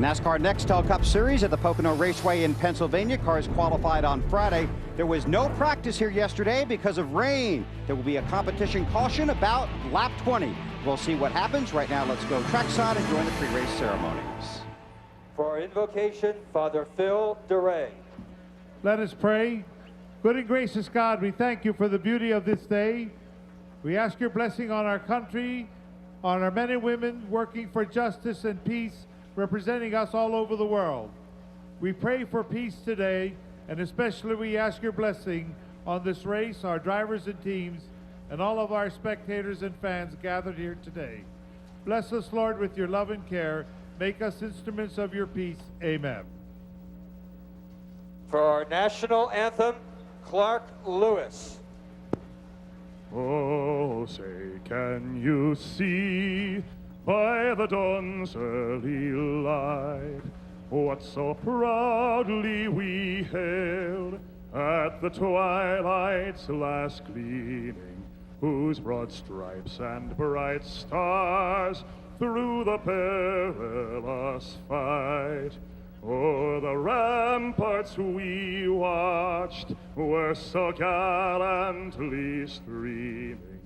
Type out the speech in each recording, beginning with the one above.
NASCAR Nextel Cup Series at the Pocono Raceway in Pennsylvania. Cars qualified on Friday. There was no practice here yesterday because of rain. There will be a competition caution about lap 20. We'll see what happens. Right now, let's go trackside and join the pre-race ceremonies. For our invocation, Father Phil DeRay. Let us pray. Good and gracious God, we thank you for the beauty of this day. We ask your blessing on our country, on our men and women working for justice and peace, representing us all over the world. We pray for peace today, and especially we ask your blessing on this race, our drivers and teams, and all of our spectators and fans gathered here today. Bless us, Lord, with your love and care. Make us instruments of your peace. Amen. For our national anthem, Clark Lewis. Oh, say, can you see by the dawn's early light what so proudly we hailed at the twilight's last gleaming, whose broad stripes and bright stars through the perilous fight o'er the ramparts we watched were so gallantly streaming,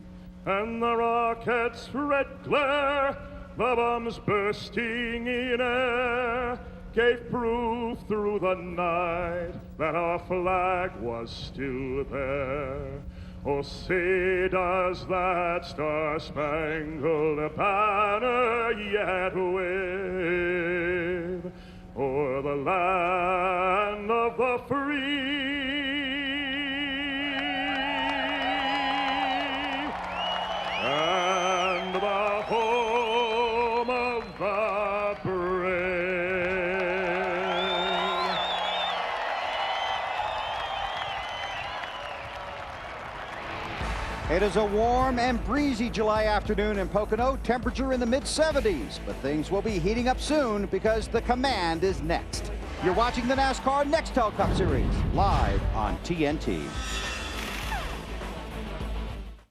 and the rocket's red glare, the bombs bursting in air, gave proof through the night that our flag was still there. Oh, say, does that star-spangled banner yet wave o'er the land of the free and the home of the brave? It is a warm and breezy July afternoon in Pocono. Temperature in the mid-70s, but things will be heating up soon because the command is next. You're watching the NASCAR Nextel Cup Series live on TNT.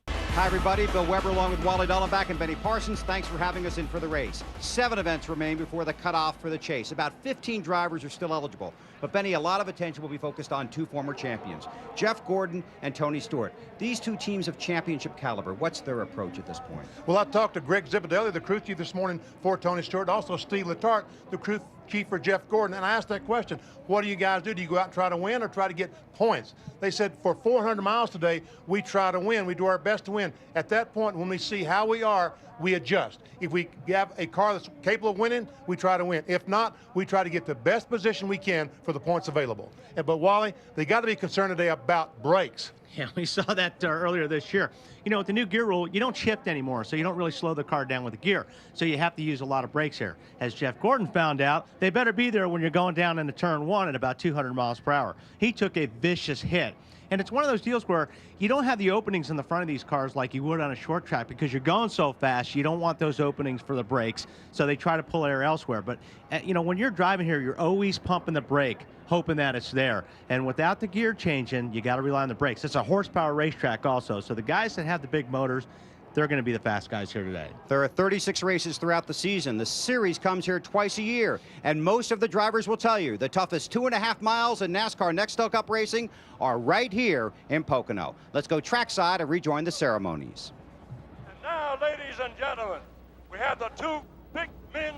Hi, everybody. Bill Weber along with Wally Dallenbach and Benny Parsons. Thanks for having us in for the race. 7 events remain before the cutoff for the chase. About 15 drivers are still eligible. But, Benny, a lot of attention will be focused on 2 former champions, Jeff Gordon and Tony Stewart. These 2 teams of championship caliber, what's their approach at this point? Well, I talked to Greg Zipadelli, the crew chief this morning for Tony Stewart, also Steve Letarte, the crew chief for Jeff Gordon, and I asked that question, what do you guys do? Do you go out and try to win or try to get points? They said for 400 miles today, we try to win. We do our best to win. At that point, when we see how we are, we adjust. If we have a car that's capable of winning, we try to win. If not, we try to get the best position we can for the points available. But Wally, they got to be concerned today about brakes. Yeah, we saw that earlier this year. You know, with the new gear rule, you don't shift anymore, so you don't really slow the car down with the gear. So you have to use a lot of brakes here. As Jeff Gordon found out, they better be there when you're going down into turn 1 at about 200 miles per hour. He took a vicious hit. And it's one of those deals where you don't have the openings in the front of these cars like you would on a short track because you're going so fast, you don't want those openings for the brakes, so they try to pull air elsewhere. But, you know, when you're driving here, you're always pumping the brake, hoping that it's there. And without the gear changing, you got to rely on the brakes. It's a horsepower racetrack also, so the guys that have the big motors, they're going to be the fast guys here today. There are 36 races throughout the season. The series comes here twice a year, and most of the drivers will tell you the toughest 2.5 miles in NASCAR Nextel Cup racing are right here in Pocono. Let's go trackside and rejoin the ceremonies. And now, ladies and gentlemen, we have the 2 big men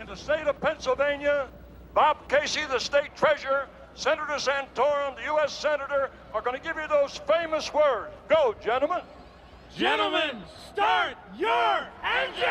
in the state of Pennsylvania. Bob Casey, the state treasurer, Senator Santorum, the U.S. senator, are going to give you those famous words. Go, gentlemen. Gentlemen, start your engine!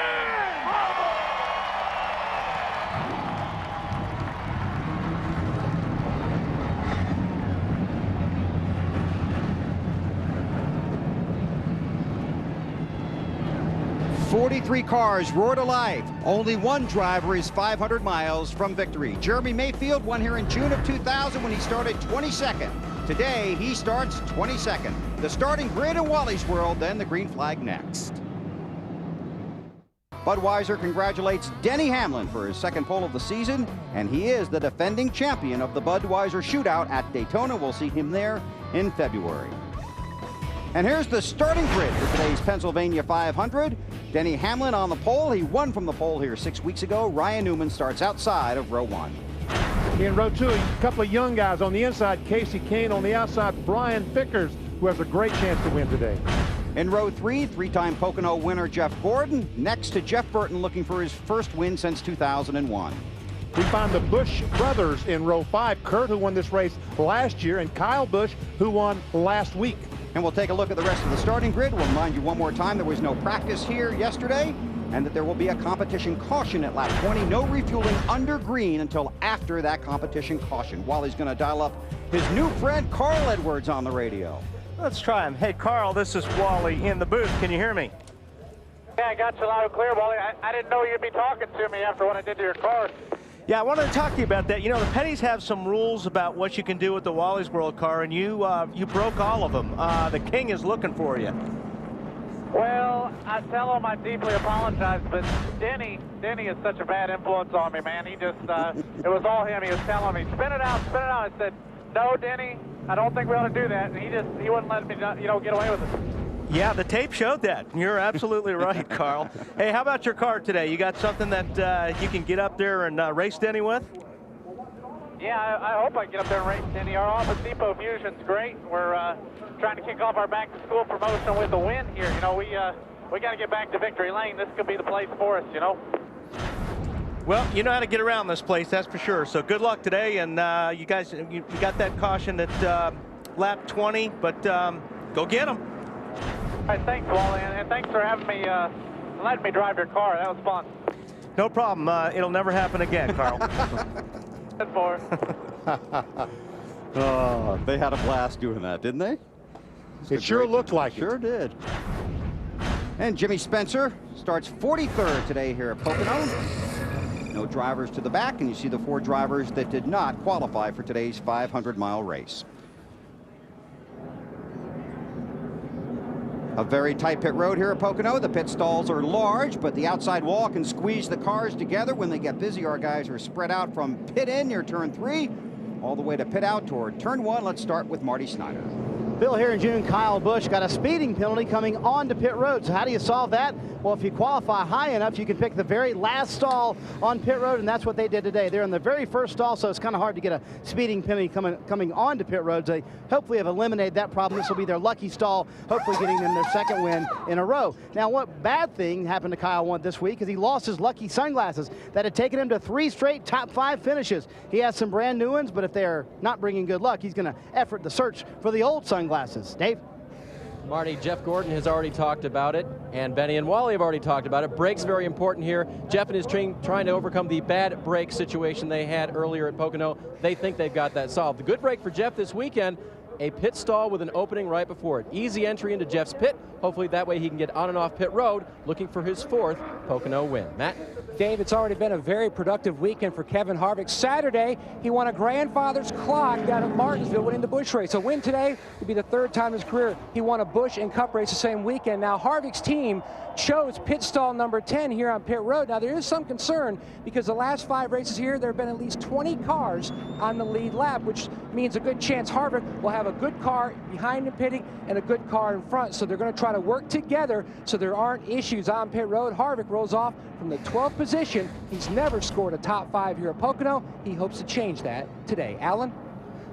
43 cars roar to life. Only one driver is 500 miles from victory. Jeremy Mayfield won here in June of 2000 when he started 22nd. Today, he starts 22nd. The starting grid in Wally's world, then the green flag next. Budweiser congratulates Denny Hamlin for his second pole of the season, and he is the defending champion of the Budweiser Shootout at Daytona. We'll see him there in February. And here's the starting grid for today's Pennsylvania 500. Denny Hamlin on the pole. He won from the pole here 6 weeks ago. Ryan Newman starts outside of row 1. In row 2, a couple of young guys on the inside. Casey Kane on the outside. Brian Vickers, who has a great chance to win today. In row 3, three-time Pocono winner Jeff Gordon. Next to Jeff Burton, looking for his first win since 2001. We find the Busch brothers in row 5. Kurt, who won this race last year, and Kyle Busch, who won last week. And we'll take a look at the rest of the starting grid. We'll remind you one more time there was no practice here yesterday, and that there will be a competition caution at lap 20. No refueling under green until after that competition caution. Wally's going to dial up his new friend Carl Edwards on the radio. Let's try him. Hey, Carl, this is Wally in the booth. Can you hear me? Yeah, I got you loud and clear, Wally. I didn't know you'd be talking to me after what I did to your car. Yeah, I wanted to talk to you about that. You know, the Petties have some rules about what you can do with the Wally's World car, and you broke all of them. The king is looking for you. Well, I tell him I deeply apologize, but Denny is such a bad influence on me, man. He just, it was all him. He was telling me, spin it out, spin it out. I said, no, Denny, I don't think we ought to do that. And he wouldn't let me, get away with it. Yeah, the tape showed that. You're absolutely right, Carl. Hey, how about your car today? You got something that you can get up there and race Denny with? Yeah, I hope I can get up there and race Denny. Our Office Depot Fusion's great. We're trying to kick off our back-to-school promotion with a win here. You know, we got to get back to victory lane. This could be the place for us, you know. Well, you know how to get around this place, that's for sure. So good luck today, and you guys, you got that caution at lap 20, but go get them. All right, thanks, Wally, and thanks for having me, letting me drive your car. That was fun. No problem. It'll never happen again, Carl. Good for. Oh, they had a blast doing that, didn't they? It sure looked like it. Sure did. And Jimmy Spencer starts 43rd today here at Pocono. No drivers to the back, and you see the 4 drivers that did not qualify for today's 500-mile race. A very tight pit road here at Pocono. The pit stalls are large, but the outside wall can squeeze the cars together when they get busy. Our guys are spread out from pit in near turn 3 all the way to pit out toward turn 1. Let's start with Marty Snyder. Bill, here in June, Kyle Busch got a speeding penalty coming onto pit road. So how do you solve that? Well, if you qualify high enough, you can pick the very last stall on pit road, and that's what they did today. They're in the very first stall, so it's kind of hard to get a speeding penalty coming onto pit road. They hopefully have eliminated that problem. This will be their lucky stall, hopefully getting them their second win in a row. Now, what bad thing happened to Kyle this week is he lost his lucky sunglasses that had taken him to 3 straight top 5 finishes. He has some brand new ones, but if they're not bringing good luck, he's going to effort the search for the old sunglasses. Dave? Marty, Jeff Gordon has already talked about it, and Benny and Wally have already talked about it. Brakes very important here. Jeff and his team trying to overcome the bad brake situation they had earlier at Pocono. They think they've got that solved. The good break for Jeff this weekend, a pit stall with an opening right before it. Easy entry into Jeff's pit. Hopefully that way he can get on and off pit road looking for his 4th Pocono win. Matt? Dave, it's already been a very productive weekend for Kevin Harvick. Saturday, he won a grandfather's clock down at Martinsville, winning the Busch race. A win today would be the 3rd time in his career he won a Busch and Cup race the same weekend. Now, Harvick's team chose pit stall number 10 here on pit road. Now, there is some concern because the last 5 races here, there have been at least 20 cars on the lead lap, which means a good chance Harvick will have a good car behind him pitting and a good car in front. So they're going to try to work together so there aren't issues on pit road. Harvick rolls off from the 12th position. He's never scored a top 5 here at Pocono. He hopes to change that today. Alan?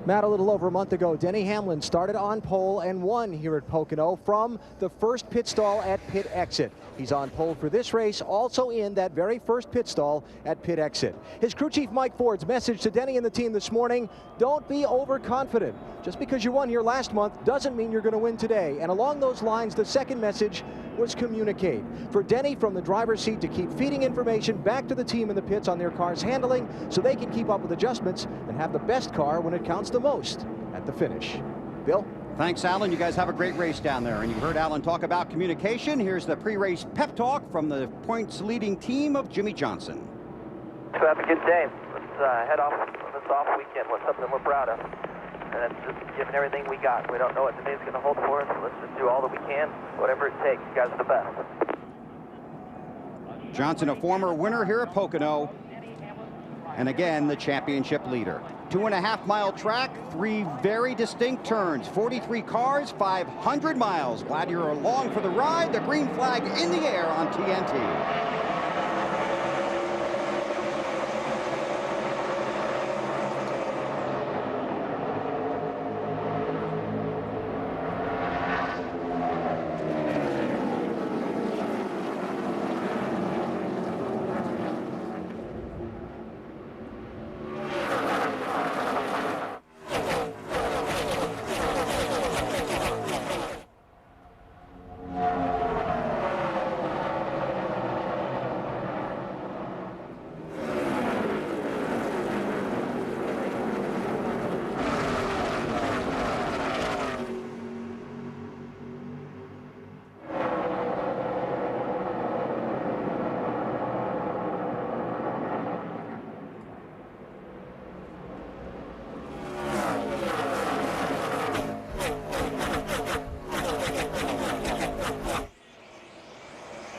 Matt, a little over a month ago, Denny Hamlin started on pole and won here at Pocono from the first pit stall at pit exit. He's on pole for this race, also in that very first pit stall at pit exit. His crew chief Mike Ford's message to Denny and the team this morning: don't be overconfident. Just because you won here last month doesn't mean you're going to win today. And along those lines, the second message was communicate. For Denny from the driver's seat to keep feeding information back to the team in the pits on their car's handling so they can keep up with adjustments and have the best car when it counts the most at the finish. Bill? Thanks, Alan. You guys have a great race down there. And you heard Alan talk about communication. Here's the pre-race pep talk from the points-leading team of Jimmy Johnson. So have a good day. Let's head off on this off weekend with something we're proud of. And that's just giving everything we got. We don't know what today's going to hold for us, so let's just do all that we can, whatever it takes. You guys are the best. Johnson, a former winner here at Pocono, and again, the championship leader. 2.5-mile track, 3 very distinct turns, 43 cars, 500 miles. Glad you're along for the ride. The green flag in the air on TNT.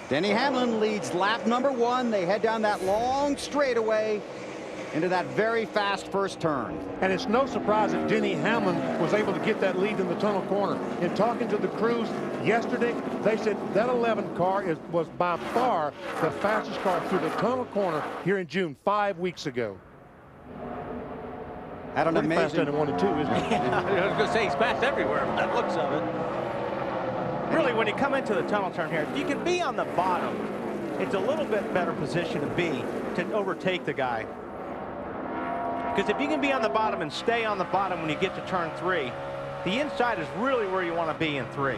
Denny Hamlin leads lap number 1. They head down that long straightaway into that very fast first turn. And it's no surprise that Denny Hamlin was able to get that lead in the tunnel corner. In talking to the crews yesterday, they said that 11 car was by far the fastest car through the tunnel corner here in June 5 weeks ago. Had an amazing... fast in 1 and 2, isn't it? Yeah, I was going to say he's fast everywhere by the looks of it. Really, when you come into the tunnel turn here, if you can be on the bottom, it's a little bit better position to be to overtake the guy. Because if you can be on the bottom and stay on the bottom when you get to turn 3, the inside is really where you want to be in 3.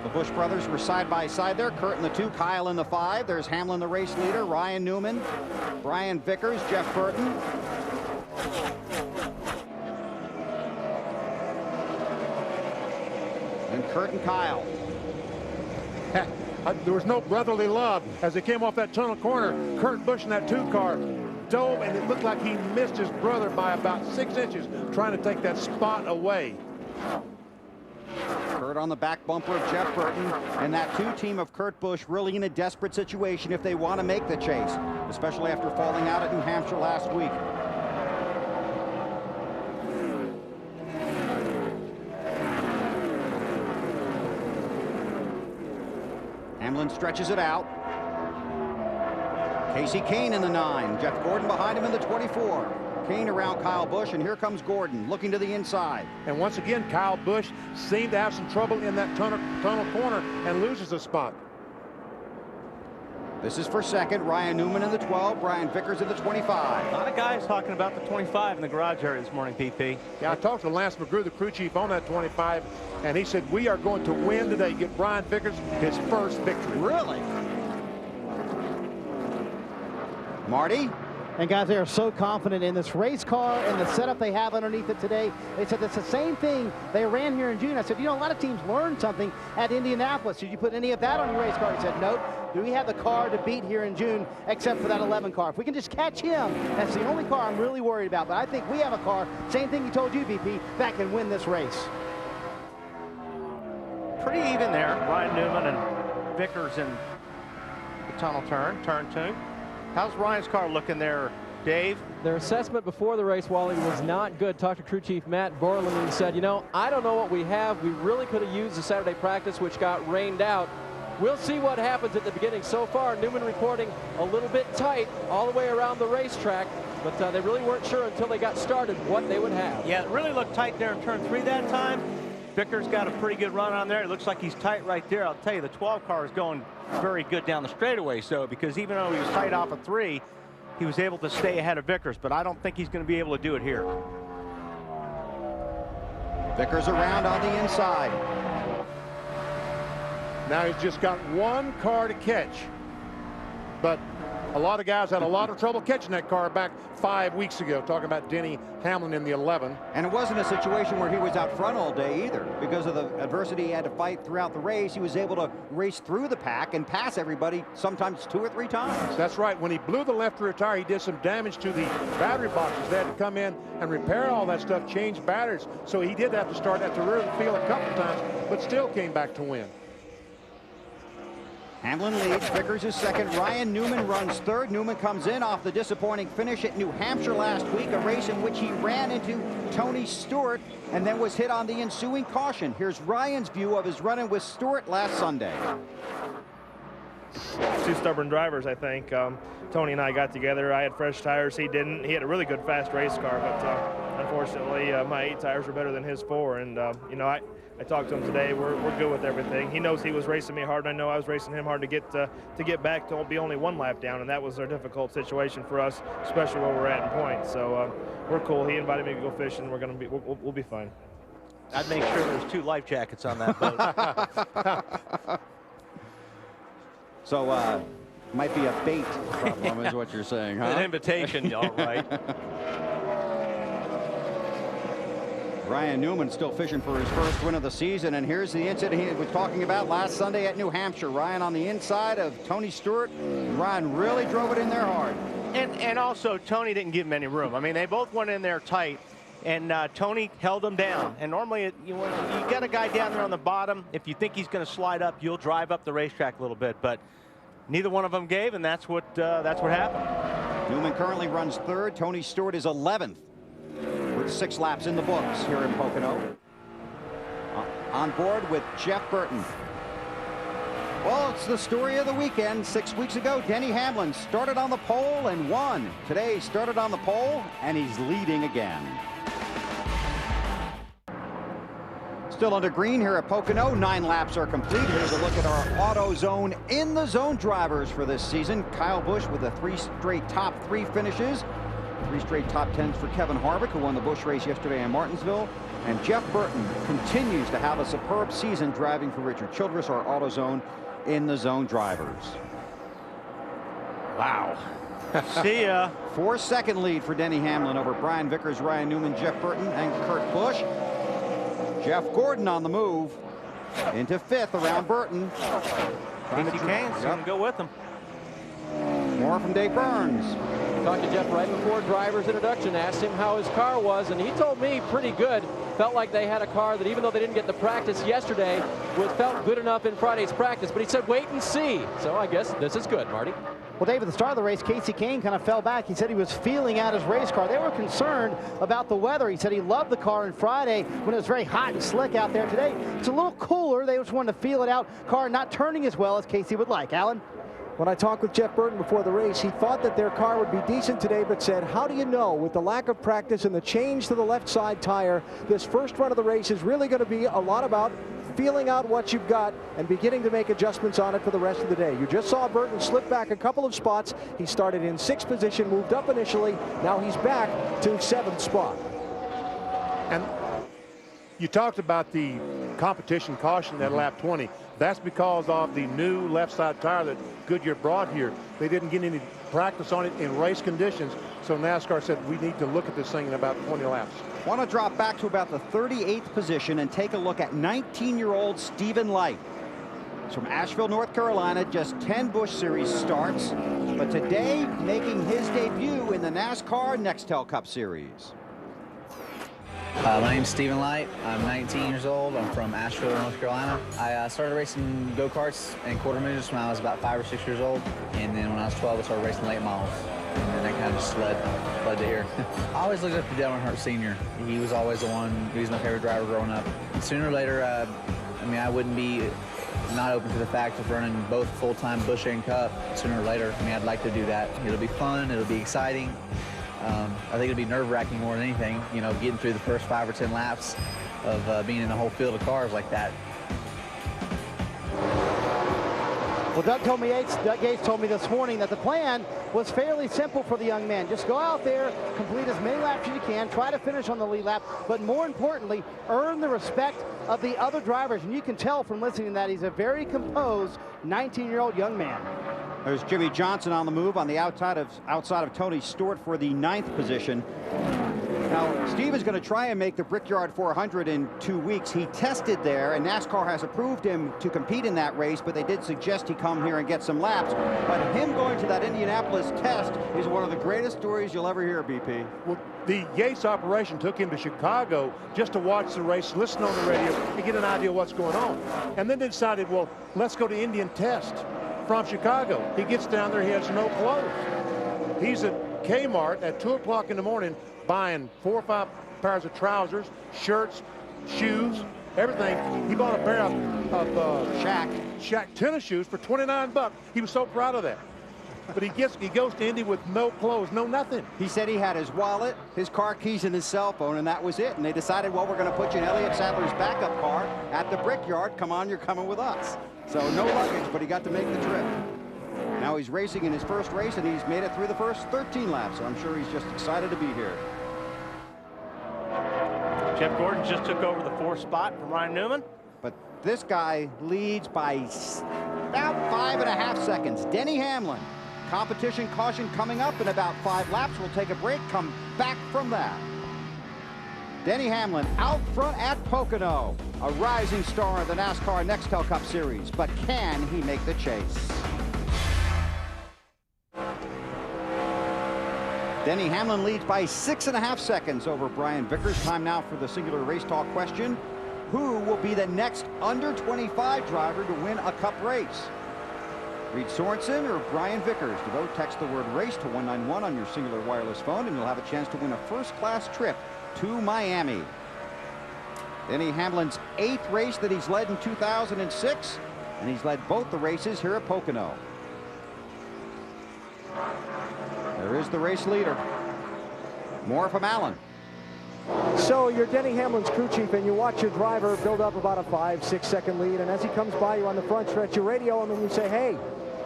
The Busch brothers were side by side there. Kurt in the 2, Kyle in the 5. There's Hamlin, the race leader, Ryan Newman, Brian Vickers, Jeff Burton. And Kurt and Kyle. There was no brotherly love as they came off that tunnel corner. Kurt Busch in that 2 car dove, and it looked like he missed his brother by about 6 inches trying to take that spot away. Kurt on the back bumper of Jeff Burton, and that 2 team of Kurt Busch really in a desperate situation if they want to make the chase, especially after falling out at New Hampshire last week. Hamlin stretches it out. Kasey Kahne in the 9. Jeff Gordon behind him in the 24. Kahne around Kyle Busch, and here comes Gordon looking to the inside. And once again, Kyle Busch seemed to have some trouble in that tunnel corner and loses a spot. This is for second. Ryan Newman in the 12. Brian Vickers in the 25. A lot of guys talking about the 25 in the garage area this morning, PP. Yeah, I talked to Lance McGrew, the crew chief, on that 25, and he said, we are going to win today, get Brian Vickers his first victory. Really? Marty? And guys, they are so confident in this race car and the setup they have underneath it today. They said it's the same thing they ran here in June. I said, you know, a lot of teams learned something at Indianapolis. Did you put any of that on your race car? He said, nope. Do we have the car to beat here in June except for that 11 car? If we can just catch him, that's the only car I'm really worried about. But I think we have a car, same thing he told you, VP, that can win this race. Pretty even there. Ryan Newman and Vickers in the tunnel turn 2. How's Ryan's car looking there, Dave? Their assessment before the race, Wally, was not good. Talked to crew chief Matt Borland, and he said, you know, I don't know what we have. We really could have used the Saturday practice, which got rained out. We'll see what happens at the beginning. So far, Newman reporting a little bit tight all the way around the racetrack, but they really weren't sure until they got started what they would have. Yeah, it really looked tight there in turn 3 that time. Vickers got a pretty good run on there. It looks like he's tight right there. I'll tell you, the 12 car is going very good down the straightaway, so because even though he was tight off of 3, he was able to stay ahead of Vickers, but I don't think he's going to be able to do it here. Vickers around on the inside. Now he's just got 1 car to catch, but a lot of guys had a lot of trouble catching that car back 5 weeks ago, talking about Denny Hamlin in the 11. And it wasn't a situation where he was out front all day either. Because of the adversity he had to fight throughout the race, he was able to race through the pack and pass everybody sometimes 2 or 3 times. That's right. When he blew the left rear tire, he did some damage to the battery boxes. They had to come in and repair all that stuff, change batteries. So he did have to start at the rear of the field a couple times, but still came back to win. Hamlin leads, Vickers is second, Ryan Newman runs third. Newman comes in off the disappointing finish at New Hampshire last week, a race in which he ran into Tony Stewart and then was hit on the ensuing caution. Here's Ryan's view of his run-in with Stewart last Sunday. Two stubborn drivers, I think. Tony and I got together. I had fresh tires. He didn't. He had a really good fast race car, but unfortunately, my 8 tires were better than his 4. And you know, I talked to him today. We're good with everything. He knows he was racing me hard, and I know I was racing him hard to get back to be only 1 lap down, and that was a difficult situation for us, especially where we're at in points. So we're cool. He invited me to go fishing. We'll be fine. I'd make sure there's 2 life jackets on that boat. So might be a bait problem is what you're saying, huh? An invitation, all right. Ryan Newman still fishing for his first win of the season, and here's the incident he was talking about last Sunday at New Hampshire. Ryan on the inside of Tony Stewart. Ryan really drove it in there hard. And also, Tony didn't give him any room. I mean, they both went in there tight, and Tony held them down. And normally, you got a guy down there on the bottom. If you think he's going to slide up, you'll drive up the racetrack a little bit. But neither one of them gave, and that's what happened. Newman currently runs third. Tony Stewart is 11th. With 6 laps in the books here in Pocono. On board with Jeff Burton. Well, it's the story of the weekend. 6 weeks ago, Denny Hamlin started on the pole and won. Today, he started on the pole, and he's leading again. Still under green here at Pocono. 9 laps are complete. Here's a look at our AutoZone in the zone drivers for this season. Kyle Busch with the 3 straight top 3 finishes. 3 straight top 10s for Kevin Harvick, who won the Busch race yesterday in Martinsville. And Jeff Burton continues to have a superb season driving for Richard Childress, our AutoZone in the zone drivers. Wow. See ya. 4-second lead for Denny Hamlin over Brian Vickers, Ryan Newman, Jeff Burton, and Kurt Busch. Jeff Gordon on the move into 5th around Burton. Casey Kane's going to go with him. More from Dave Burns. Talked to Jeff right before driver's introduction, asked him how his car was, and he told me pretty good. Felt like they had a car that, even though they didn't get the practice yesterday, felt good enough in Friday's practice. But he said, wait and see. So I guess this is good, Marty. Well, Dave, at the start of the race, Casey Kane kind of fell back. He said he was feeling out his race car. They were concerned about the weather. He said he loved the car on Friday when it was very hot and slick out there. Today, it's a little cooler. They just wanted to feel it out. Car not turning as well as Casey would like. Alan? When I talked with Jeff Burton before the race, he thought that their car would be decent today, but said, how do you know, with the lack of practice and the change to the left side tire, this first run of the race is really going to be a lot about feeling out what you've got and beginning to make adjustments on it for the rest of the day. You just saw Burton slip back a couple of spots. He started in 6th position, moved up initially. Now he's back to 7th spot. And you talked about the competition caution at lap 20. That's because of the new left side tire that Goodyear brought here. They didn't get any practice on it in race conditions, so NASCAR said we need to look at this thing in about 20 laps. Want to drop back to about the 38th position and take a look at 19-year-old Stephen Light. He's from Asheville, North Carolina, just 10 Busch Series starts, but today making his debut in the NASCAR Nextel Cup Series. My name's Stephen Light. I'm 19 years old. I'm from Asheville, North Carolina. I started racing go-karts and quarter midgets when I was about 5 or 6 years old. And then when I was 12, I started racing late models. And then that kind of just led to here. I always looked up to Dale Earnhardt Sr. He was always the one. He was my favorite driver growing up. And sooner or later, I mean, I wouldn't be not open to the fact of running both full-time Busch and Cup sooner or later. I mean, I'd like to do that. It'll be fun. It'll be exciting. I think it'll be nerve-wracking more than anything, you know, getting through the first 5 or 10 laps of being in a whole field of cars like that. Well, Doug Gates told me this morning that the plan was fairly simple for the young man. Just go out there, complete as many laps as you can, try to finish on the lead lap, but more importantly, earn the respect of the other drivers. And you can tell from listening to that he's a very composed 19-year-old young man. There's Jimmy Johnson on the move on the outside of Tony Stewart for the 9th position. Now, Steve is going to try and make the Brickyard 400 in 2 weeks. He tested there, and NASCAR has approved him to compete in that race, but they did suggest he come here and get some laps. But him going to that Indianapolis test is one of the greatest stories you'll ever hear, BP. Well, the Yates operation took him to Chicago just to watch the race, listen on the radio, and get an idea of what's going on. And then they decided, well, let's go to Indy and test. from Chicago. He gets down there, he has no clothes. He's at Kmart at 2 o'clock in the morning buying 4 or 5 pairs of trousers, shirts, shoes, everything. He bought a pair of Shaq tennis shoes for 29 bucks. He was so proud of that. But he goes to Indy with no clothes, no nothing. He said he had his wallet, his car keys, and his cell phone, and that was it. And they decided, well, we're going to put you in Elliott Sadler's backup car at the Brickyard. Come on, you're coming with us. So no luggage, but he got to make the trip. Now he's racing in his first race, and he's made it through the first 13 laps. So I'm sure he's just excited to be here. Jeff Gordon just took over the 4th spot from Ryan Newman. But this guy leads by about 5.5 seconds. Denny Hamlin. Competition caution coming up in about 5 laps. We'll take a break, come back from that. Denny Hamlin out front at Pocono. A rising star of the NASCAR Nextel Cup Series. But can he make the chase? Denny Hamlin leads by 6.5 seconds over Brian Vickers. Time now for the singular race talk question. Who will be the next under 25 driver to win a Cup race? Reed Sorensen or Brian Vickers? To vote, text the word race to 191 on your singular wireless phone, and you'll have a chance to win a first-class trip to Miami. Denny Hamlin's 8th race that he's led in 2006, and he's led both the races here at Pocono. There is the race leader. More from Allen. So you're Denny Hamlin's crew chief, and you watch your driver build up about a 5-6 second lead, and as he comes by you on the front stretch, you radio him and you say, hey,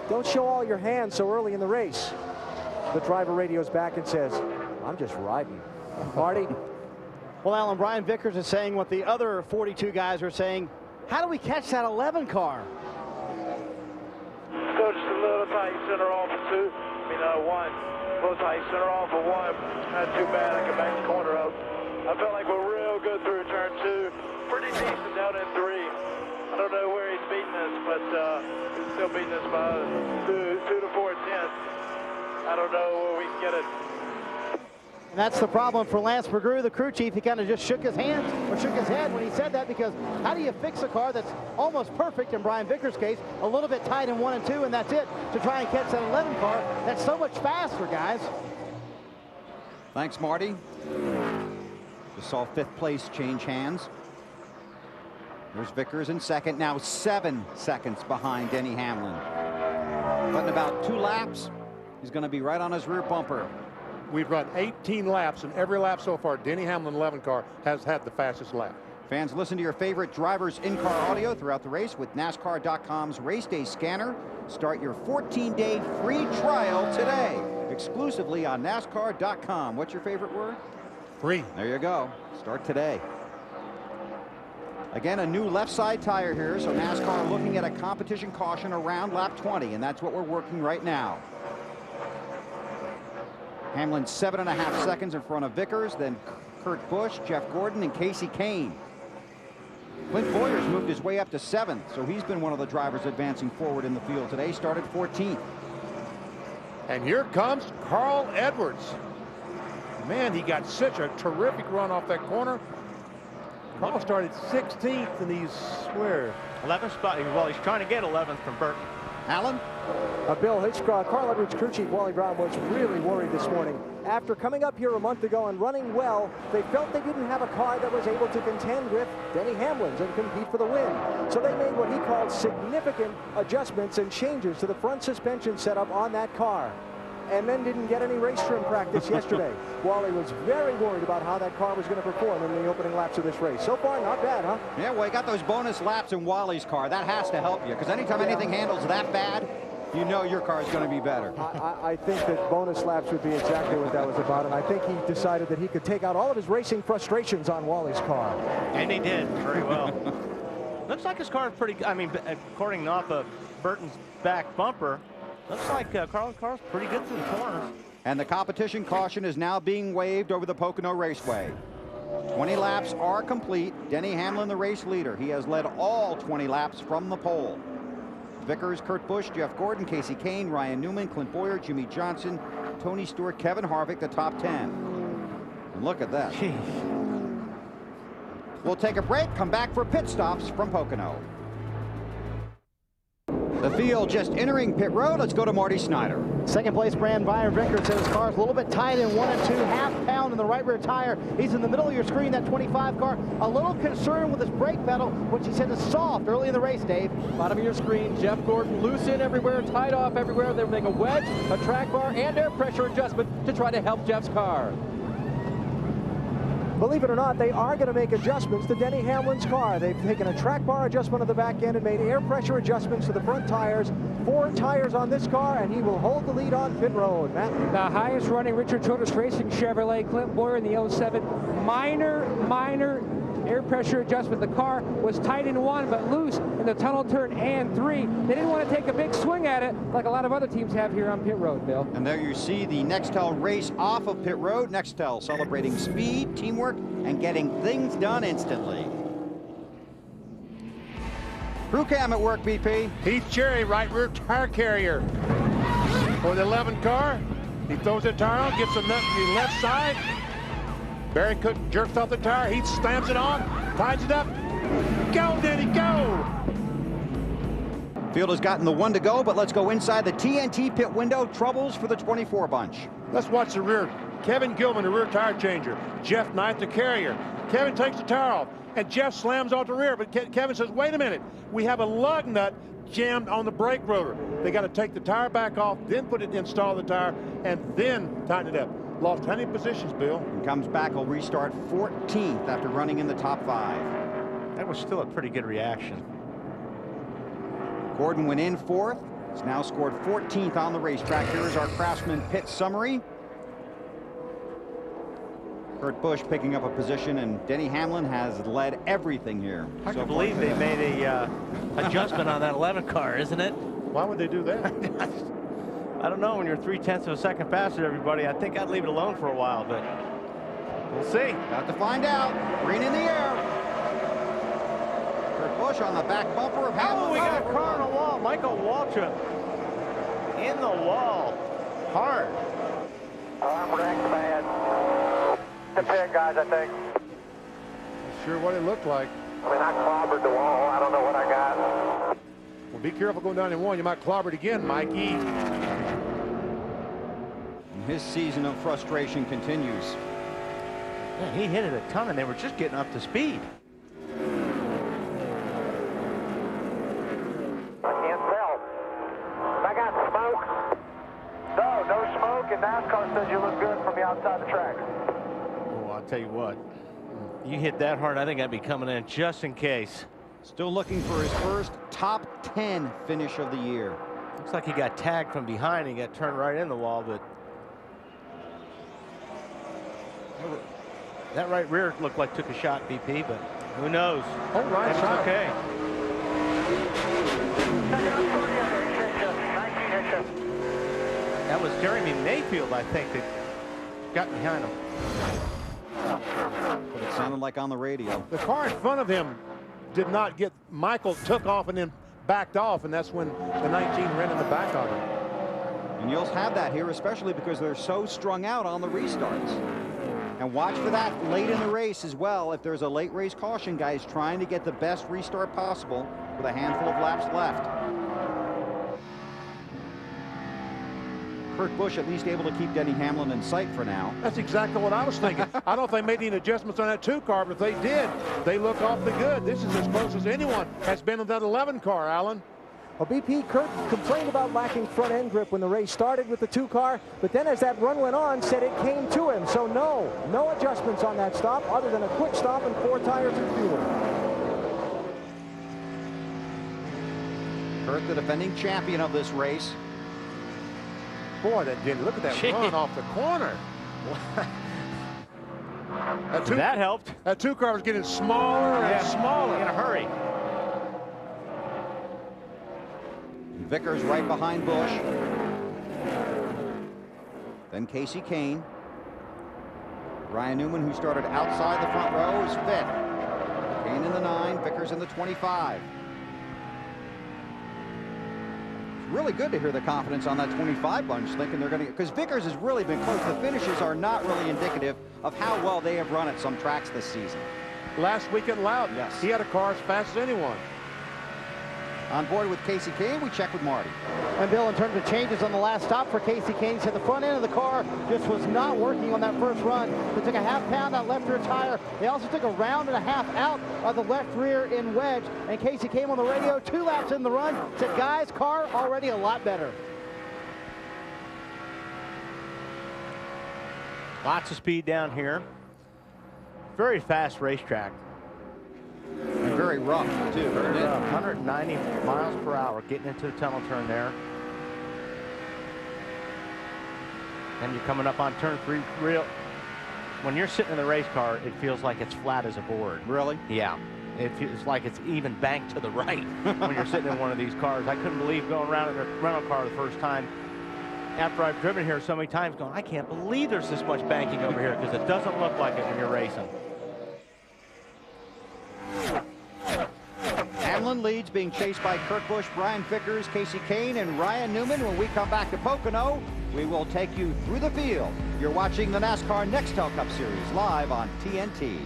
don't show all your hands so early in the race. The driver radios back and says, I'm just riding. Marty? Well, Alan, Brian Vickers is saying what the other 42 guys are saying. How do we catch that 11 car? Go just a little tight center off of 2. One. A little tight center off of 1. Not too bad. I can back the corner up. I felt like we're real good through turn 2. Pretty decent down in 3. I don't know where he's beating us, but he's still beating us by 2 to 4 tenths. I don't know where we can get it. And that's the problem for Lance McGrew, the crew chief. He kind of just shook his hands or shook his head when he said that, because how do you fix a car that's almost perfect, in Brian Vickers' case, a little bit tight in 1 and 2, and that's it, to try and catch that 11 car that's so much faster, guys. Thanks, Marty. Just saw 5th place change hands. There's Vickers in 2nd, now 7 seconds behind Denny Hamlin. But in about 2 laps, he's going to be right on his rear bumper. We've run 18 laps, and every lap so far, Denny Hamlin 11 car has had the fastest lap. Fans, listen to your favorite drivers' in-car audio throughout the race with NASCAR.com's Race Day Scanner. Start your 14-day free trial today, exclusively on NASCAR.com. What's your favorite word? Free. There you go. Start today. Again, a new left side tire here, so NASCAR looking at a competition caution around lap 20, and that's what we're working right now. Hamlin 7.5 seconds in front of Vickers, then Kurt Busch, Jeff Gordon, and Casey Kane. Clint Bowyer's moved his way up to 7th, so he's been one of the drivers advancing forward in the field today. Started 14th. And here comes Carl Edwards. Man, he got such a terrific run off that corner. Carl started 16th, and he's where? 11th spot. Well, he's trying to get 11th from Burton. Allen? Bill Hitchcock, Carl Edwards crew chief Wally Brown was really worried this morning. After coming up here a month ago and running well, they felt they didn't have a car that was able to contend with Denny Hamlin's and compete for the win. So they made what he called significant adjustments and changes to the front suspension setup on that car, and then didn't get any race trim practice yesterday. Wally was very worried about how that car was going to perform in the opening laps of this race. So far, not bad, huh? Yeah, well, you got those bonus laps in Wally's car. That has to help you, because anytime anything handles that bad, you know your car is going to be better. I think that bonus laps would be exactly what that was about, and I think he decided that he could take out all of his racing frustrations on Wally's car. And he did very well. Looks like his car is pretty, I mean, according off of Burton's back bumper, looks like Carl's car's pretty good through the corners. And the competition caution is now being waved over the Pocono Raceway. 20 laps are complete. Denny Hamlin, the race leader. He has led all 20 laps from the pole. Vickers, Kurt Busch, Jeff Gordon, Casey Kane, Ryan Newman, Clint Bowyer, Jimmy Johnson, Tony Stewart, Kevin Harvick, the top 10. And look at that. Jeez. We'll take a break, come back for pit stops from Pocono. The field just entering pit road. Let's go to Marty Snyder. Second place, Brian Vickers said his car is a little bit tight in 1 and 2, half pound in the right rear tire. He's in the middle of your screen, that 25 car. A little concerned with his brake pedal, which he said is soft early in the race, Dave. Bottom of your screen, Jeff Gordon loose in everywhere, tied off everywhere. They make a wedge, a track bar, and air pressure adjustment to try to help Jeff's car. Believe it or not, they are going to make adjustments to Denny Hamlin's car. They've taken a track bar adjustment on the back end and made air pressure adjustments to the front tires. 4 tires on this car, and he will hold the lead on pit road. Matt? The highest running Richard Childress Racing Chevrolet, Clint Boyer in the 07. Minor air pressure adjustment. The car was tight in 1, but loose in the tunnel turn and 3. They didn't want to take a big swing at it like a lot of other teams have here on pit road, Bill. And there you see the Nextel race off of pit road. Nextel celebrating speed, teamwork, and getting things done instantly. Crew cam at work, BP. Heath Cherry, right rear tire carrier for the 11 car. He throws the tire on, gets the nut to the left side. Barry Cook jerks off the tire. Heath stamps it on, ties it up. Go, Denny, go! Field has gotten the 1 to go, but let's go inside the TNT pit window. Troubles for the 24 bunch. Let's watch the rear. Kevin Gilman, the rear tire changer. Jeff Knight, the carrier. Kevin takes the tire off, and Jeff slams off the rear. But Kevin says, wait a minute. We have a lug nut jammed on the brake rotor. They got to take the tire back off, then install the tire, and then tighten it up. Lost 100 positions, Bill. And comes back, will restart 14th after running in the top 5. That was still a pretty good reaction. Gordon went in 4th. He's now scored 14th on the racetrack. Here is our Craftsman pit summary. Kurt Busch picking up a position, and Denny Hamlin has led everything here. Hard to believe they made a adjustment on that 11 car, isn't it? Why would they do that? I don't know. When you're 0.3 of a second faster, everybody, I think I'd leave it alone for a while, but we'll see. Got to find out. Green in the air. Kurt Busch on the back bumper of Hamlin. Oh, we got a car on the wall. Michael Waltrip in the wall. Hard. I'm wrecked bad. The pit, guys, I think. Sure what it looked like. I mean, I clobbered the wall. I don't know what I got. Well, be careful going down in 1. You might clobber it again, Mikey. His season of frustration continues. Man, he hit it a ton, and they were just getting up to speed. I can't tell. I got smoke. No smoke, and NASCAR says you look good from the outside the track. Oh, I'll tell you what. You hit that hard, I think I'd be coming in just in case. Still looking for his first top 10 finish of the year. Looks like he got tagged from behind. He got turned right in the wall, but that right rear looked like took a shot, BP, but who knows? Oh, right. It's okay. That was Jeremy Mayfield, I think, that got behind him. But it sounded like on the radio. The car in front of him did not get. Michael took off and then backed off, and that's when the 19 ran in the back of him. And you'll have that here, especially because they're so strung out on the restarts. And watch for that late in the race as well. If there's a late race caution, guys trying to get the best restart possible with a handful of laps left. Kurt Busch at least able to keep Denny Hamlin in sight for now. That's exactly what I was thinking. I don't know if they made any adjustments on that 2 car, but if they did, they look awfully good. This is as close as anyone has been in that 11 car, Alan. Well, BP, Kurt complained about lacking front end grip when the race started with the 2 car, but then as that run went on, said it came to him. So no adjustments on that stop other than a quick stop and 4 tires and fuel. Kurt, the defending champion of this race. Boy, that Denny, look at that run off the corner. That helped. That 2 car was getting smaller and smaller. In a hurry. Vickers right behind Busch. Then Casey Kane. Ryan Newman, who started outside the front row, is 5th. Kane in the 9, Vickers in the 25. It's really good to hear the confidence on that 25 bunch, thinking they're going to, because Vickers has really been close. The finishes are not really indicative of how well they have run at some tracks this season. Last week at Loudon, yes, he had a car as fast as anyone. On board with Kasey Kahne, we check with Marty. And Bill, in terms of changes on the last stop for Kasey Kahne, said the front end of the car just was not working on that first run. They took a half-pound out left rear tire. They also took a round and a half out of the left rear in wedge. And Kasey came on the radio 2 laps in the run, said, guys, car already a lot better. Lots of speed down here. Very fast racetrack. And very rough, too. Very rough. 190 miles per hour getting into the tunnel turn there. And you're coming up on turn 3. When you're sitting in the race car, it feels like it's flat as a board. Really? Yeah. It feels like it's even banked to the right when you're sitting in one of these cars. I couldn't believe going around in a rental car the first time after I've driven here so many times going, I can't believe there's this much banking over here, because it doesn't look like it when you're racing. Hamlin leads, being chased by Kurt Busch, Brian Vickers, Kasey Kahne, and Ryan Newman. When we come back to Pocono, we will take you through the field. You're watching the NASCAR Nextel Cup Series live on TNT.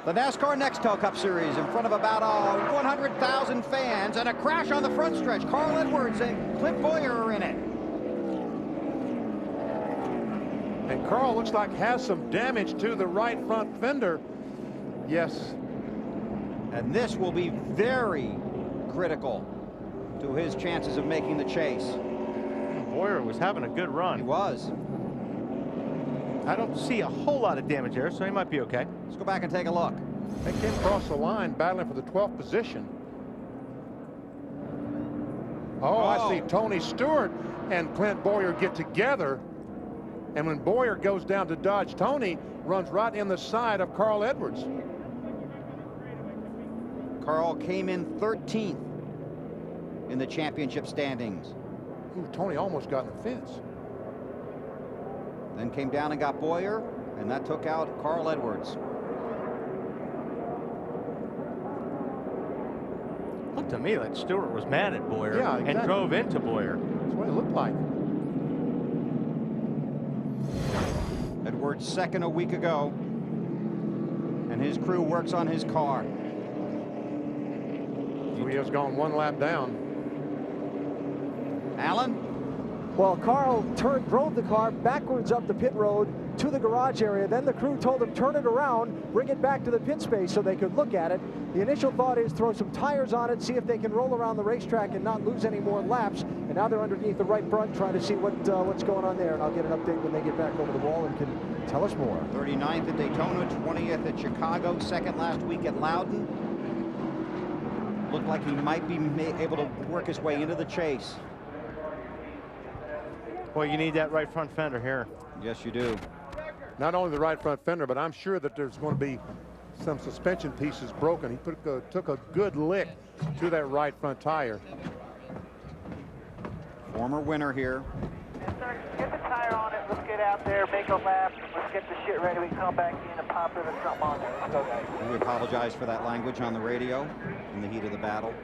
The NASCAR Nextel Cup Series in front of about 100,000 fans, and a crash on the front stretch. Carl Edwards and Clint Bowyer are in it. And Carl looks like has some damage to the right front fender. Yes. And this will be very critical to his chances of making the chase. Bowyer was having a good run. He was. I don't see a whole lot of damage there, so he might be okay. Let's go back and take a look. They came across the line battling for the 12th position. Oh, I see Tony Stewart and Clint Bowyer get together. And when Bowyer goes down to dodge Tony, runs right in the side of Carl Edwards. Carl came in 13th in the championship standings. Ooh, Tony almost got in the fence. Then came down and got Bowyer, and that took out Carl Edwards. Looked to me like Stewart was mad at Bowyer, yeah, exactly, and drove into Bowyer. That's what it looked like. Edwards second a week ago, and his crew works on his car. He has gone 1 lap down. Alan? Well, Carl drove the car backwards up the pit road to the garage area. Then the crew told him, turn it around, bring it back to the pit space so they could look at it. The initial thought is throw some tires on it, see if they can roll around the racetrack and not lose any more laps. And now they're underneath the right front trying to see what's going on there. And I'll get an update when they get back over the wall and can tell us more. 39th at Daytona, 20th at Chicago, second last week at Loudon. Looked like he might be able to work his way into the chase. Well, you need that right front fender here. Yes, you do. Not only the right front fender, but I'm sure that there's going to be some suspension pieces broken. He took a good lick to that right front tire. Former winner here. Yes, sir. Get the tire on it. Let's get out there, make a lap. Let's get the shit ready. We can come back in and pop it or something on there. Let's go, guys. We apologize for that language on the radio in the heat of the battle.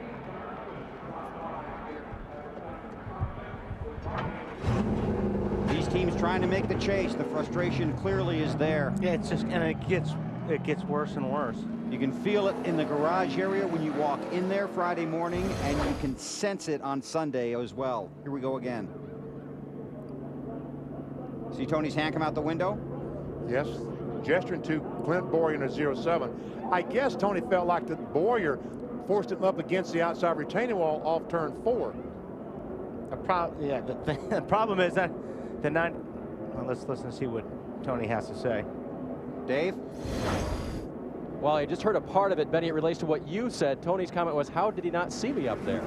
These teams trying to make the chase. The frustration clearly is there. Yeah, it's just, and it gets worse and worse. You can feel it in the garage area when you walk in there Friday morning, and you can sense it on Sunday as well. Here we go again. See Tony's hand come out the window? Yes, gesturing to Clint Bowyer in a 07. I guess Tony felt like that Bowyer forced him up against the outside retaining wall off turn 4. The problem is that well, let's listen to see what Tony has to say. Dave? Well, I just heard a part of it, Benny. It relates to what you said. Tony's comment was, how did he not see me up there?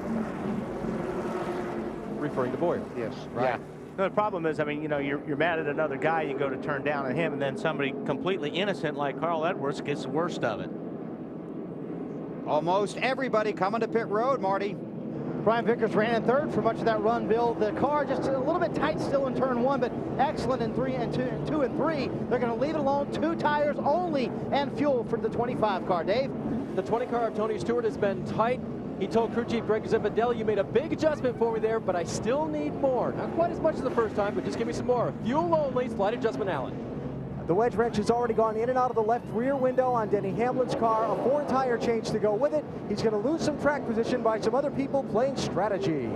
Referring to Bowyer. Yes, right. Yeah. No, the problem is, I mean, you know, you're mad at another guy, you go to turn down on him, and then somebody completely innocent like Carl Edwards gets the worst of it. Almost everybody coming to pit road, Marty. Brian Vickers ran in third for much of that run, Bill. The car just a little bit tight still in turn 1, but excellent in 2 and 3. They're going to leave it alone. 2 tires only and fuel for the 25 car. Dave? The 20 car of Tony Stewart has been tight. He told crew chief Greg Zipadelli, you made a big adjustment for me there, but I still need more. Not quite as much as the first time, but just give me some more. Fuel only, slight adjustment, Allen. The wedge wrench has already gone in and out of the left rear window on Denny Hamlin's car. A 4-tire change to go with it. He's going to lose some track position by some other people playing strategy.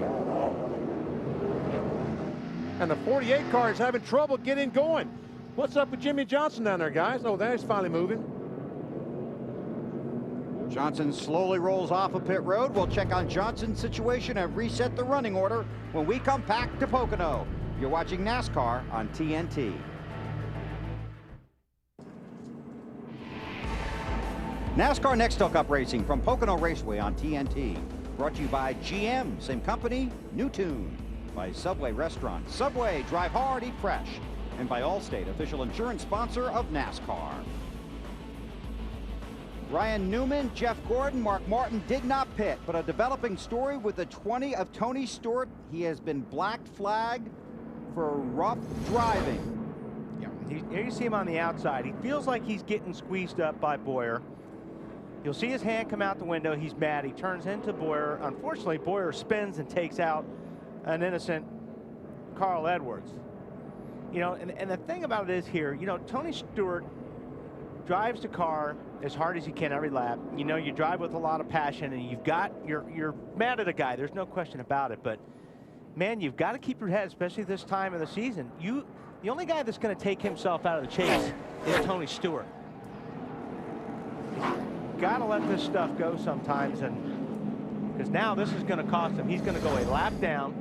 And the 48 car is having trouble getting going. What's up with Jimmy Johnson down there, guys? Oh, there he's finally moving. Johnson slowly rolls off of pit road. We'll check on Johnson's situation and reset the running order when we come back to Pocono. You're watching NASCAR on TNT. NASCAR Next Hook Up Racing from Pocono Raceway on TNT. Brought to you by GM, same company, new tune. By Subway Restaurant, Subway, drive hard, eat fresh. And by Allstate, official insurance sponsor of NASCAR. Ryan Newman, Jeff Gordon, Mark Martin did not pit, but a developing story with the 20 of Tony Stewart. He has been black flagged for rough driving. Yeah, here you see him on the outside. He feels like he's getting squeezed up by Bowyer. You'll see his hand come out the window. He's mad. He turns into Bowyer. Unfortunately, Bowyer spins and takes out an innocent Carl Edwards. You know, and the thing about it is here, you know, Tony Stewart drives the car as hard as he can every lap. You know, you drive with a lot of passion, and you're mad at a guy. There's no question about it. But man, you've got to keep your head, especially this time of the season. The only guy that's going to take himself out of the chase is Tony Stewart. Got to let this stuff go sometimes, and because now this is going to cost him. He's going to go a lap down.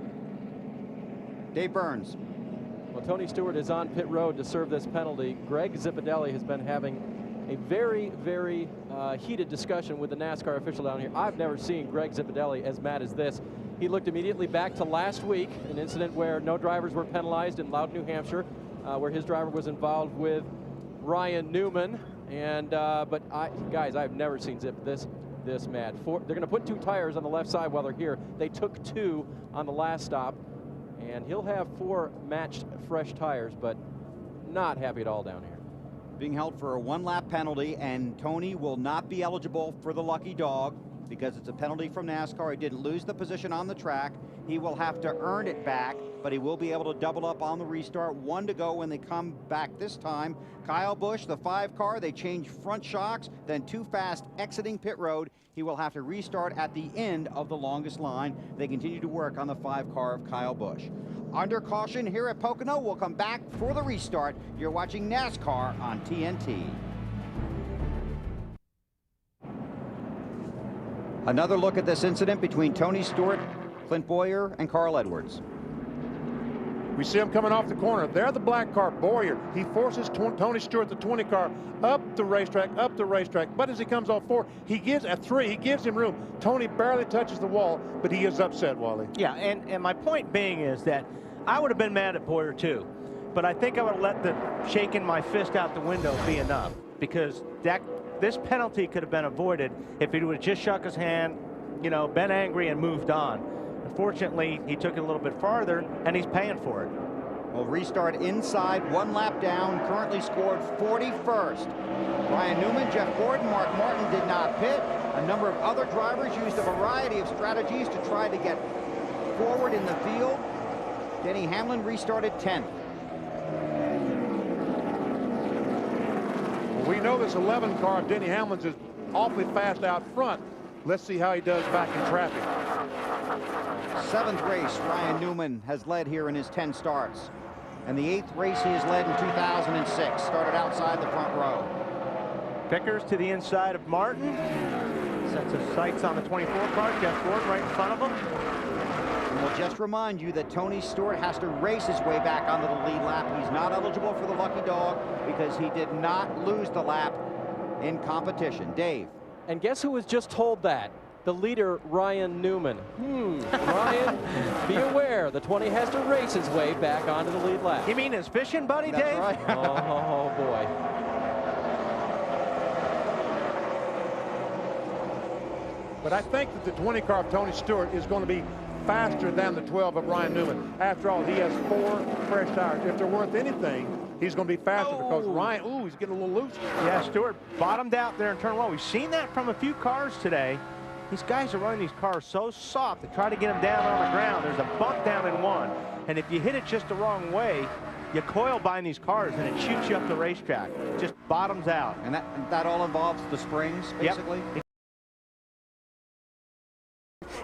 Dave Burns. Well, Tony Stewart is on pit road to serve this penalty. Greg Zipadelli has been having a very, very heated discussion with the NASCAR official down here. I've never seen Greg Zipadelli as mad as this. He looked immediately back to last week, an incident where no drivers were penalized in Loudon, New Hampshire, where his driver was involved with Ryan Newman. And but guys, I've never seen Zip this mad. They're going to put 2 tires on the left side while they're here. They took 2 on the last stop, and he'll have 4 matched fresh tires, but not happy at all down here. Being held for a 1-lap penalty, and Tony will not be eligible for the lucky dog because it's a penalty from NASCAR. He didn't lose the position on the track. He will have to earn it back, but he will be able to double up on the restart. 1 to go when they come back this time. Kyle Busch, the 5 car, they change front shocks, then too fast exiting pit road. He will have to restart at the end of the longest line. They continue to work on the 5 car of Kyle Busch. Under caution here at Pocono. We'll come back for the restart. You're watching NASCAR on TNT. Another look at this incident between Tony Stewart, Clint Bowyer, and Carl Edwards. We see him coming off the corner. There, the black car, Bowyer. He forces Tony Stewart, the 20 car, up the racetrack. But as he comes off 4, he gives at 3. He gives him room. Tony barely touches the wall, but he is upset, Wally. Yeah, and my point being is that I would have been mad at Bowyer too, but I think I would have let the shaking my fist out the window be enough, because this penalty could have been avoided if he would have just shook his hand, you know, been angry and moved on. Unfortunately, he took it a little bit farther, and he's paying for it. Well, restart inside, 1 lap down, currently scored 41st. Ryan Newman, Jeff Gordon, Mark Martin did not pit. A number of other drivers used a variety of strategies to try to get forward in the field. Denny Hamlin restarted 10th. Well, we know this 11 car of Denny Hamlin's is awfully fast out front. Let's see how he does back in traffic. 7th race Ryan Newman has led here in his 10 starts. And the 8th race he has led in 2006. Started outside the front row. Vickers to the inside of Martin. Sets his sights on the 24 car. Jeff Gordon right in front of him. And we'll just remind you that Tony Stewart has to race his way back onto the lead lap. He's not eligible for the lucky dog because he did not lose the lap in competition. Dave. And guess who was just told that? The leader, Ryan Newman. Ryan, be aware, the 20 has to race his way back onto the lead lap. You mean his fishing buddy, That's Dave? Right. Oh, boy. But I think that the 20 car of Tony Stewart is going to be faster than the 12 of Ryan Newman. After all, he has 4 fresh tires. If they're worth anything, he's going to be faster because Ryan, he's getting a little loose. Yeah, Stewart bottomed out there in turn 1. We've seen that from a few cars today. These guys are running these cars so soft. They try to get them down on the ground. There's a bump down in 1. And if you hit it just the wrong way, you coil behind these cars and it shoots you up the racetrack. It just bottoms out. And that all involves the springs, basically? Yep.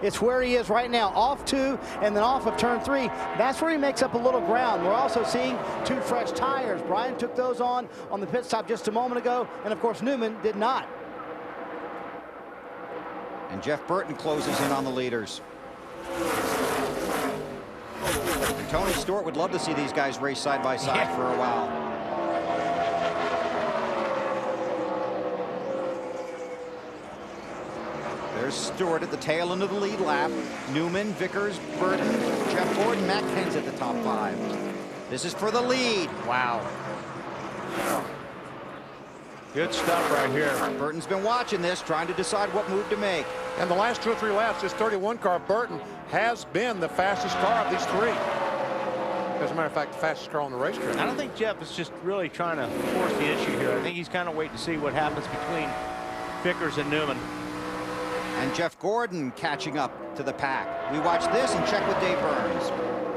It's where he is right now, off 2 and then off of turn 3. That's where he makes up a little ground. We're also seeing 2 fresh tires. Brian took those on the pit stop just a moment ago, and of course Newman did not. And Jeff Burton closes in on the leaders. And Tony Stewart would love to see these guys race side by side for a while. There's Stewart at the tail end of the lead lap. Newman, Vickers, Burton, Jeff Gordon, Matt Kenseth at the top 5. This is for the lead. Wow. Good stuff right here. Burton's been watching this, trying to decide what move to make. And the last 2 or 3 laps, this 31 car, Burton, has been the fastest car of these 3. As a matter of fact, the fastest car on the racetrack. I don't think Jeff is just really trying to force the issue here. I think he's kind of waiting to see what happens between Vickers and Newman. And Jeff Gordon catching up to the pack. We watch this and check with Dave Burns.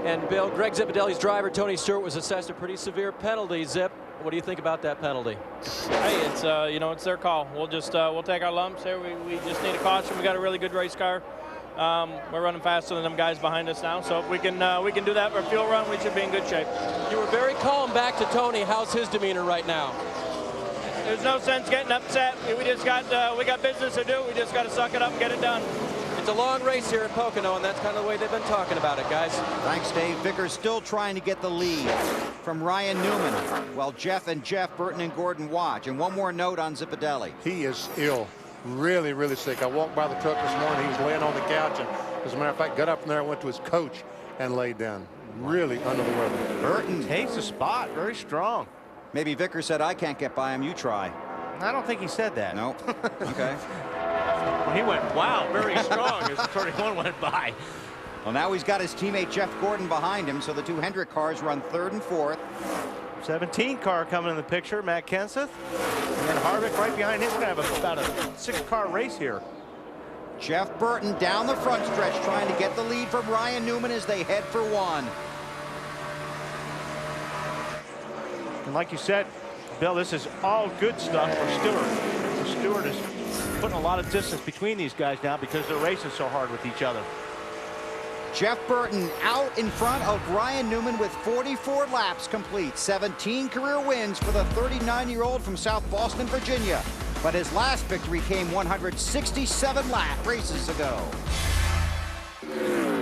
And Bill, Greg Zipadelli's driver, Tony Stewart, was assessed a pretty severe penalty. Zip, what do you think about that penalty? Hey, it's you know, it's their call. We'll just we'll take our lumps here. We just need a caution. We got a really good race car. We're running faster than them guys behind us now. So if we can do that for a fuel run, we should be in good shape. You were very calm back to Tony. How's his demeanor right now? There's no sense getting upset. We got business to do. We just got to suck it up and get it done. It's a long race here at Pocono, and that's kind of the way they've been talking about it, guys. Thanks, Dave. Vickers still trying to get the lead from Ryan Newman, while Jeff, Burton, and Gordon watch. And one more note on Zipadelli. He is ill, really, really sick. I walked by the truck this morning. He was laying on the couch, and as a matter of fact, got up from there and went to his coach and laid down. Really under the weather. Burton takes a spot, very strong. Maybe Vickers said, I can't get by him, you try. I don't think he said that. No. Okay. Well, he went, wow, very strong as the 31 went by. Well, now he's got his teammate Jeff Gordon behind him, so the 2 Hendrick cars run 3rd and 4th. 17 car coming in the picture, Matt Kenseth. And then Harvick right behind him. He's going to have about a 6-car race here. Jeff Burton down the front stretch trying to get the lead from Ryan Newman as they head for 1. And like you said, Bill, this is all good stuff for Stewart. Stewart is putting a lot of distance between these guys now because they're racing so hard with each other. Jeff Burton out in front of Ryan Newman with 44 laps complete. 17 career wins for the 39-year-old from South Boston, Virginia. But his last victory came 167 races ago.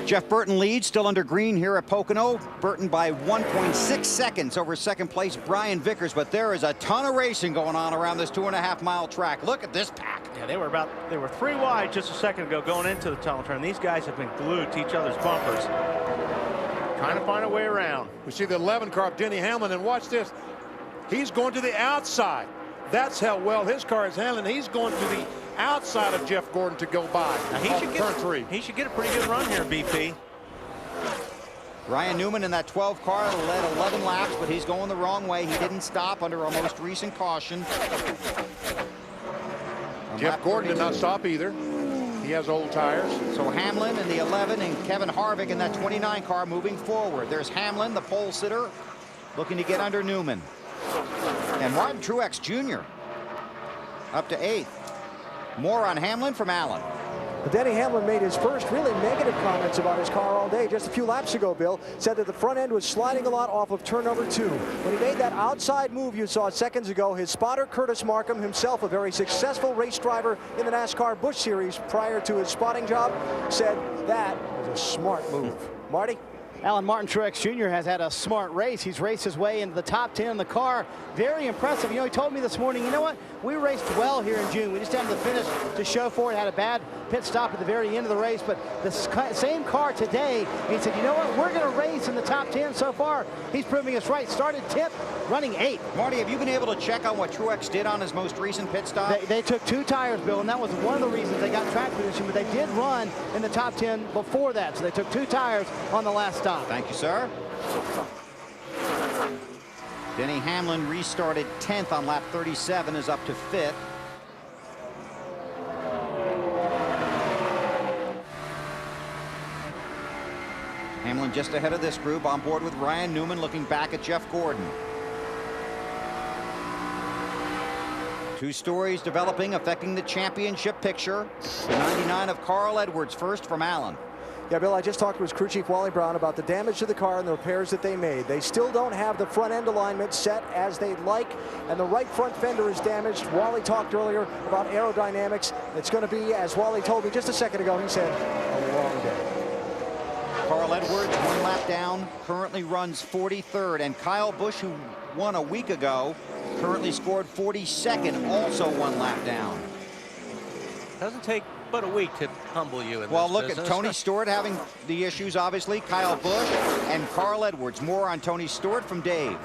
Jeff Burton leads, still under green here at Pocono. Burton by 1.6 seconds over second place Brian Vickers, but there is a ton of racing going on around this 2.5-mile track. Look at this pack. Yeah, they were 3 wide just a second ago going into the tunnel turn. These guys have been glued to each other's bumpers, trying to find a way around. We see the 11 car of Denny Hamlin, and watch this. He's going to the outside. That's how well his car is handling. He's going to the outside of Jeff Gordon to go by. Now he should get a pretty good run here, BP. Ryan Newman in that 12 car led 11 laps, but he's going the wrong way. He didn't stop under our most recent caution. Jeff Gordon did not stop either. He has old tires. So Hamlin in the 11 and Kevin Harvick in that 29 car moving forward. There's Hamlin, the pole sitter, looking to get under Newman. And Martin Truex Jr. up to 8th. More on Hamlin from Allen. Denny Hamlin made his first really negative comments about his car all day just a few laps ago, Bill. Said that the front end was sliding a lot off of turn number 2. When he made that outside move you saw seconds ago, his spotter Curtis Markham, himself a very successful race driver in the NASCAR Busch Series prior to his spotting job, said that was a smart move. Marty? Alan, Martin Truex Jr. has had a smart race. He's raced his way into the top 10 in the car. Very impressive. You know, he told me this morning, you know what? We raced well here in June. We just had the finish to show for it. Had a bad pit stop at the very end of the race, but the same car today. He said, you know what? We're going to race in the top 10 so far. He's proving us right. Started 10th, running 8th. Marty, have you been able to check on what Truex did on his most recent pit stop? They took 2 tires, Bill, and that was one of the reasons they got track position, but they did run in the top 10 before that, so they took 2 tires on the last stop. Thank you, sir. Denny Hamlin restarted 10th on lap 37, is up to 5th. Hamlin just ahead of this group, on board with Ryan Newman, looking back at Jeff Gordon. Two stories developing, affecting the championship picture. The 99 of Carl Edwards, first from Allen. Yeah, Bill, I just talked to his crew chief, Wally Brown, about the damage to the car and the repairs that they made. They still don't have the front end alignment set as they'd like, and the right front fender is damaged. Wally talked earlier about aerodynamics. It's going to be, as Wally told me just a second ago, he said, a long day. Carl Edwards, 1 lap down, currently runs 43rd. And Kyle Busch, who won a week ago, currently scored 42nd, also 1 lap down. Doesn't take but a week to humble you in well, this look business. at Tony Stewart having the issues, obviously. Kyle Busch and Carl Edwards. More on Tony Stewart from Dave.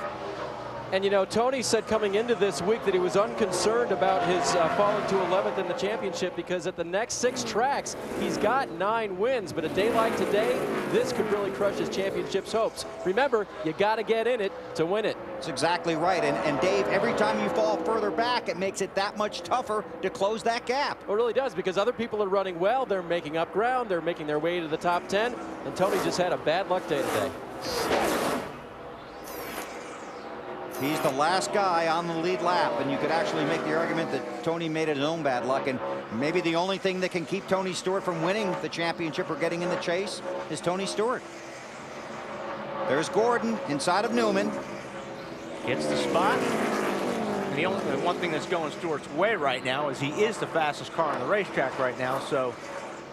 And you know, Tony said coming into this week that he was unconcerned about his falling to 11th in the championship, because at the next 6 tracks, he's got 9 wins. But a day like today, this could really crush his championship's hopes. Remember, you got to get in it to win it. That's exactly right. And Dave, every time you fall further back, it makes it that much tougher to close that gap. It really does, because other people are running well. They're making up ground. They're making their way to the top 10. And Tony just had a bad luck day today. He's the last guy on the lead lap, and you could actually make the argument that Tony made it his own bad luck, and maybe the only thing that can keep Tony Stewart from winning the championship or getting in the chase is Tony Stewart. There's Gordon inside of Newman. Gets the spot. And the only one thing that's going Stewart's way right now is he is the fastest car on the racetrack right now, so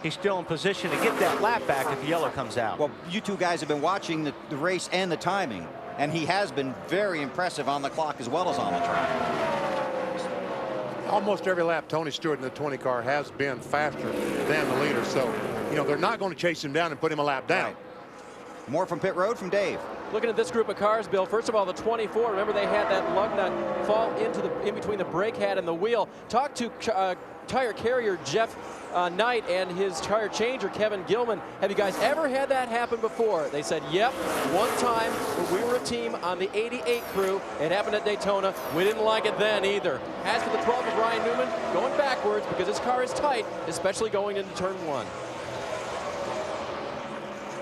he's still in position to get that lap back if the yellow comes out. Well, you two guys have been watching the race and the timing, and he has been very impressive on the clock as well as on the track. Almost every lap, Tony Stewart in the 20 car has been faster than the leader. So, you know, they're not going to chase him down and put him a lap down. Right. More from pit road from Dave. Looking at this group of cars, Bill, first of all, the 24, remember they had that lug nut fall in between the brake pad and the wheel. Talk to tire carrier Jeff Knight and his tire changer Kevin Gilman. Have you guys ever had that happen before? They said, yep, one time when we were a team on the 88 crew. It happened at Daytona. We didn't like it then either. As for the 12 of Ryan Newman, going backwards because his car is tight, especially going into turn 1.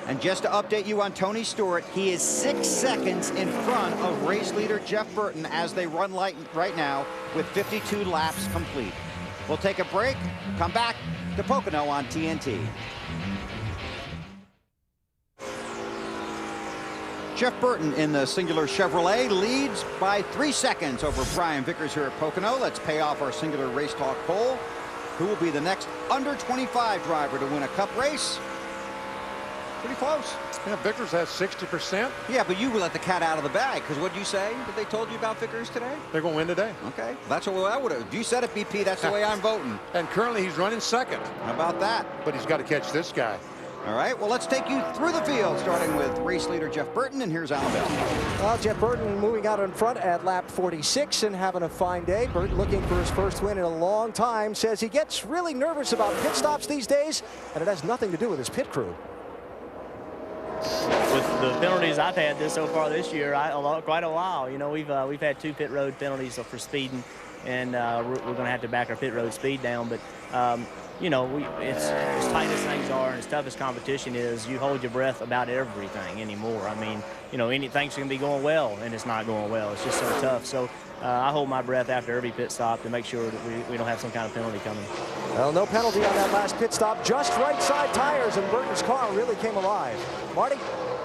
And just to update you on Tony Stewart, he is 6 seconds in front of race leader Jeff Burton as they run right now with 52 laps complete. We'll take a break, come back to Pocono on TNT. Jeff Burton in the singular Chevrolet leads by 3 seconds over Brian Vickers here at Pocono. Let's pay off our singular Race Talk poll. Who will be the next under 25 driver to win a Cup race? Pretty close. Yeah, Vickers has 60%. Yeah, but you let the cat out of the bag, because what did you say that they told you about Vickers today? They're going to win today. Okay, that's what I would have. If you said it, BP, that's the way I'm voting. And currently he's running second. How about that? But he's got to catch this guy. All right, well, let's take you through the field, starting with race leader Jeff Burton, and here's Alan Bell. Well, Jeff Burton moving out in front at lap 46 and having a fine day. Burton looking for his first win in a long time, says he gets really nervous about pit stops these days, and it has nothing to do with his pit crew. With the penalties I've had so far this year, quite a while. You know, we've had 2 pit road penalties for speeding, and we're going to have to back our pit road speed down. But you know, it's as tight as things are and as tough as competition is, you hold your breath about everything anymore. I mean, you know, things can be going well and it's not going well. It's just so tough. So I hold my breath after every pit stop to make sure that we don't have some kind of penalty coming. Well, no penalty on that last pit stop, just right side tires, and Burton's car really came alive. Marty?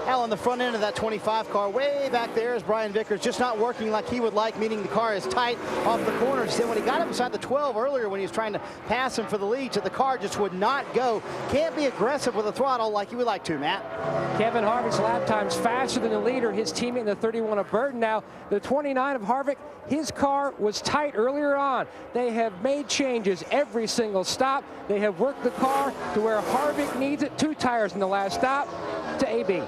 Al, on the front end of that 25 car, way back there is Brian Vickers, just not working like he would like, meaning the car is tight off the corners. Then when he got up inside the 12 earlier when he was trying to pass him for the lead, the car just would not go. Can't be aggressive with the throttle like you would like to, Matt. Kevin Harvick's lap time's faster than the leader, his teammate in the 31 of Burton. Now, the 29 of Harvick, his car was tight earlier on. They have made changes every single stop. They have worked the car to where Harvick needs it. 2 tires in the last stop to AB.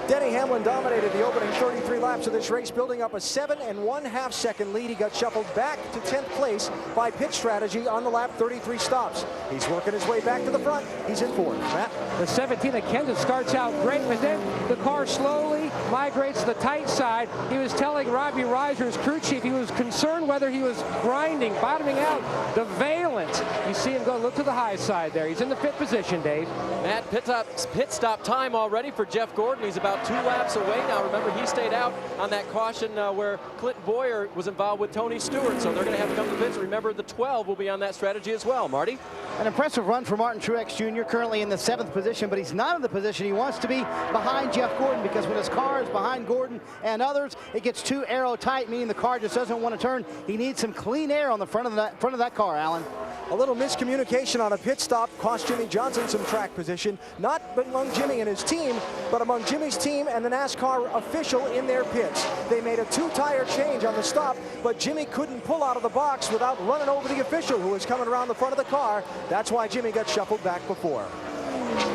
Denny Hamlin dominated the opening 33 laps of this race, building up a 7 1/2 second lead. He got shuffled back to 10th place by pit strategy on the lap 33 stops. He's working his way back to the front. He's in 4th. Matt? The 17 of Kenseth starts out great, but then the car slowly migrates to the tight side. He was telling Robbie Reiser's crew chief he was concerned whether he was grinding, bottoming out the valence. You see him go look to the high side there. He's in the pit position, Dave. Matt, pit stop time already for Jeff Gordon. He's about 2 laps away now. Remember, he stayed out on that caution where Clinton Boyer was involved with Tony Stewart, so they're going to have to come to pits. Remember, the 12 will be on that strategy as well. Marty? An impressive run for Martin Truex Jr., currently in the 7th position, but he's not in the position he wants to be behind Jeff Gordon, because when his car is behind Gordon and others, it gets too aero-tight, meaning the car just doesn't want to turn. He needs some clean air on the front of that car, Alan. A little miscommunication on a pit stop cost Jimmy Johnson some track position, not among Jimmy and his team, but among Jimmy's team and the NASCAR official in their pits. They made a 2-tire change on the stop, but Jimmy couldn't pull out of the box without running over the official who was coming around the front of the car. That's why Jimmy got shuffled back before.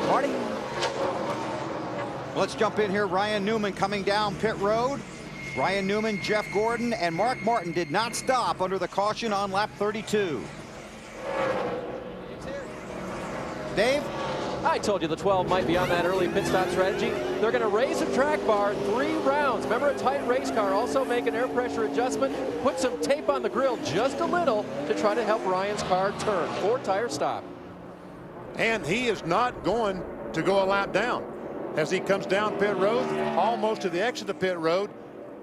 Marty? Let's jump in here. Ryan Newman coming down pit road. Ryan Newman, Jeff Gordon, and Mark Martin did not stop under the caution on lap 32. Dave? I told you the 12 might be on that early pit stop strategy. They're going to raise the track bar 3 rounds. Remember, a tight race car. Also make an air pressure adjustment. Put some tape on the grill just a little to try to help Ryan's car turn. 4-tire stop. And he is not going to go a lap down. As he comes down pit road, almost to the exit of pit road,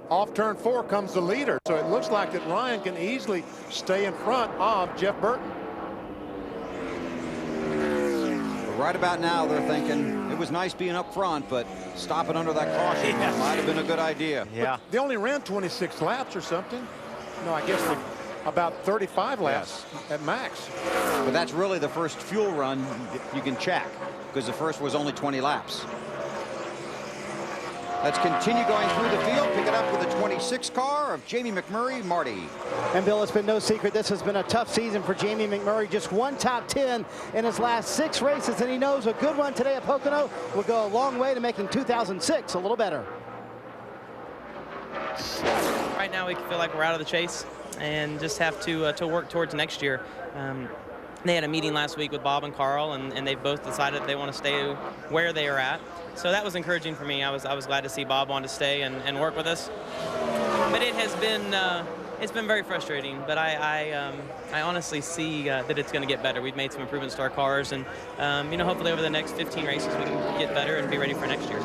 off turn 4 comes the leader. So it looks like that Ryan can easily stay in front of Jeff Burton. Right about now, they're thinking it was nice being up front, but stopping under that caution might have been a good idea. Yeah. But they only ran 26 laps or something. No, I guess about 35 laps at max. But that's really the first fuel run you can check, because the first was only 20 laps. Let's continue going through the field, pick it up with the 26 car of Jamie McMurray, Marty. And Bill, it's been no secret this has been a tough season for Jamie McMurray. Just 1 top 10 in his last 6 races, and he knows a good one today at Pocono will go a long way to making 2006 a little better. Right now we feel like we're out of the chase and just have to work towards next year. They had a meeting last week with Bob and Carl, and they both decided they want to stay where they are at. So that was encouraging for me. I was glad to see Bob want to stay and work with us. But it has been it's been very frustrating. But I honestly see that it's going to get better. We've made some improvements to our cars, and you know, hopefully over the next 15 races we can get better and be ready for next year.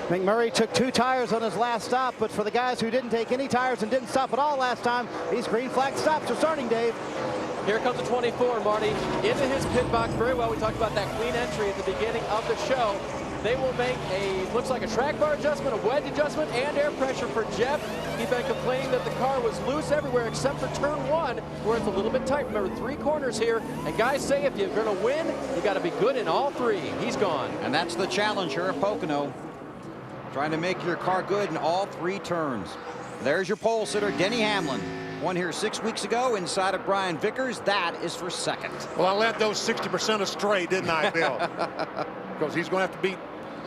McMurray took 2 tires on his last stop, but for the guys who didn't take any tires and didn't stop at all last time, these green flag stops are starting, Dave. Here comes the 24, Marty, into his pit box very well. We talked about that clean entry at the beginning of the show. They will make looks like a track bar adjustment, a wedge adjustment, and air pressure for Jeff. He's been complaining that the car was loose everywhere except for turn 1, where it's a little bit tight. Remember, 3 corners here, and guys say if you're going to win, you got to be good in all 3. He's gone. And that's the challenge here at Pocono, trying to make your car good in all 3 turns. There's your pole sitter, Denny Hamlin. Won here 6 weeks ago inside of Brian Vickers. That is for second. Well, I let those 60% astray, didn't I, Bill? Because he's going to have to beat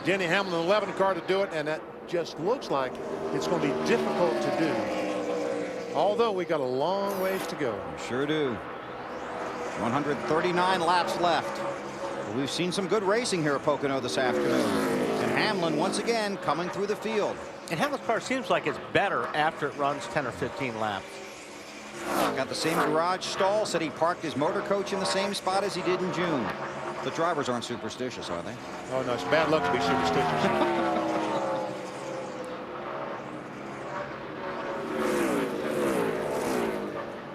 Denny Hamlin, the 11 car, to do it, and that just looks like it's going to be difficult to do. Although we got a long ways to go. We sure do. 139 laps left. We've seen some good racing here at Pocono this afternoon. And Hamlin, once again, coming through the field. And Hamlin's car seems like it's better after it runs 10 or 15 laps. Got the same garage stall. Said he parked his motor coach in the same spot as he did in June. The drivers aren't superstitious, are they? Oh, no, it's bad luck to be superstitious.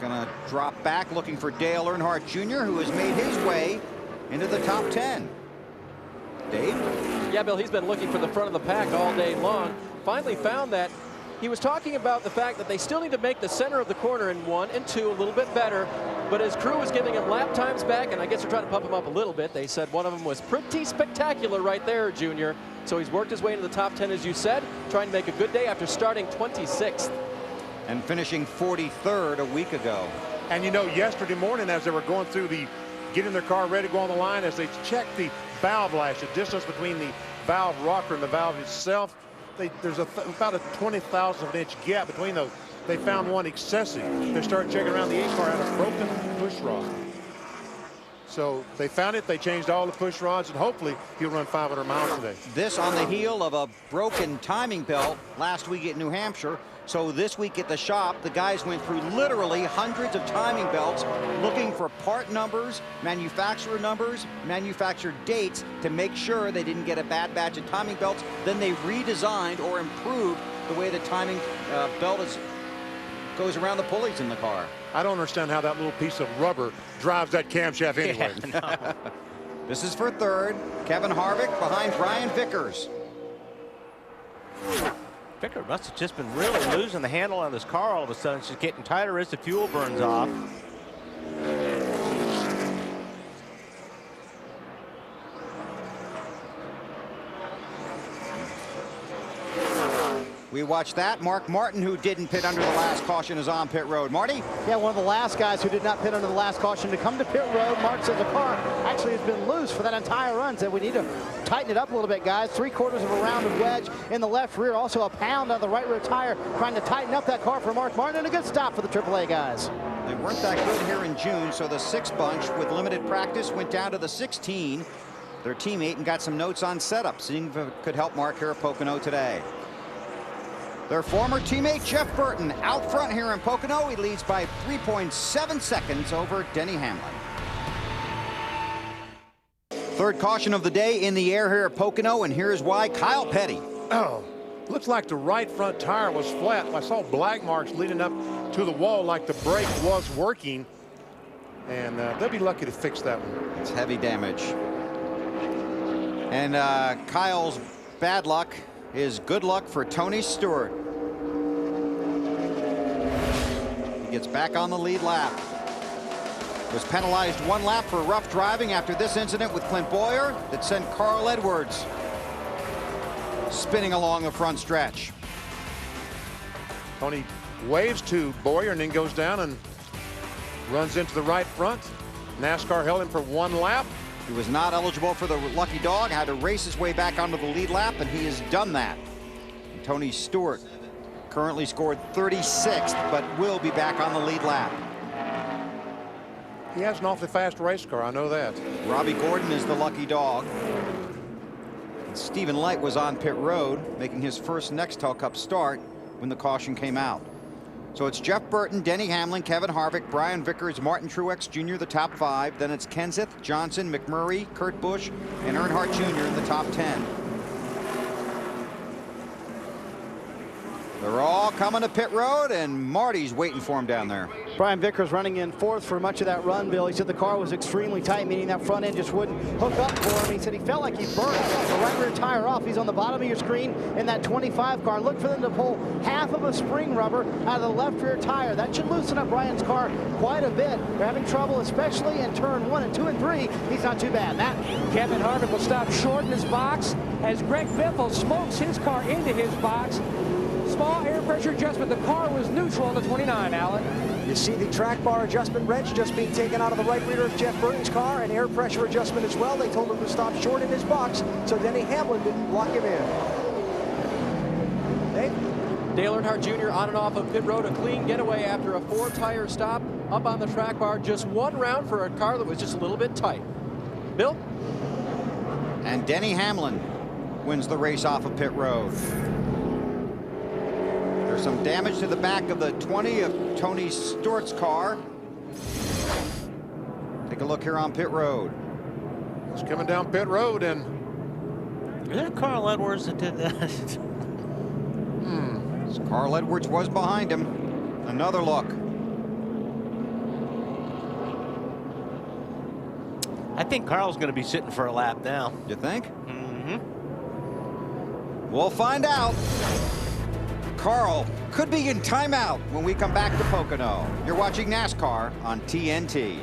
Gonna drop back, looking for Dale Earnhardt Jr., who has made his way into the top 10. Dave? Yeah, Bill, he's been looking for the front of the pack all day long. Finally found that. He was talking about the fact that they still need to make the center of the corner in 1 and 2 a little bit better, but his crew was giving him lap times back, and I guess they're trying to pump him up a little bit. They said one of them was pretty spectacular right there, Junior. So he's worked his way into the top 10, as you said, trying to make a good day after starting 26th. And finishing 43rd a week ago. And you know, yesterday morning, as they were going through getting their car ready to go on the line, as they checked the valve lash, the distance between the valve rocker and the valve itself, there's about a 20,000th of an inch gap between those. They found one excessive. They started checking around the A car, had a broken push rod. So they found it. They changed all the push rods, and hopefully he'll run 500 miles today. This on the heel of a broken timing belt last week at New Hampshire. So this week at the shop, the guys went through literally hundreds of timing belts looking for part numbers, manufacturer dates to make sure they didn't get a bad batch of timing belts. Then they redesigned or improved the way the timing belt goes around the pulleys in the car. I don't understand how that little piece of rubber drives that camshaft anyway. Yeah, This is for third. Kevin Harvick behind Brian Vickers. Vickers must have just been really losing the handle on this car all of a sudden. It's just getting tighter as the fuel burns off. We watched that. Mark Martin, who didn't pit under the last caution, is on pit road. Marty? Yeah, one of the last guys who did not pit under the last caution to come to pit road. Mark says the car actually has been loose for that entire run. Said we need to tighten it up a little bit, guys. 3/4 of a round of wedge in the left rear. Also a pound on the right rear tire, trying to tighten up that car for Mark Martin. And a good stop for the AAA guys. They weren't that good here in June, so the 6 bunch with limited practice went down to the 16. Their teammate and got some notes on setup, seeing if it could help Mark here at Pocono today. Their former teammate Jeff Burton out front here in Pocono. He leads by 3.7 seconds over Denny Hamlin. Third caution of the day in the air here at Pocono, and here's why. Kyle Petty. Oh, looks like the right front tire was flat. I saw black marks leading up to the wall like the brake was working, and they'll be lucky to fix that one. It's heavy damage. And Kyle's bad luck is good luck for Tony Stewart. He gets back on the lead lap. Was penalized 1 lap for rough driving after this incident with Clint Bowyer that sent Carl Edwards spinning along the front stretch. Tony waves to Bowyer and then goes down and runs into the right front. NASCAR held him for 1 lap. He was not eligible for the lucky dog, had to race his way back onto the lead lap, and he has done that. And Tony Stewart currently scored 36th, but will be back on the lead lap. He has an awfully fast race car, I know that. Robbie Gordon is the lucky dog. And Stephen Light was on pit road, making his first Nextel Cup start when the caution came out. So it's Jeff Burton, Denny Hamlin, Kevin Harvick, Brian Vickers, Martin Truex Jr., the top 5. Then it's Kenseth, Johnson, McMurray, Kurt Busch, and Earnhardt Jr. in the top 10. They're all coming to pit road, and Marty's waiting for him down there. Brian Vickers running in 4th for much of that run, Bill. He said the car was extremely tight, meaning that front end just wouldn't hook up for him. He said he felt like he burned the right rear tire off. He's on the bottom of your screen in that 25 car. Look for them to pull half of a spring rubber out of the left rear tire. That should loosen up Brian's car quite a bit. They're having trouble, especially in turn 1 and 2 and 3. He's not too bad. Matt? Kevin Harvick will stop short in his box as Greg Biffle smokes his car into his box. Small air pressure adjustment. The car was neutral on the 29, Alan. You see the track bar adjustment wrench just being taken out of the right rear of Jeff Burton's car, and air pressure adjustment as well. They told him to stop short in his box, so Denny Hamlin didn't block him in. Dave? Dale Earnhardt Jr. on and off of pit road, a clean getaway after a 4-tire stop up on the track bar. Just 1 round for a car that was just a little bit tight. Bill? And Denny Hamlin wins the race off of pit road. There's some damage to the back of the 20 of Tony Stewart's car. Take a look here on pit road. He's coming down pit road, and is that Carl Edwards that did that? Carl Edwards was behind him. Another look. I think Carl's going to be sitting for a lap now. You think? Mm-hmm. We'll find out. Carl could be in timeout when we come back to Pocono. You're watching NASCAR on TNT.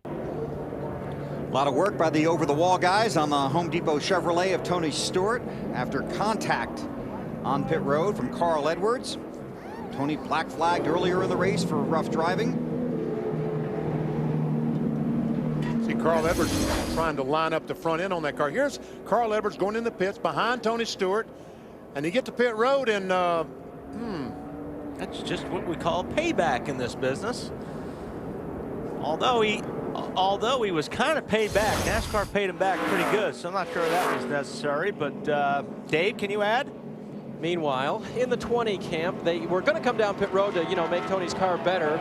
A lot of work by the over-the-wall guys on the Home Depot Chevrolet of Tony Stewart after contact on pit road from Carl Edwards. Tony black flagged earlier in the race for rough driving. See Carl Edwards trying to line up the front end on that car. Here's Carl Edwards going in the pits behind Tony Stewart. And you get to pit road, and that's just what we call payback in this business. Although he Although he was kind of paid back. NASCAR paid him back pretty good, so I'm not sure that was necessary. But Dave, can you add? Meanwhile, in the 20 camp, they were going to come down pit road to, make Tony's car better.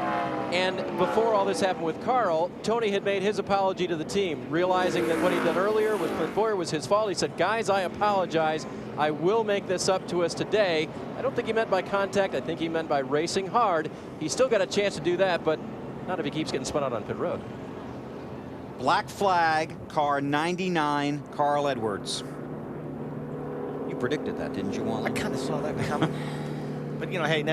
And before all this happened with Carl, Tony had made his apology to the team, realizing that what he'd done earlier with Clint Bowyer was his fault. He said, guys, I apologize. I will make this up to us today. I don't think he meant by contact. I think he meant by racing hard. He's still got a chance to do that, but not if he keeps getting spun out on pit road. Black flag, car 99, Carl Edwards. You predicted that, didn't you, Wally? I kind of saw that coming. But, hey,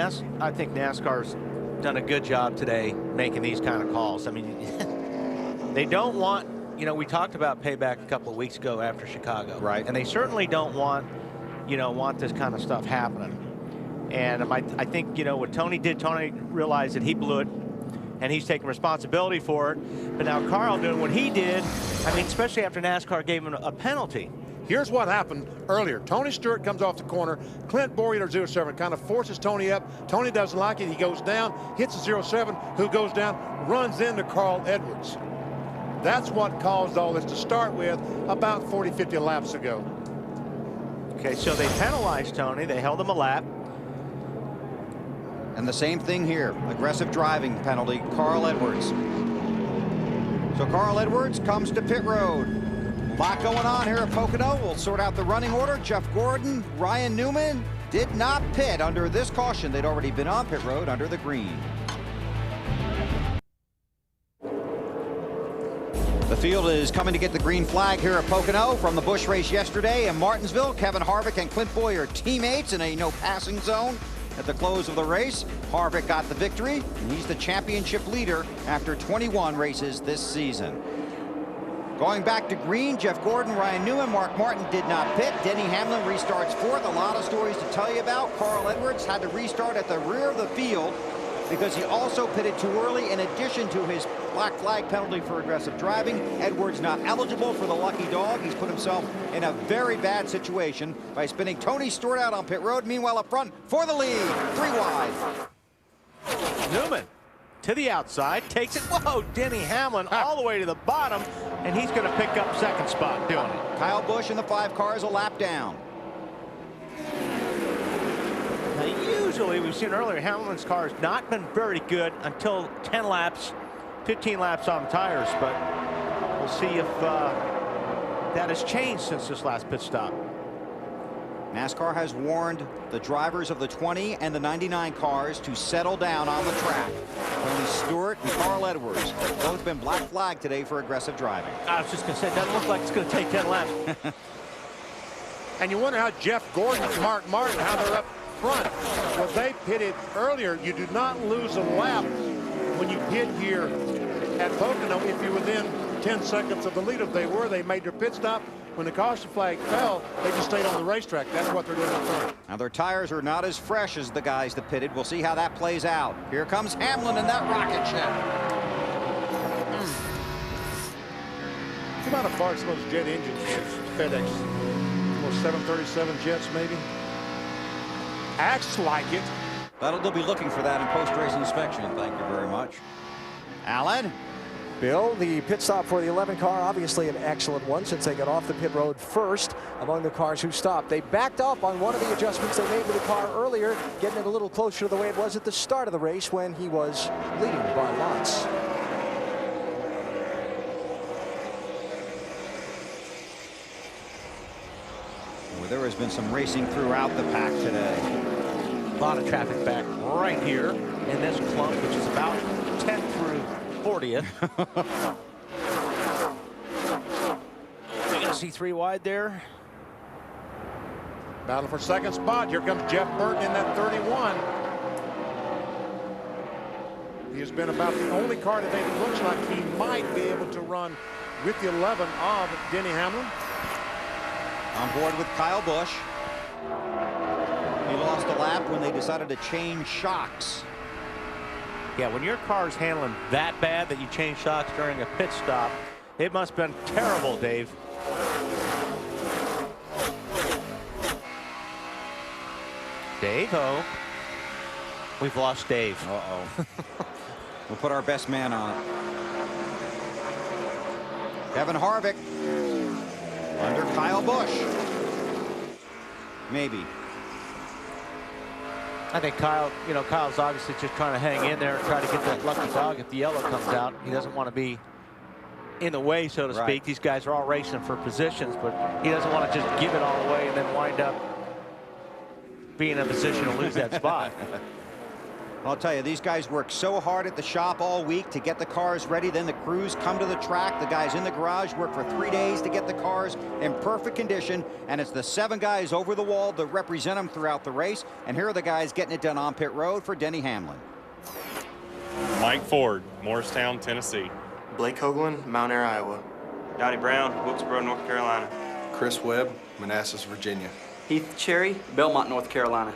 I think NASCAR's done a good job today making these kind of calls. I mean, they don't want, we talked about payback a couple of weeks ago after Chicago. Right. And they certainly don't want, want this kind of stuff happening. And I think, what Tony did, Tony realized that he blew it, and he's taking responsibility for it. But now Carl doing what he did, I mean, especially after NASCAR gave him a penalty. Here's what happened earlier. Tony Stewart comes off the corner. Clint Bowyer, 07, kind of forces Tony up. Tony doesn't like it. He goes down, hits the 07, who goes down, runs into Carl Edwards. That's what caused all this to start with about 40, 50 laps ago. Okay, so they penalized Tony. They held him a lap. And the same thing here. Aggressive driving penalty, Carl Edwards. So Carl Edwards comes to pit road. A lot going on here at Pocono. We'll sort out the running order. Jeff Gordon, Ryan Newman did not pit under this caution. They'd already been on pit road under the green. The field is coming to get the green flag here at Pocono from the Busch race yesterday in Martinsville. Kevin Harvick and Clint Bowyer teammates in a no passing zone at the close of the race. Harvick got the victory, and he's the championship leader after 21 races this season. Going back to green, Jeff Gordon, Ryan Newman, Mark Martin did not pit. Denny Hamlin restarts fourth. A lot of stories to tell you about. Carl Edwards had to restart at the rear of the field because he also pitted too early in addition to his black flag penalty for aggressive driving. Edwards not eligible for the lucky dog. He's put himself in a very bad situation by spinning Tony Stewart out on pit road. Meanwhile, up front for the lead, 3 wide. Newman to the outside, takes it. Whoa, Denny Hamlin all the way to the bottom, and he's going to pick up second spot doing it. Kyle Busch in the 5 cars a lap down. Now, usually, we've seen earlier, Hamlin's car has not been very good until 10 laps, 15 laps on tires, but we'll see if that has changed since this last pit stop. NASCAR has warned the drivers of the 20 and the 99 cars to settle down on the track. Tony Stewart and Carl Edwards have both been black flagged today for aggressive driving. I was just going to say, it doesn't look like it's going to take 10 laps. And you wonder how Jeff Gordon and Mark Martin, how they're up front. Well, they pitted earlier. You do not lose a lap when you pit here at Pocono if you're within 10 seconds of the lead. If they were, they made their pit stop. When the caution flag fell, they just stayed on the racetrack. That's what they're doing up front. Now, their tires are not as fresh as the guys that pitted. We'll see how that plays out. Here comes Hamlin in that rocket ship. The amount of parts those jet engines, FedEx, those 737 jets maybe. Acts like it. They'll be looking for that in post-race inspection. Thank you very much. Alan? Bill, the pit stop for the 11 car, obviously an excellent one since they got off the pit road first among the cars who stopped. They backed up on one of the adjustments they made to the car earlier, getting it a little closer to the way it was at the start of the race when he was leading by lots. Well, there has been some racing throughout the pack today. A lot of traffic back right here in this clump, which is about 10th through 40th. We're going to see 3 wide there. Battle for second spot. Here comes Jeff Burton in that 31. He has been about the only car today that looks like he might be able to run with the 11 of Denny Hamlin. On board with Kyle Busch. He lost a lap when they decided to change shocks. Yeah, when your car's handling that bad that you change shocks during a pit stop, it must have been terrible, Dave. Dave-o. We've lost Dave. Uh-oh. We'll put our best man on it. Kevin Harvick under Kyle Busch. Maybe. I think Kyle's obviously just trying to hang in there and try to get that lucky dog if the yellow comes out. He doesn't want to be in the way, so to speak. These guys are all racing for positions, but he doesn't want to just give it all away and then wind up being in a position to lose that spot. I'll tell you, these guys work so hard at the shop all week to get the cars ready. Then the crews come to the track. The guys in the garage work for 3 days to get the cars in perfect condition. And it's the 7 guys over the wall that represent them throughout the race. And here are the guys getting it done on pit road for Denny Hamlin. Mike Ford, Morristown, Tennessee. Blake Hoagland, Mount Ayr, Iowa. Donnie Brown, Wilkesboro, North Carolina. Chris Webb, Manassas, Virginia. Heath Cherry, Belmont, North Carolina.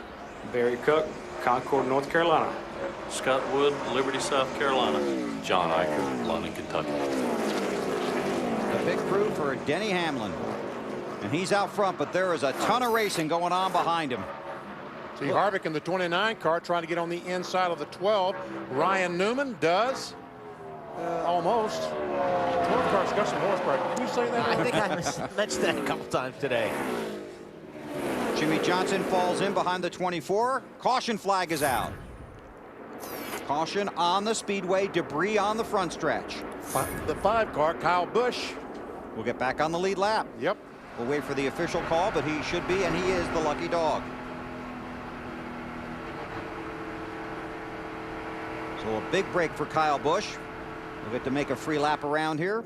Barry Cook, Concord, North Carolina. Scott Wood, Liberty, South Carolina. John Eicher, London, Kentucky. The big crew for Denny Hamlin. And he's out front, but there is a ton of racing going on behind him. See Harvick in the 29 car trying to get on the inside of the 12. Ryan Newman does. Almost. 12 car's got some horsepower. Did you say that? I think I mentioned that a couple times today. Jimmy Johnson falls in behind the 24. Caution flag is out. Caution on the speedway, debris on the front stretch. The 5 car, Kyle Busch. Will get back on the lead lap. Yep. We'll wait for the official call, but he should be, and he is the lucky dog. So a big break for Kyle Busch. We'll get to make a free lap around here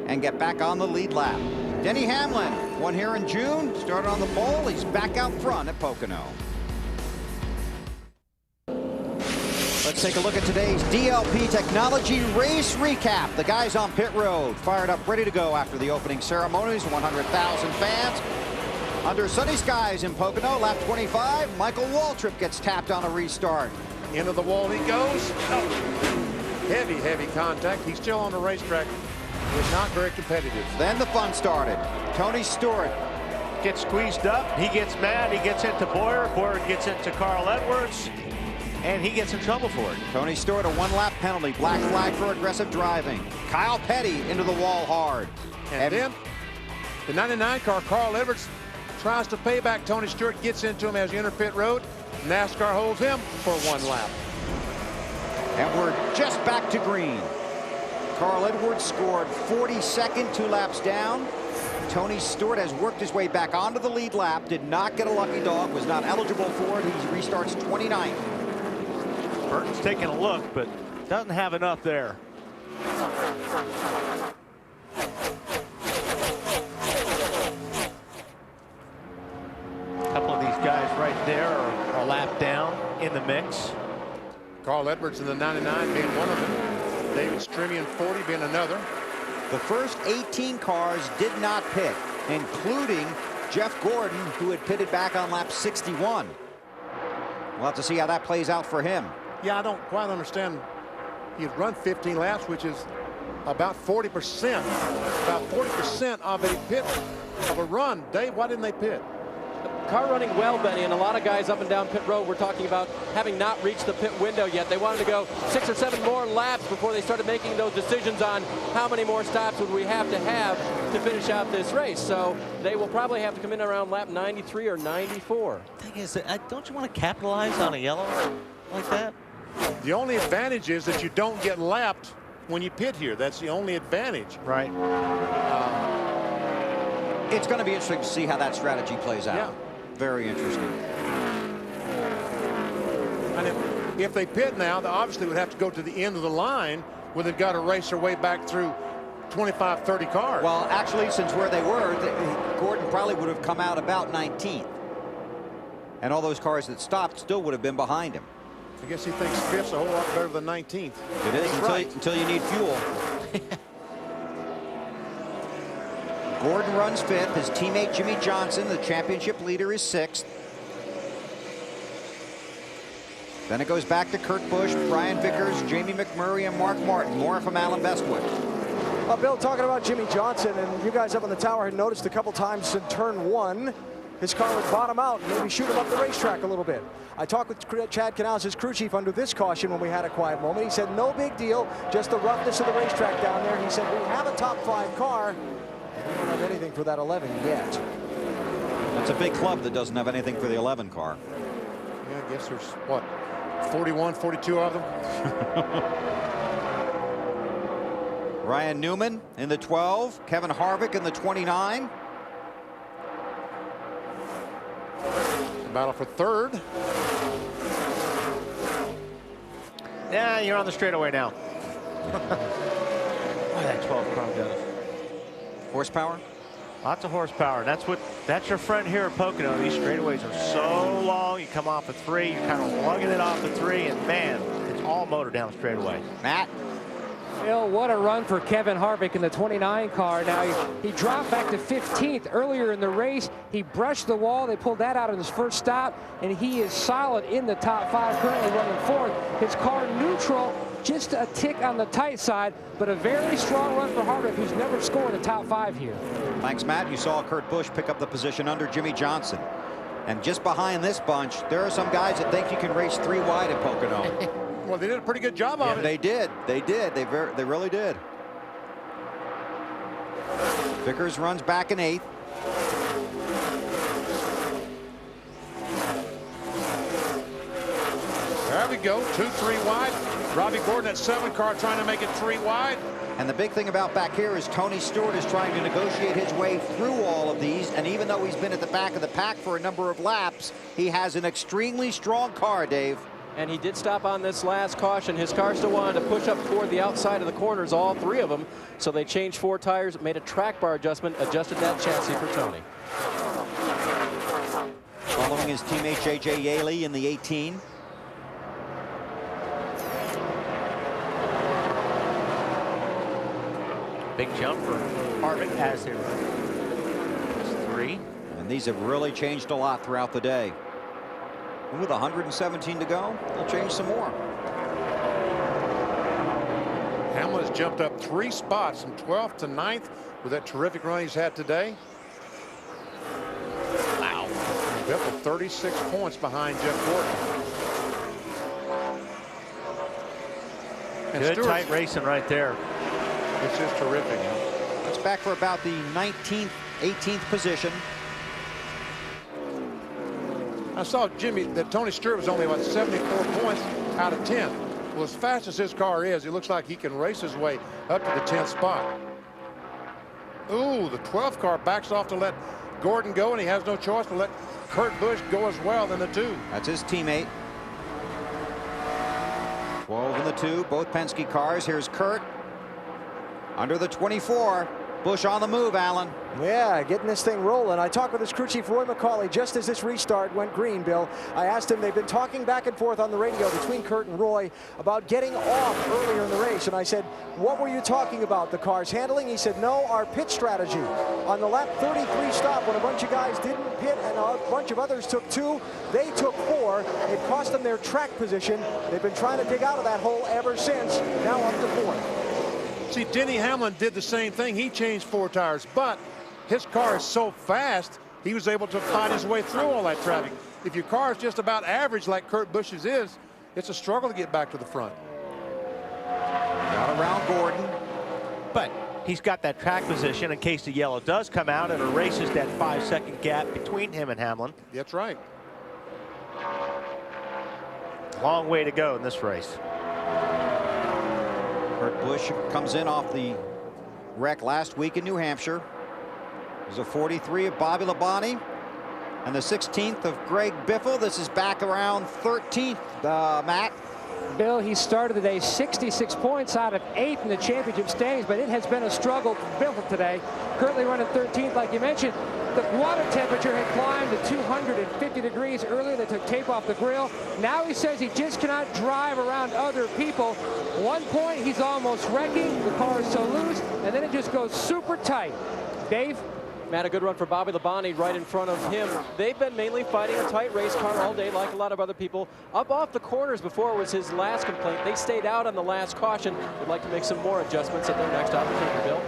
and get back on the lead lap. Denny Hamlin won here in June, started on the pole. He's back out front at Pocono. Let's take a look at today's DLP Technology race recap. The guys on pit road fired up, ready to go after the opening ceremonies. 100,000 fans. Under sunny skies in Pocono, lap 25, Michael Waltrip gets tapped on a restart. Into the wall he goes. Oh. Heavy, heavy contact. He's still on the racetrack. It's not very competitive. Then the fun started. Tony Stewart gets squeezed up. He gets mad. He gets into Boyer. Boyer gets into Carl Edwards. And he gets in trouble for it. Tony Stewart, a 1-lap penalty. Black flag for aggressive driving. Kyle Petty into the wall hard. And then the 99 car, Carl Edwards, tries to pay back. Tony Stewart gets into him as he enters pit road. NASCAR holds him for 1 lap. And we're just back to green. Carl Edwards scored 42nd, 2 laps down. Tony Stewart has worked his way back onto the lead lap, did not get a lucky dog, was not eligible for it. He restarts 29th. Burton's taking a look, but doesn't have enough there. A couple of these guys right there are a lap down in the mix. Carl Edwards in the 99 being one of them. David Stremian 40 being another. The first 18 cars did not pit, including Jeff Gordon, who had pitted back on lap 61. We'll have to see how that plays out for him. Yeah, I don't quite understand. He'd run 15 laps, which is about 40%. About 40% of a pit of a run. Dave, why didn't they pit? Car running well, Benny, and a lot of guys up and down pit road were talking about having not reached the pit window yet. They wanted to go 6 or 7 more laps before they started making those decisions on how many more stops would we have to finish out this race. So they will probably have to come in around lap 93 or 94. Thing is, don't you want to capitalize on a yellow like that? The only advantage is that you don't get lapped when you pit here. That's the only advantage. Right. It's going to be interesting to see how that strategy plays out. Yeah. Very interesting. And if they pit now, they obviously would have to go to the end of the line where they've got to race their way back through 25, 30 cars. Well, actually, since where they were, Gordon probably would have come out about 19th. And all those cars that stopped still would have been behind him. I guess he thinks 5th's a whole lot better than 19th. It is until you need fuel. Gordon runs 5th. His teammate Jimmy Johnson, the championship leader, is 6th. Then it goes back to Kurt Busch, Brian Vickers, Jamie McMurray, and Mark Martin. More from Alan Bestwood. Bill, talking about Jimmy Johnson, and you guys up on the tower had noticed a couple times in turn 1 his car would bottom out and maybe shoot him up the racetrack a little bit. I talked with Chad Canals, his crew chief, under this caution when we had a quiet moment. He said, no big deal, just the roughness of the racetrack down there. He said, we have a top 5 car. We don't have anything for that 11 yet. That's a big club that doesn't have anything for the 11 car. Yeah, I guess there's, what, 41, 42 of them? Ryan Newman in the 12, Kevin Harvick in the 29. Battle for third. Yeah, you're on the straightaway now. Boy, that 12 car does. Horsepower? Lots of horsepower. That's your friend here at Pocono. These straightaways are so long. You come off the 3, you're kind of lugging it off the 3, and man, it's all motor down the straightaway. Matt? Bill, what a run for Kevin Harvick in the 29 car. Now, he dropped back to 15th earlier in the race. He brushed the wall. They pulled that out in his first stop, and he is solid in the top 5, currently running 4th. His car neutral, just a tick on the tight side, but a very strong run for Harvick, who's never scored a top 5 here. Thanks, Matt. You saw Kurt Busch pick up the position under Jimmy Johnson. And just behind this bunch, there are some guys that think you can race 3 wide at Pocono. Well, they did a pretty good job of it. They did. They did. They really did. Vickers runs back in 8th. There we go. 2-3 wide. Robbie Gordon at 7 car trying to make it 3 wide. And the big thing about back here is Tony Stewart is trying to negotiate his way through all of these. And even though he's been at the back of the pack for a number of laps, he has an extremely strong car, Dave. And he did stop on this last caution. His car still wanted to push up toward the outside of the corners, all 3 of them. So they changed 4 tires, made a track bar adjustment, adjusted that chassis for Tony. Following his teammate J.J. Yaley in the 18. Big jump for Harvick as here. 3. And these have really changed a lot throughout the day. And with 117 to go, they'll change some more. Hamlin has jumped up 3 spots from 12th to 9th with that terrific run he's had today. Wow. Biffle 36 points behind Jeff Gordon. And Good Stewart's, tight racing right there. It's just terrific. It's back for about the 19th, 18th position. I saw Jimmy that Tony Stewart was only about 74 points out of 10. Well, as fast as his car is, it looks like he can race his way up to the 10th spot. Ooh, the 12th car backs off to let Gordon go, and he has no choice to let Kurt Busch go as well than the 2. That's his teammate. 12 and the 2, both Penske cars. Here's Kurt under the 24. Busch on the move, Alan. Yeah, getting this thing rolling. I talked with his crew chief, Roy McCauley, just as this restart went green, Bill. I asked him, they've been talking back and forth on the radio between Kurt and Roy about getting off earlier in the race. And I said, what were you talking about? The car's handling? He said, no, our pit strategy. On the lap 33 stop, when a bunch of guys didn't pit and a bunch of others took 2, they took 4. It cost them their track position. They've been trying to dig out of that hole ever since, now up to 4th. See, Denny Hamlin did the same thing. He changed 4 tires, but his car is so fast, he was able to fight his way through all that traffic. If your car is just about average like Kurt Busch's is, it's a struggle to get back to the front. Got around Gordon. But he's got that track position in case the yellow does come out and erases that 5-second gap between him and Hamlin. That's right. Long way to go in this race. Kurt Busch comes in off the wreck last week in New Hampshire. There's a 43 of Bobby Labonte and the 16th of Greg Biffle. This is back around 13th, Matt. Bill, he started the day 66 points out of 8th in the championship standings, but it has been a struggle for Biffle today. Currently running 13th, like you mentioned. The water temperature had climbed to 250 degrees earlier. They took tape off the grill. Now he says he just cannot drive around other people. One point, he's almost wrecking. The car is so loose, and then it just goes super tight. Dave? Matt, a good run for Bobby Labonte right in front of him. They've been mainly fighting a tight race car all day, like a lot of other people. Up off the corners before was his last complaint. They stayed out on the last caution. Would like to make some more adjustments at their next opportunity, Bill.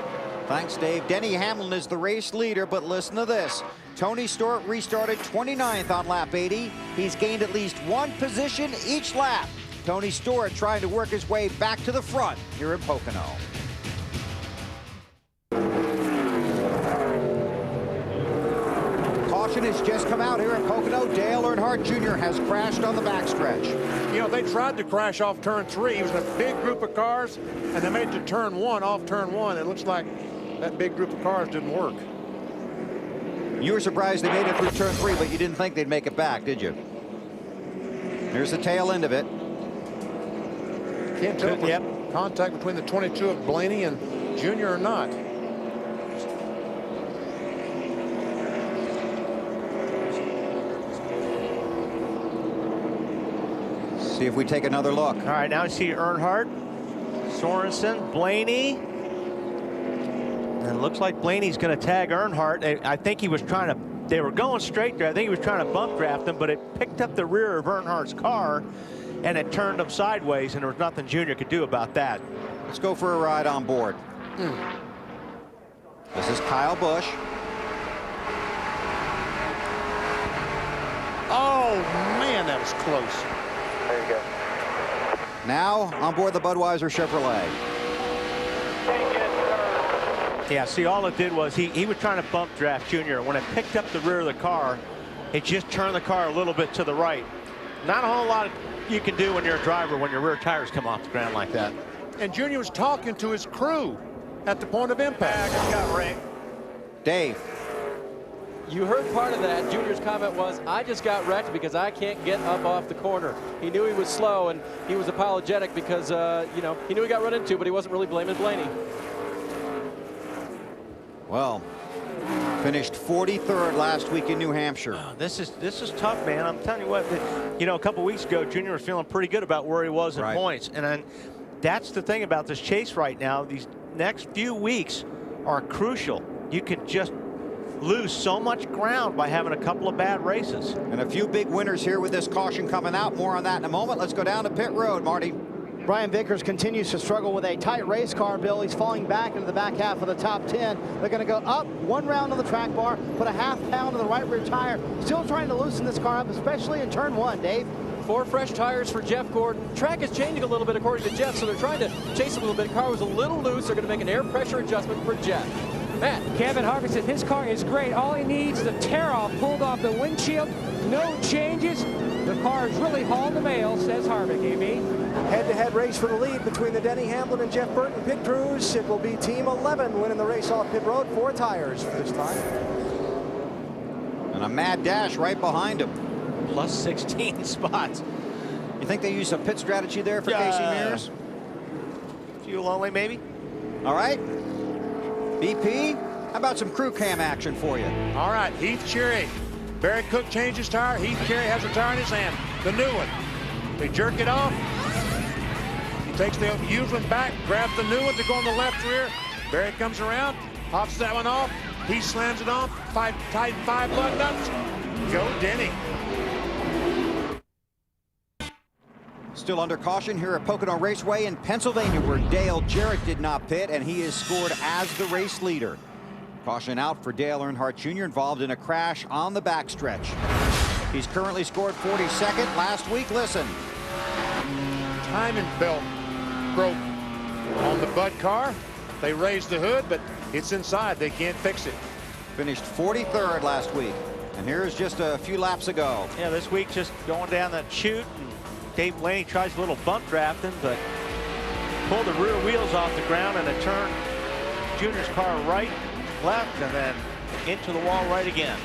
Thanks, Dave. Denny Hamlin is the race leader, but listen to this. Tony Stewart restarted 29th on lap 80. He's gained at least one position each lap. Tony Stewart trying to work his way back to the front here at Pocono. Caution has just come out here at Pocono. Dale Earnhardt Jr. has crashed on the backstretch. You know, they tried to crash off turn 3. It was a big group of cars, and they made it to turn 1 off turn 1. It looks like that big group of cars didn't work. You were surprised they made it through turn 3, but you didn't think they'd make it back, did you? Here's the tail end of it. Can't tell if there's contact between the 22 of Blaney and Junior or not. See if we take another look. All right, now you see Earnhardt, Sorensen, Blaney. And it looks like Blaney's going to tag Earnhardt. I think he was trying to, they were going straight there. I think he was trying to bump draft him, but it picked up the rear of Earnhardt's car and it turned him sideways, and there was nothing Junior could do about that. Let's go for a ride on board. This is Kyle Busch. Oh, man, that was close. There you go. Now on board the Budweiser Chevrolet. Yeah, see, all it did was he was trying to bump draft Junior. When it picked up the rear of the car, it just turned the car a little bit to the right. Not a whole lot you can do when you're a driver when your rear tires come off the ground like that. And Junior was talking to his crew at the point of impact. Got wrecked. Dave. You heard part of that. Junior's comment was, I just got wrecked because I can't get up off the corner. He knew he was slow, and he was apologetic because, you know, he knew he got run into, but he wasn't really blaming Blaney. Well, finished 43rd last week in New Hampshire. Oh, this is tough, man. I'm telling you what, you know, a couple weeks ago, Junior was feeling pretty good about where he was in points. And then that's the thing about this chase right now. These next few weeks are crucial. You can just lose so much ground by having a couple of bad races. And a few big winners here with this caution coming out. More on that in a moment. Let's go down to pit road, Marty. Brian Vickers continues to struggle with a tight race car, Bill. He's falling back into the back half of the top 10. They're going to go up one round on the track bar, put a half pound on the right rear tire. Still trying to loosen this car up, especially in turn 1, Dave. 4 fresh tires for Jeff Gordon. Track is changing a little bit according to Jeff, so they're trying to chase a little bit. Car was a little loose. They're going to make an air pressure adjustment for Jeff. Matt. Kevin Harvick said his car is great. All he needs is a tear-off pulled off the windshield. No changes. The car is really hauling the mail, says Harvick, AB. Head-to-head race for the lead between the Denny Hamlin and Jeff Burton pit crews. It will be Team 11 winning the race off pit road. 4 tires this time. And a mad dash right behind him. Plus 16 spots. You think they use a pit strategy there for Casey Mears? Fuel only, maybe? All right. BP, how about some crew cam action for you? All right, Heath Cherry. Barry Cook changed his tire. Heath Cherry has a tire in his hand, the new one. They jerk it off. He takes the used one back, grabs the new one to go on the left rear. Barry comes around, pops that one off. He slams it on, tighten 5 lug nuts. Go Denny. Still under caution here at Pocono Raceway in Pennsylvania, where Dale Jarrett did not pit, and he is scored as the race leader. Caution out for Dale Earnhardt Jr., involved in a crash on the backstretch. He's currently scored 42nd. Last week, listen. Timing belt broke on the Bud car. They raised the hood, but it's inside. They can't fix it. Finished 43rd last week, and here's just a few laps ago. Yeah, this week just going down that chute. Dave Blaney tries a little bump drafting, but pulled the rear wheels off the ground and it turned Junior's car right, left, and then into the wall right again.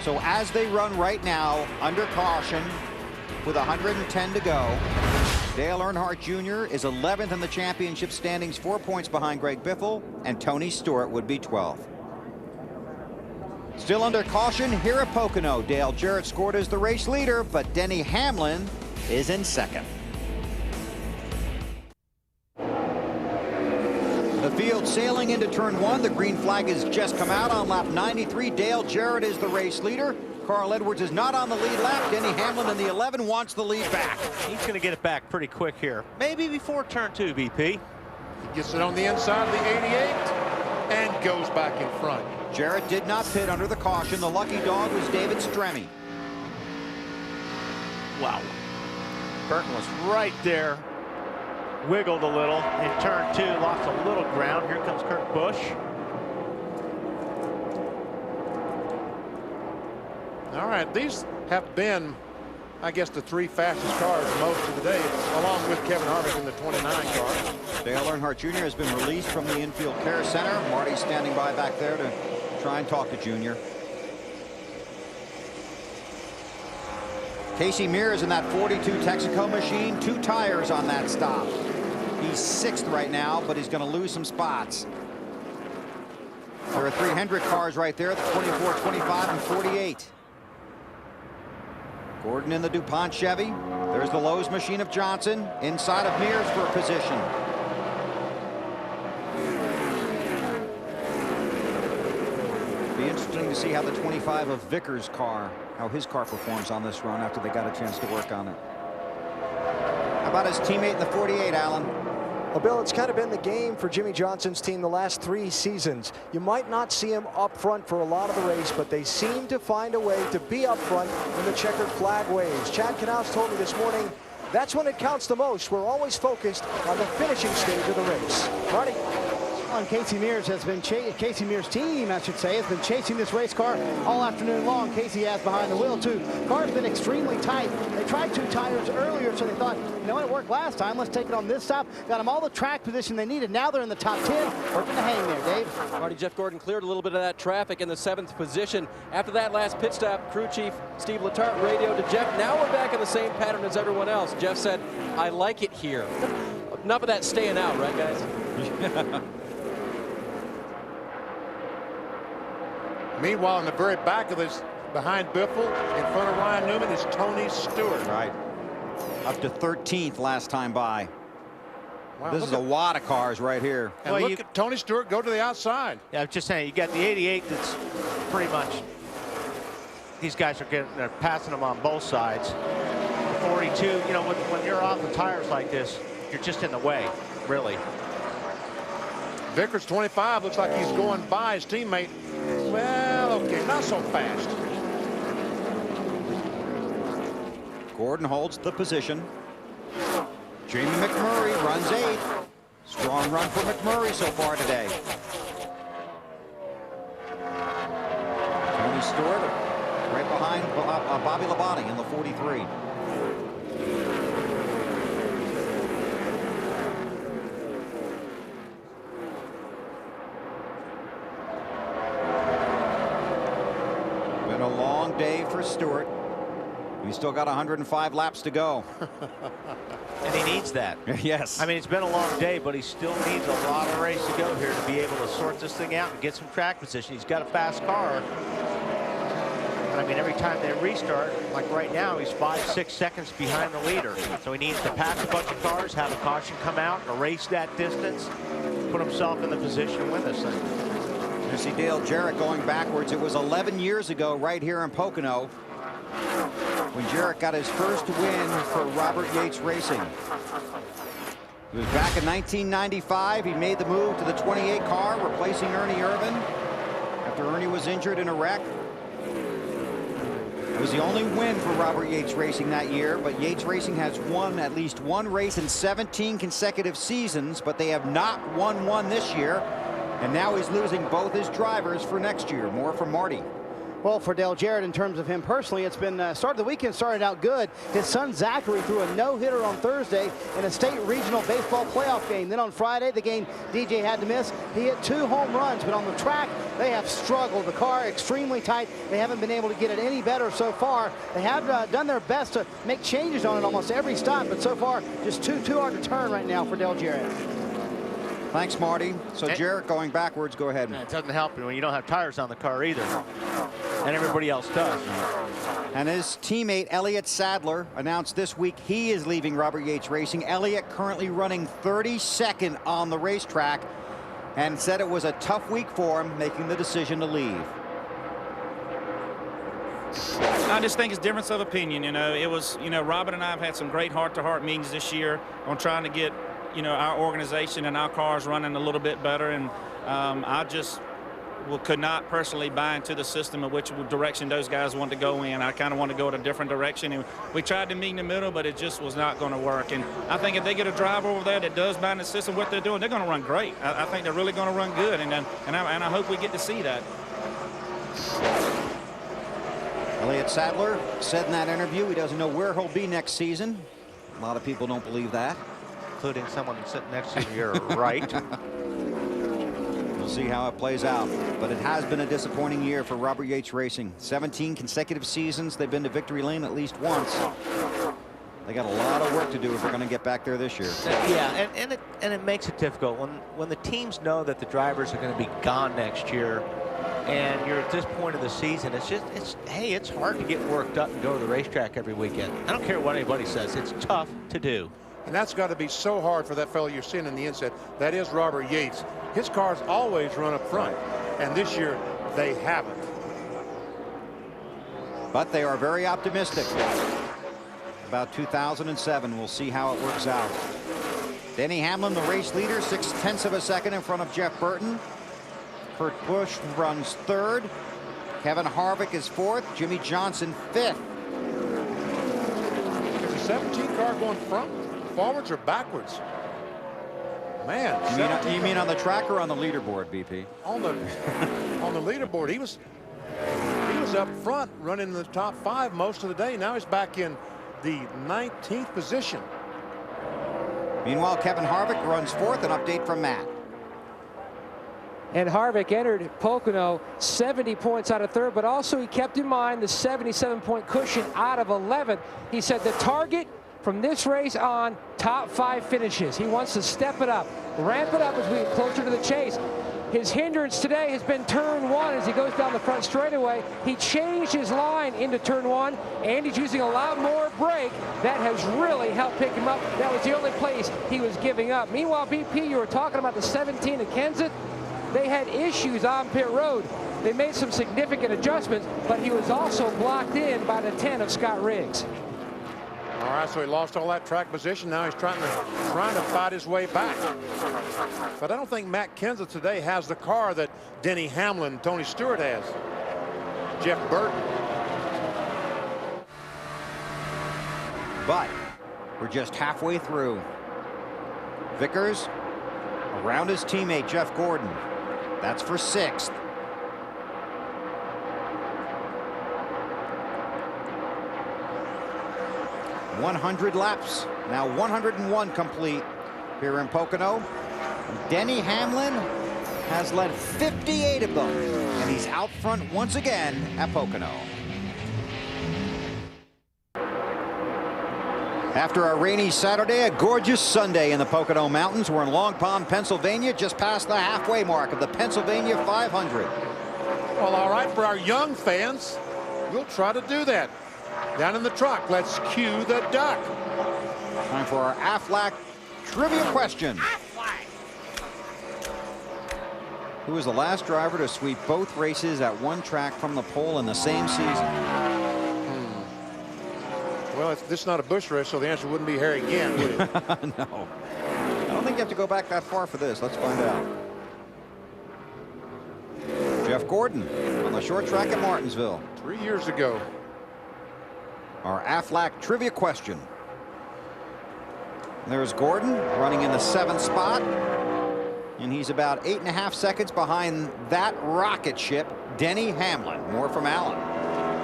So as they run right now, under caution, with 110 to go, Dale Earnhardt Jr. is 11th in the championship standings, 4 points behind Greg Biffle, and Tony Stewart would be 12th. Still under caution here at Pocono. Dale Jarrett scored as the race leader, but Denny Hamlin is in second. The field sailing into turn 1. The green flag has just come out on lap 93. Dale Jarrett is the race leader. Carl Edwards is not on the lead lap. Denny Hamlin in the 11 wants the lead back. He's going to get it back pretty quick here. Maybe before turn 2, BP. He gets it on the inside of the 88 and goes back in front. Jarrett did not pit under the caution. The lucky dog was David Stremme. Wow. Burton was right there. Wiggled a little in turn 2, lost a little ground. Here comes Kurt Busch. All right, these have been, I guess, the 3 fastest cars most of the day, along with Kevin Harvick in the 29 car. Dale Earnhardt Jr. has been released from the infield care center. Marty's standing by back there to try and talk to Junior. Casey Mears in that 42 Texaco machine, 2 tires on that stop. He's 6th right now, but he's going to lose some spots. There are 3 Hendrick cars right there, the 24, 25, and 48. Gordon in the DuPont Chevy. There's the Lowe's machine of Johnson inside of Mears for a position. Be interesting to see how the 25 of Vickers' car, how his car performs on this run after they got a chance to work on it. How about his teammate in the 48, Alan? Well, Bill, it's kind of been the game for Jimmie Johnson's team the last 3 seasons. You might not see him up front for a lot of the race, but they seem to find a way to be up front when the checkered flag waves. Chad Knaus told me this morning that's when it counts the most. We're always focused on the finishing stage of the race. Marty. And Casey Mears has been Casey Mears' team, I should say, has been chasing this race car all afternoon long. Casey has behind the wheel too. Car's been extremely tight. They tried 2 tires earlier, so they thought, you know what, it worked last time. Let's take it on this stop. Got them all the track position they needed. Now they're in the top 10. Working the hang there, Dave. Marty, Jeff Gordon cleared a little bit of that traffic in the 7th position. After that last pit stop, crew chief Steve Letarte radioed to Jeff. Now we're back in the same pattern as everyone else. Jeff said, I like it here. Enough of that staying out, right, guys? Meanwhile, in the very back of this, behind Biffle, in front of Ryan Newman, is Tony Stewart. Right. Up to 13th last time by. Wow, this is a wad of cars right here. And well, look at Tony Stewart go to the outside. Yeah, I'm just saying, you got the 88 that's pretty much, these guys are they're passing them on both sides. The 42, you know, when you're off the tires like this, you're just in the way, really. Vickers 25 looks like he's going by his teammate. Well, okay, not so fast. Gordon holds the position. Jamie McMurray runs 8th. Strong run for McMurray so far today. Tony Stewart right behind Bobby Labonte in the 43. Been a long day for Stewart. He's still got 105 laps to go. And he needs that. Yes. I mean, it's been a long day, but he still needs a lot of race to go here to be able to sort this thing out and get some track position. He's got a fast car. And I mean, every time they restart, like right now, he's 5-6 seconds behind the leader. So he needs to pass a bunch of cars, have a caution come out, erase that distance, put himself in the position to win this thing. You see Dale Jarrett going backwards. It was 11 years ago right here in Pocono when Jarrett got his first win for Robert Yates Racing. He was back in 1995. He made the move to the 28 car, replacing Ernie Irvan after Ernie was injured in a wreck. It was the only win for Robert Yates Racing that year, but Yates Racing has won at least one race in 17 consecutive seasons, but they have not won one this year. And now he's losing both his drivers for next year. More from Marty. Well, for Dale Jarrett, in terms of him personally, it's been the weekend started out good. His son Zachary threw a no-hitter on Thursday in a state regional baseball playoff game. Then on Friday, the game DJ had to miss, he hit 2 home runs. But on the track, they have struggled. The car extremely tight. They haven't been able to get it any better so far. They have done their best to make changes on it almost every stop, but so far, just too hard to turn right now for Dale Jarrett. Thanks, Marty. So Jarrett going backwards. Go ahead. It doesn't help you when you don't have tires on the car either. And everybody else does. And his teammate Elliott Sadler announced this week he is leaving Robert Yates Racing. Elliott currently running 32nd on the racetrack and said it was a tough week for him, making the decision to leave. I just think it's difference of opinion. You know, it was, you know, Robert and I have had some great heart-to-heart meetings this year on trying to get, you know, our organization and our cars running a little bit better, and I just could not personally buy into the system of which direction those guys want to go in. I kind of want to go in a different direction, and we tried to meet in the middle, but it just was not going to work. And I think if they get a driver over there that does buy in the system, what they're doing, they're going to run great. I think they're really going to run good, and I hope we get to see that. Elliott Sadler said in that interview he doesn't know where he'll be next season. A lot of people don't believe that. Including someone sitting next to you, you're right. We'll see how it plays out. But it has been a disappointing year for Robert Yates Racing. 17 consecutive seasons. They've been to victory lane at least once. They got a lot of work to do if they're going to get back there this year. Yeah, and it makes it difficult when the teams know that the drivers are going to be gone next year, and you're at this point of the season. It's hard to get worked up and go to the racetrack every weekend. I don't care what anybody says. It's tough to do. And that's got to be so hard for that fellow you're seeing in the inset. That is Robert Yates. His cars always run up front, and this year they haven't. But they are very optimistic about 2007. We'll see how it works out. Denny Hamlin, the race leader, 0.6 of a second in front of Jeff Burton. Kurt Busch runs third. Kevin Harvick is fourth. Jimmy Johnson fifth. There's a 17 car going forwards or backwards? Man, you mean on the track or on the leaderboard, BP? On the leaderboard, he was up front running in the top 5 most of the day. Now he's back in the 19th position. Meanwhile, Kevin Harvick runs fourth. An update from Matt. And Harvick entered Pocono 70 points out of third, but also he kept in mind the 77-point cushion out of 11th. He said the target from this race on, top 5 finishes. He wants to step it up, ramp it up as we get closer to the chase. His hindrance today has been turn 1 as he goes down the front straightaway. He changed his line into turn 1, and he's using a lot more brake. That has really helped pick him up. That was the only place he was giving up. Meanwhile, BP, you were talking about the 17 at Kenseth. They had issues on pit road. They made some significant adjustments, but he was also blocked in by the 10 of Scott Riggs. All right, so he lost all that track position. Now he's trying to fight his way back. But I don't think Matt Kenseth today has the car that Denny Hamlin and Tony Stewart has. Jeff Burton. But we're just halfway through. Vickers around his teammate Jeff Gordon. That's for 6th. .100 laps, now 101 complete here in Pocono. Denny Hamlin has led 58 of them, and he's out front once again at Pocono. After a rainy Saturday, a gorgeous Sunday in the Pocono Mountains. We're in Long Pond, Pennsylvania, just past the halfway mark of the Pennsylvania 500. Well, all right, for our young fans, we'll try to do that. Down in the truck, let's cue the duck. Time for our Aflac trivia question. Who was the last driver to sweep both races at one track from the pole in the same season? Well, this is not a Busch race, so the answer wouldn't be Harry Gant, would it? No. I don't think you have to go back that far for this. Let's find out. Jeff Gordon on the short track at Martinsville. 3 years ago. Our Aflac trivia question. There's Gordon running in the 7th spot. And he's about 8.5 seconds behind that rocket ship, Denny Hamlin. More from Alan.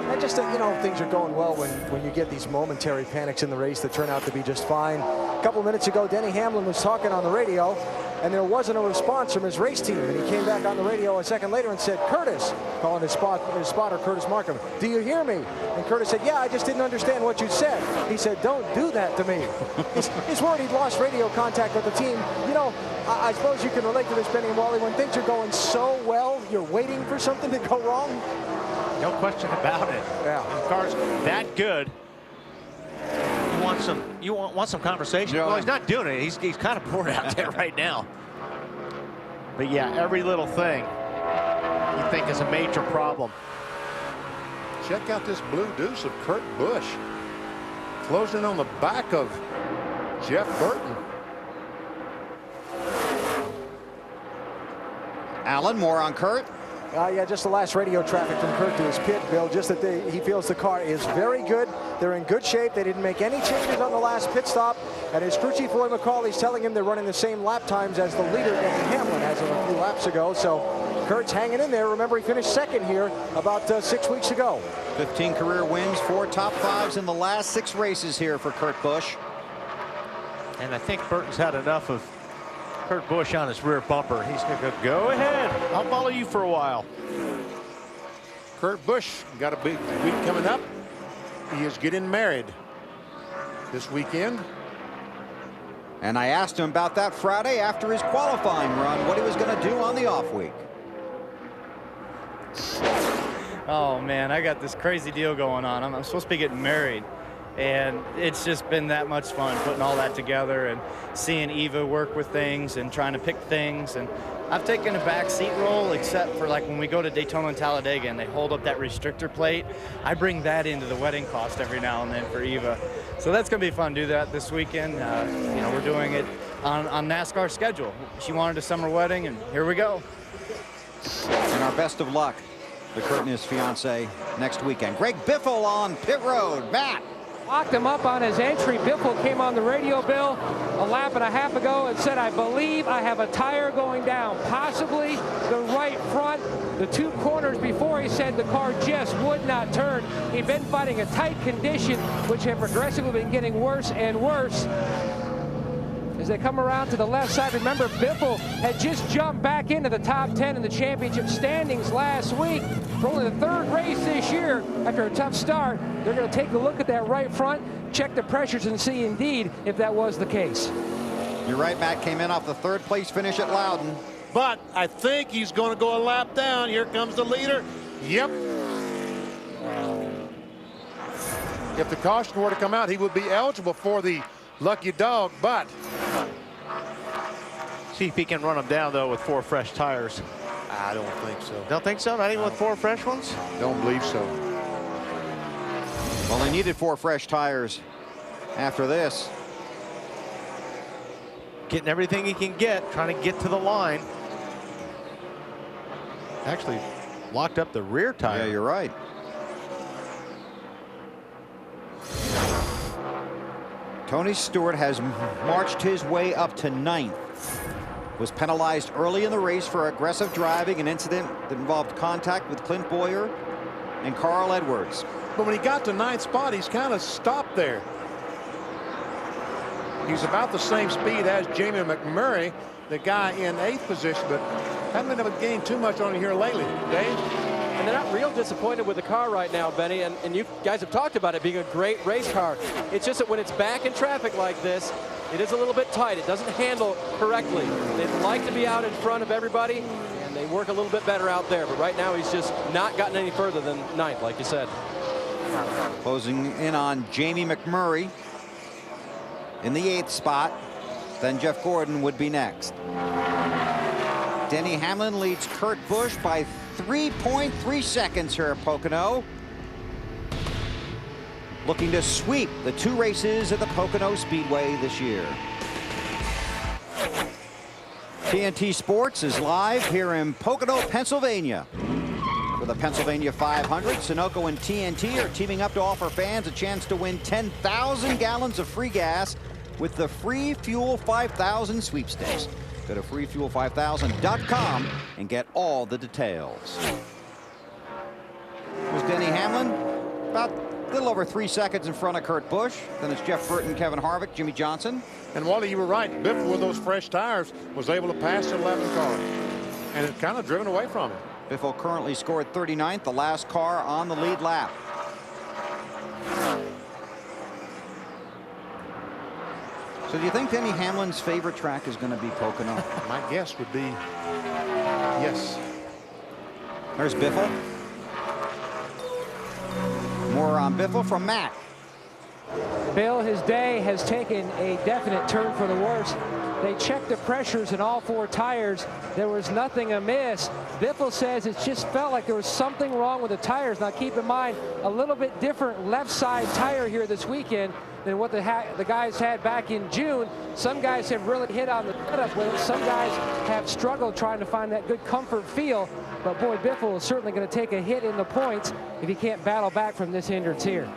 I just think, you know, things are going well when you get these momentary panics in the race that turn out to be just fine. A couple minutes ago, Denny Hamlin was talking on the radio, and there wasn't a response from his race team. And he came back on the radio a second later and said, Curtis, calling his spotter, Curtis Markham, do you hear me? And Curtis said, yeah, I just didn't understand what you said. He said, don't do that to me. He's worried he'd lost radio contact with the team. You know, I suppose you can relate to this, Benny and Wally. When things are going so well, you're waiting for something to go wrong. No question about it. Yeah. The car's that good. You want some conversation? Well, he's not doing it. He's kind of bored out there right now. But yeah, every little thing you think is a major problem. Check out this blue deuce of Kurt Busch. Closing on the back of Jeff Burton. Allen, more on Kurt. Yeah, just the last radio traffic from Kurt to his pit, Bill. Just that he feels the car is very good. They're in good shape. They didn't make any changes on the last pit stop. And his crew chief, Roy McCauley's telling him they're running the same lap times as the leader, Denny Hamlin, as of a few laps ago. So Kurt's hanging in there. Remember, he finished second here about 6 weeks ago. 15 career wins, 4 top 5s in the last 6 races here for Kurt Busch. And I think Burton's had enough of Kurt Busch on his rear bumper. He's going to go ahead. I'll follow you for a while. Kurt Busch got a big week coming up. He is getting married this weekend. And I asked him about that Friday after his qualifying run, what he was going to do on the off week. Oh man, I got this crazy deal going on. I'm supposed to be getting married. And it's just been that much fun putting all that together and seeing Eva work with things and trying to pick things. And I've taken a back seat role, except for like when we go to Daytona and Talladega and they hold up that restrictor plate. I bring that into the wedding cost every now and then for Eva. So that's going to be fun to do that this weekend. You know, we're doing it on NASCAR's schedule. She wanted a summer wedding, and here we go. And our best of luck to Kurt and his fiance next weekend. Greg Biffle on pit road. Matt. Locked him up on his entry. Biffle came on the radio, Bill, a lap and a half ago and said, I believe I have a tire going down, possibly the right front. The 2 corners before, he said the car just would not turn. He'd been fighting a tight condition, which had progressively been getting worse and worse. As they come around to the left side, remember Biffle had just jumped back into the top 10 in the championship standings last week. For only the 3rd race this year, after a tough start, they're going to take a look at that right front, check the pressures, and see indeed if that was the case. You're right, Matt came in off the 3rd place finish at Loudon. But I think he's going to go a lap down. Here comes the leader. Yep. If the caution were to come out, he would be eligible for the lucky dog, but see if he can run them down though with 4 fresh tires. I don't think so. Don't think so? Not even with 4 fresh ones? Don't believe so. Well, they needed 4 fresh tires after this. Getting everything he can get, trying to get to the line. Actually locked up the rear tire. Yeah, you're right. Tony Stewart has marched his way up to 9th. Was penalized early in the race for aggressive driving, an incident that involved contact with Clint Boyer and Carl Edwards. But when he got to 9th spot, he's kind of stopped there. He's about the same speed as Jamie McMurray, the guy in 8th position, but haven't been able to gain too much on it here lately. Dave? And they're not real disappointed with the car right now, Benny, and you guys have talked about it being a great race car. It's just that when it's back in traffic like this, it is a little bit tight. It doesn't handle correctly. They'd like to be out in front of everybody, and they work a little bit better out there. But right now, he's just not gotten any further than 9th, like you said. Closing in on Jamie McMurray in the 8th spot. Then Jeff Gordon would be next. Denny Hamlin leads Kurt Busch by 3.3 seconds here at Pocono. Looking to sweep the 2 races at the Pocono Speedway this year. TNT Sports is live here in Pocono, Pennsylvania. For the Pennsylvania 500, Sunoco and TNT are teaming up to offer fans a chance to win 10,000 gallons of free gas with the Free Fuel 5000 sweepstakes. Go to freefuel5000.com and get all the details. Here's Denny Hamlin, about a little over 3 seconds in front of Kurt Busch. Then it's Jeff Burton, Kevin Harvick, Jimmy Johnson. And Wally, you were right. Biffle, with those fresh tires, was able to pass the 11 car. And it's kind of driven away from him. Biffle currently scored 39th, the last car on the lead lap. So do you think Denny Hamlin's favorite track is going to be Pocono? My guess would be yes. There's Biffle. More on Biffle from Matt. Bill, his day has taken a definite turn for the worse. They checked the pressures in all 4 tires. There was nothing amiss. Biffle says it just felt like there was something wrong with the tires. Now keep in mind, a little bit different left side tire here this weekend. than what the guys had back in June. Some guys have really hit on the setup with it. Some guys have struggled trying to find that good comfort feel. But boy, Biffle is certainly going to take a hit in the points if he can't battle back from this hindrance here.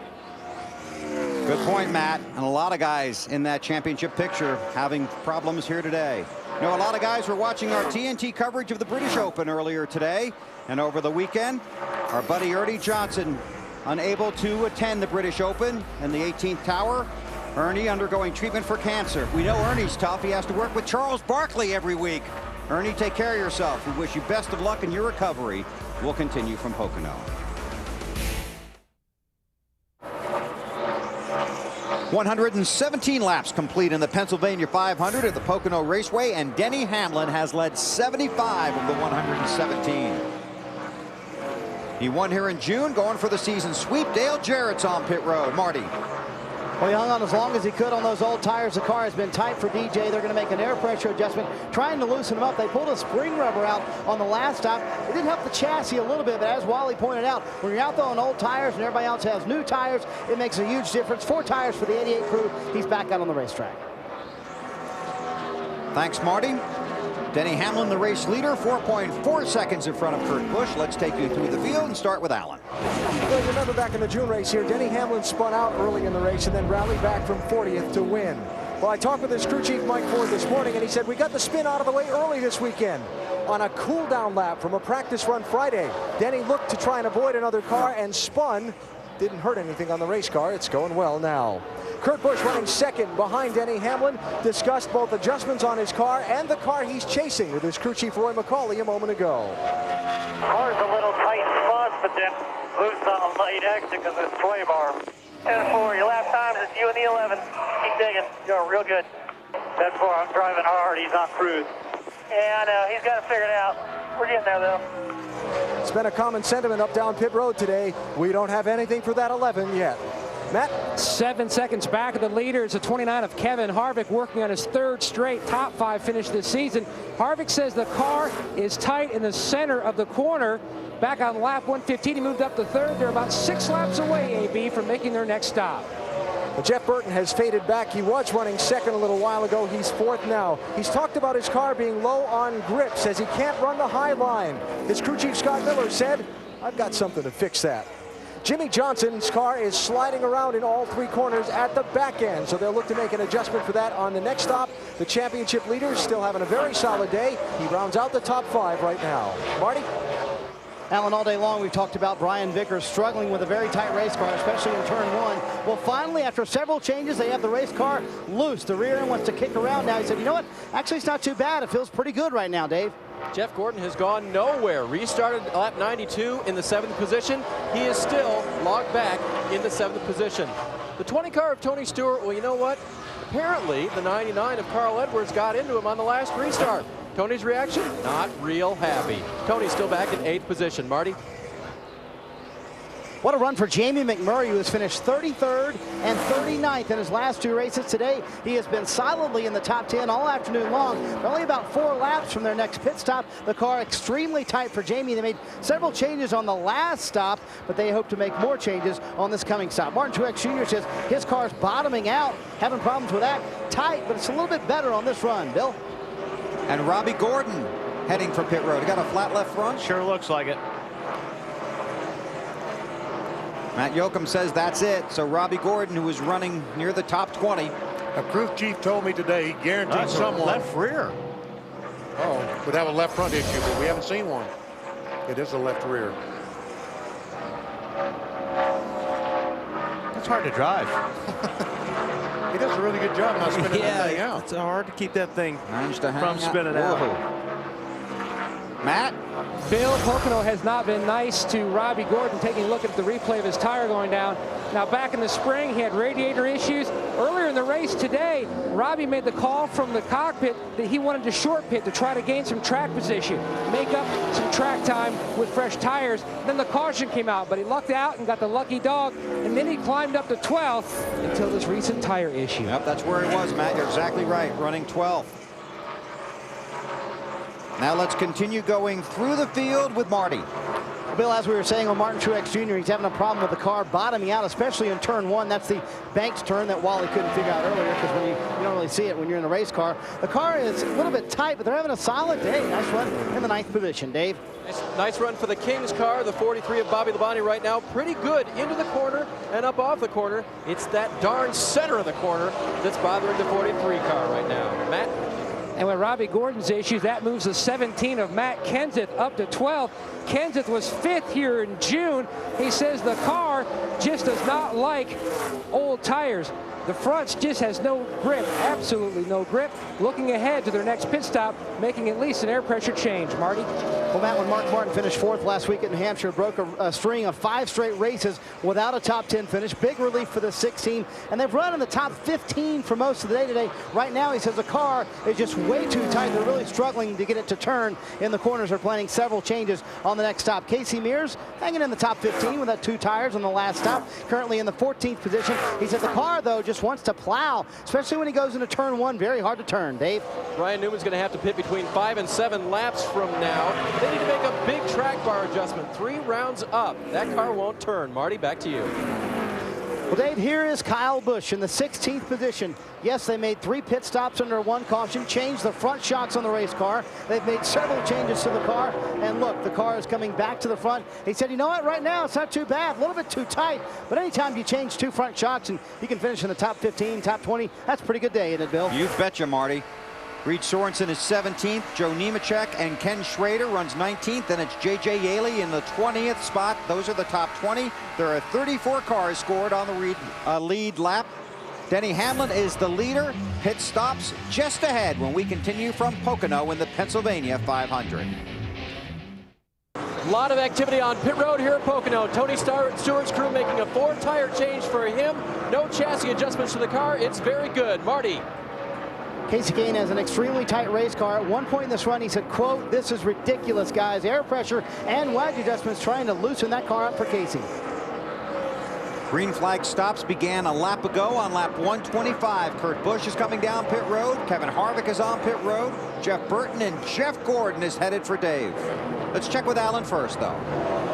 Good point, Matt. And a lot of guys in that championship picture having problems here today. You know, a lot of guys were watching our TNT coverage of the British Open earlier today. And over the weekend, our buddy Ernie Johnson unable to attend the British Open in the 18th tower. Ernie undergoing treatment for cancer. We know Ernie's tough. He has to work with Charles Barkley every week. Ernie, take care of yourself. We wish you best of luck in your recovery. We'll continue from Pocono. "117 laps complete in the Pennsylvania 500 at the Pocono Raceway, and Denny Hamlin has led 75 of the 117. He won here in June, going for the season sweep. Dale Jarrett's on pit road. Marty. Well, he hung on as long as he could on those old tires. The car has been tight for DJ. They're going to make an air pressure adjustment, trying to loosen him up. They pulled a spring rubber out on the last stop. It did help the chassis a little bit, but as Wally pointed out, when you're out there on old tires and everybody else has new tires, it makes a huge difference. 4 tires for the 88 crew. He's back out on the racetrack. Thanks, Marty. Denny Hamlin, the race leader, 4.4 seconds in front of Kurt Busch. Let's take you through the field and start with Allen. Well, you remember back in the June race here, Denny Hamlin spun out early in the race and then rallied back from 40th to win. Well, I talked with his crew chief, Mike Ford, this morning, and he said, we got the spin out of the way early this weekend. On a cool-down lap from a practice run Friday, Denny looked to try and avoid another car and spun. Didn't hurt anything on the race car. It's going well now. Kurt Busch running second behind Denny Hamlin. Discussed both adjustments on his car and the car he's chasing with his crew chief Roy McCauley a moment ago. Car's a little tight in front, but then loose on the late exit because of the sway bar. 10-4, your lap time is you and the 11. Keep digging. You're real good. 10-4, I'm driving hard. He's on cruise. And he's got it figured out. We're getting there, though. It's been a common sentiment up down pit road today. We don't have anything for that 11 yet. Matt? 7 seconds back of the leader is a 29 of Kevin Harvick, working on his 3rd straight top 5 finish this season. Harvick says the car is tight in the center of the corner. Back on lap 115, he moved up to 3rd. They're about 6 laps away, AB, from making their next stop. Well, Jeff Burton has faded back. He was running 2nd a little while ago. He's 4th now. He's talked about his car being low on grip, says he can't run the high line. His crew chief Scott Miller said, I've got something to fix that. Jimmy Johnson's car is sliding around in all 3 corners at the back end, so they'll look to make an adjustment for that on the next stop. The championship leaders still having a very solid day. He rounds out the top 5 right now. Marty? Alan, all day long we've talked about Brian Vickers struggling with a very tight race car, especially in turn 1. Well, finally, after several changes, they have the race car loose. The rear end wants to kick around now. He said, you know what? Actually, it's not too bad. It feels pretty good right now, Dave. Jeff Gordon has gone nowhere. Restarted lap 92 in the 7th position. He is still locked back in the 7th position. The 20 car of Tony Stewart, well, you know what? Apparently, the 99 of Carl Edwards got into him on the last restart. Tony's reaction? Not real happy. Tony's still back in 8th position. Marty? What a run for Jamie McMurray, who has finished 33rd and 39th in his last 2 races today. He has been solidly in the top 10 all afternoon long. They're only about 4 laps from their next pit stop. The car extremely tight for Jamie. They made several changes on the last stop, but they hope to make more changes on this coming stop. Martin Truex Jr. says his car's bottoming out, having problems with that. Tight, but it's a little bit better on this run. Bill? And Robbie Gordon heading for pit road. He got a flat left front. Sure looks like it. Matt Yoakum says that's it. So Robbie Gordon, who was running near the top 20. A crew chief told me today he guaranteed someone. Left rear. Oh, would have a left front issue, but we haven't seen one. It is a left rear. It's hard to drive. He does a really good job not spinning that thing out. It's hard to keep that thing from spinning out. Matt? Bill, Pocono has not been nice to Robbie Gordon, taking a look at the replay of his tire going down. Now, back in the spring, he had radiator issues. Earlier in the race today, Robbie made the call from the cockpit that he wanted to short pit to try to gain some track position, make up some track time with fresh tires. Then the caution came out, but he lucked out and got the lucky dog, and then he climbed up to 12th until this recent tire issue. Yep, that's where he was, Matt. You're exactly right, running 12th. Now let's continue going through the field with Marty. Bill, as we were saying on Martin Truex Jr., he's having a problem with the car bottoming out, especially in turn 1. That's the Banks turn that Wally couldn't figure out earlier, because when you don't really see it when you're in a race car. The car is a little bit tight, but they're having a solid day. Nice run in the 9th position, Dave. Nice run for the Kings car, the 43 of Bobby Labonte right now. Pretty good into the corner and up off the corner. It's that darn center of the corner that's bothering the 43 car right now. Matt? And with Robbie Gordon's issues, that moves the 17 of Matt Kenseth up to 12. Kenseth was 5th here in June. He says the car just does not like old tires. The front just has no grip, absolutely no grip. Looking ahead to their next pit stop, making at least an air pressure change. Marty? Well, Matt, when Mark Martin finished 4th last week at New Hampshire, broke a string of 5 straight races without a top 10 finish. Big relief for the 16, and they've run in the top 15 for most of the day today. Right now, he says the car is just way too tight. They're really struggling to get it to turn in the corners. They're planning several changes on the next stop. Casey Mears hanging in the top 15 with that 2 tires on the last stop, currently in the 14th position. He said the car, though, just wants to plow, especially when he goes into turn 1. Very hard to turn. Dave? Ryan Newman's going to have to pit between 5 and 7 laps from now. They need to make a big track bar adjustment. 3 rounds up. That car won't turn. Marty, back to you. Well, Dave, here is Kyle Busch in the 16th position. Yes, they made 3 pit stops under 1 caution, changed the front shocks on the race car. They've made several changes to the car, and look, the car is coming back to the front. He said, you know what, right now it's not too bad, a little bit too tight, but anytime you change 2 front shocks and you can finish in the top 15, top 20, that's a pretty good day, isn't it, Bill? You betcha, Marty. Reed Sorensen is 17th. Joe Nemechek and Ken Schrader runs 19th. Then it's J.J. Yaley in the 20th spot. Those are the top 20. There are 34 cars scored on the lead lap. Denny Hamlin is the leader. Pit stops just ahead when we continue from Pocono in the Pennsylvania 500. A lot of activity on pit road here at Pocono. Tony Stewart's crew making a 4-tire change for him. No chassis adjustments to the car. It's very good. Marty? Kasey Kahne has an extremely tight race car. At one point in this run, he said, quote, this is ridiculous, guys. Air pressure and wedge adjustments trying to loosen that car up for Kasey. Green flag stops began a lap ago on lap 125. Kurt Busch is coming down pit road. Kevin Harvick is on pit road. Jeff Burton and Jeff Gordon is headed for Dave. Let's check with Alan first, though.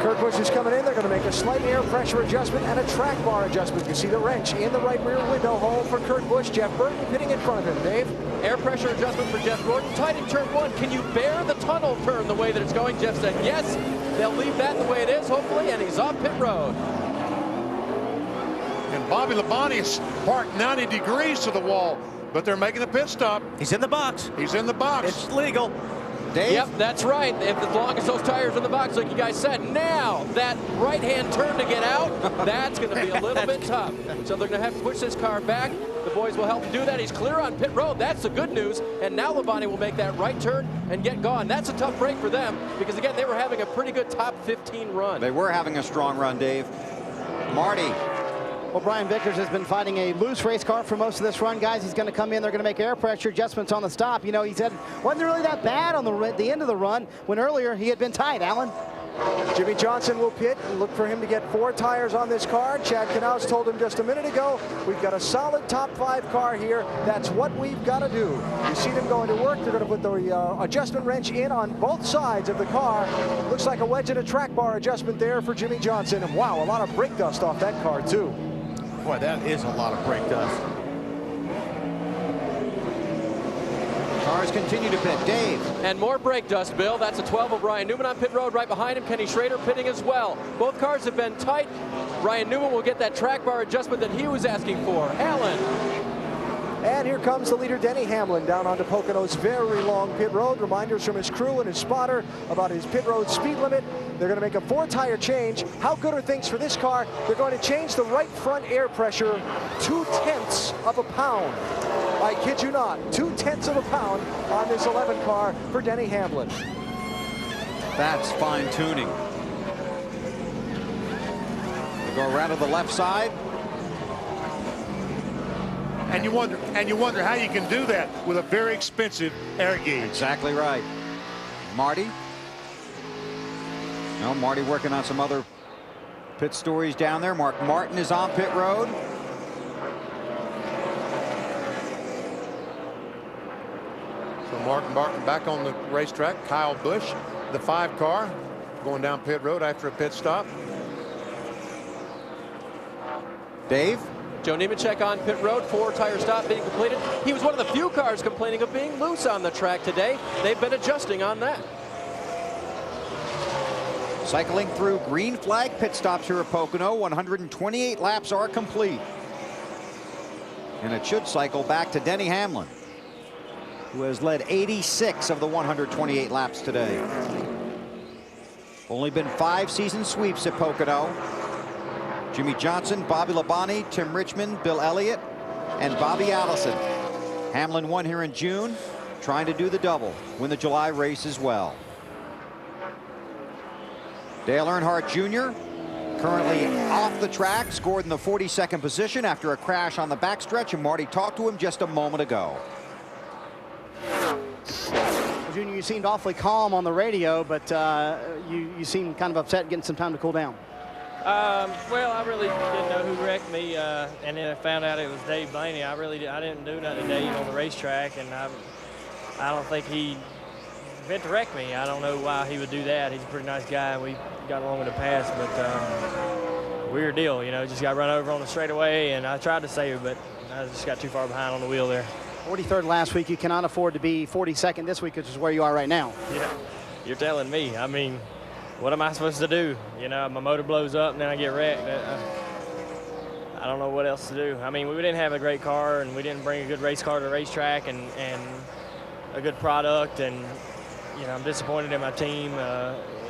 Kurt Busch is coming in. They're going to make a slight air pressure adjustment and a track bar adjustment. You see the wrench in the right rear window hole for Kurt Busch. Jeff Burton pitting in front of him. Dave? Air pressure adjustment for Jeff Gordon. Tight in turn 1. Can you bear the tunnel turn the way that it's going? Jeff said yes. They'll leave that the way it is, hopefully, and he's off pit road. And Bobby Labonte is parked 90 degrees to the wall, but they're making a pit stop. He's in the box. He's in the box. It's legal. Dave? Yep, that's right. As long as those tires are in the box, like you guys said. Now, that right-hand turn to get out, that's going to be a little bit tough. So they're going to have to push this car back. The boys will help do that. He's clear on pit road. That's the good news. And now Labonte will make that right turn and get gone. That's a tough break for them because, again, they were having a pretty good top 15 run. They were having a strong run, Dave. Marty. Well, Brian Vickers has been fighting a loose race car for most of this run, guys. He's going to come in. They're going to make air pressure adjustments on the stop. You know, he said it wasn't really that bad on the end of the run when earlier he had been tight. Alan? Jimmie Johnson will pit and look for him to get 4 tires on this car. Chad Knaus told him just a minute ago, we've got a solid top 5 car here. That's what we've got to do. You see them going to work. They're going to put the adjustment wrench in on both sides of the car. Looks like a wedge and a track bar adjustment there for Jimmie Johnson. And wow, a lot of brake dust off that car too. Boy, that is a lot of brake dust. Cars continue to pit. Dave. And more brake dust, Bill. That's a 12 of Ryan Newman on pit road. Right behind him, Kenny Schrader pitting as well. Both cars have been tight. Ryan Newman will get that track bar adjustment that he was asking for. Alan. And here comes the leader, Denny Hamlin, down onto Pocono's very long pit road. Reminders from his crew and his spotter about his pit road speed limit. They're going to make a 4-tire change. How good are things for this car? They're going to change the right front air pressure 0.2 of a pound. I kid you not, 0.2 of a pound on this 11 car for Denny Hamlin. That's fine tuning. They go around to the left side. And you wonder how you can do that with a very expensive air gauge. Exactly right. Marty. No, Marty working on some other pit stories down there. Mark Martin is on pit road. So Mark Martin back on the racetrack. Kyle Busch, the 5 car. going down pit road after a pit stop. Dave? Joe Nemechek on pit road, 4-tire stop being completed. He was one of the few cars complaining of being loose on the track today. They've been adjusting on that. Cycling through green flag pit stops here at Pocono. 128 laps are complete. And it should cycle back to Denny Hamlin, who has led 86 of the 128 laps today. Only been 5 season sweeps at Pocono. Jimmy Johnson, Bobby Labonte, Tim Richmond, Bill Elliott, and Bobby Allison. Hamlin won here in June, trying to do the double, win the July race as well. Dale Earnhardt Jr., currently off the track, scored in the 42nd position after a crash on the backstretch, and Marty talked to him just a moment ago. Well, Junior, you seemed awfully calm on the radio, but you seemed kind of upset getting some time to cool down. Well, I really didn't know who wrecked me, and then I found out it was Dave Blaney. I didn't do nothing today on the racetrack, and I don't think he meant to wreck me. I don't know why he would do that. He's a pretty nice guy. We got along in the past, but weird deal, you know. Just got run over on the straightaway, and I tried to save, but I just got too far behind on the wheel there. 43rd last week. You cannot afford to be 42nd this week, which is where you are right now. Yeah, you're telling me. I mean, what am I supposed to do? You know, my motor blows up and then I get wrecked. I don't know what else to do. I mean, we didn't have a great car, and we didn't bring a good race car to the racetrack and a good product. And, you know, I'm disappointed in my team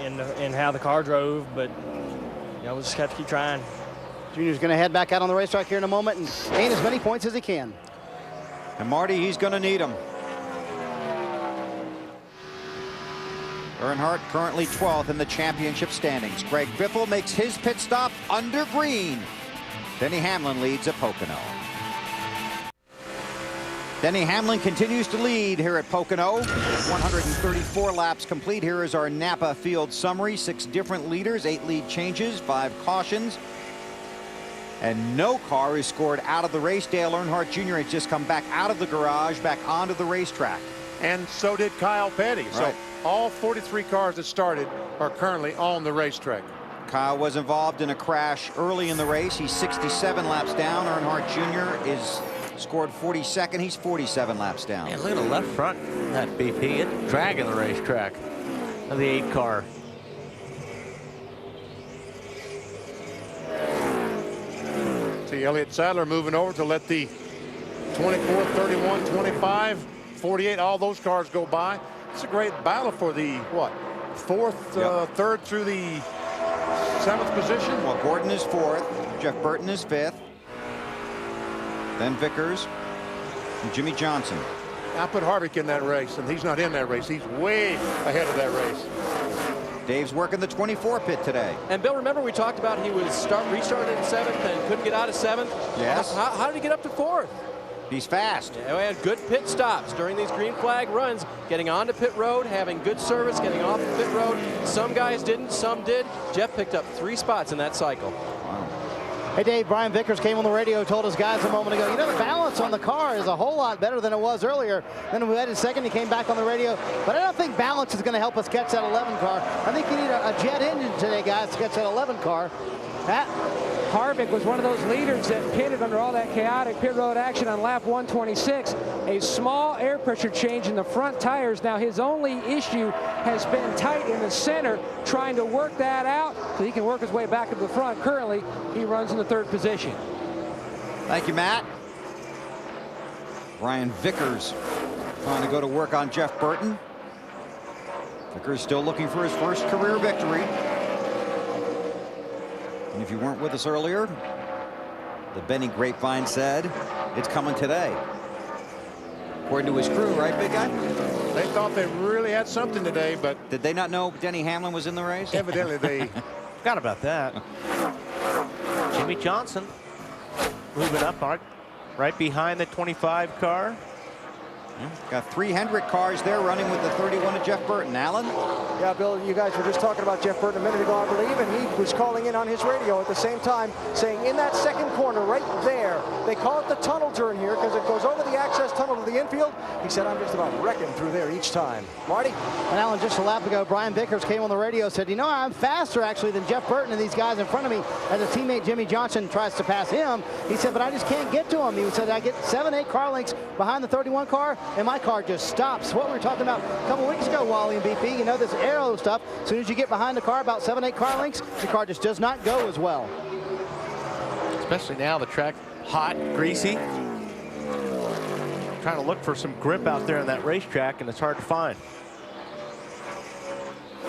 in how the car drove, but, you know, we'll just have to keep trying. Junior's going to head back out on the racetrack here in a moment and gain as many points as he can. And Marty, he's going to need them. Earnhardt currently 12th in the championship standings. Greg Biffle makes his pit stop under green. Denny Hamlin leads at Pocono. Denny Hamlin continues to lead here at Pocono. 134 laps complete. Here is our Napa field summary. 6 different leaders, 8 lead changes, 5 cautions. And no car is scored out of the race. Dale Earnhardt Jr. has just come back out of the garage, back onto the racetrack. And so did Kyle Petty. Right. So all 43 cars that started are currently on the racetrack. Kyle was involved in a crash early in the race. He's 67 laps down. Earnhardt Jr. is scored 42nd. He's 47 laps down. Man, look at the left front, that BP. It's dragging the racetrack of the 8 car. See Elliott Sadler moving over to let the 24, 31, 25, 48, all those cars go by. It's a great battle for the, what, 4th, 3rd through the 7th position. Well, Gordon is 4th. Jeff Burton is 5th. Then Vickers and Jimmy Johnson. I put Harvick in that race, and he's not in that race. He's way ahead of that race. Dave's working the 24 pit today. And Bill, remember we talked about he was restarted in 7th and couldn't get out of 7th? Yes. How did he get up to 4th? He's fast. Yeah, we had good pit stops during these green flag runs, getting onto pit road, having good service, getting off the pit road. Some guys didn't, some did. Jeff picked up 3 spots in that cycle. Wow. Hey, Dave, Brian Vickers came on the radio, told his guys a moment ago, you know, the balance on the car is a whole lot better than it was earlier. Then we had in second, he came back on the radio. But I don't think balance is going to help us catch that 11 car. I think you need a jet engine today, guys, to catch that 11 car. That Harvick was one of those leaders that pitted under all that chaotic pit road action on lap 126. A small air pressure change in the front tires. Now his only issue has been tight in the center, trying to work that out so he can work his way back to the front. Currently, he runs in the 3rd position. Thank you, Matt. Brian Vickers trying to go to work on Jeff Burton. Vickers still looking for his first career victory. And if you weren't with us earlier, the Benny Grapevine said it's coming today. According to his crew, right, big guy? They thought they really had something today, but... Did they not know Denny Hamlin was in the race? Evidently they... Forgot about that. Jimmy Johnson moving up right behind the 25 car. Got 3 Hendrick cars there running with the 31 of Jeff Burton. Alan? Yeah, Bill, you guys were just talking about Jeff Burton a minute ago, I believe, and he was calling in on his radio at the same time, saying in that second corner right there, they call it the tunnel turn here because it goes over the access tunnel to the infield. He said, I'm just about wrecking through there each time. Marty? And Alan, just a lap ago, Brian Vickers came on the radio, said, you know, I'm faster actually than Jeff Burton and these guys in front of me as a teammate Jimmy Johnson tries to pass him. He said, but I just can't get to him. He said, I get 7, 8 car lengths behind the 31 car, and my car just stops. What we were talking about a couple weeks ago, Wally and BP, you know, this aero stuff, as soon as you get behind the car about 7, 8 car lengths, the car just does not go as well. Especially now, the track hot, greasy. Trying to look for some grip out there on that racetrack, and it's hard to find.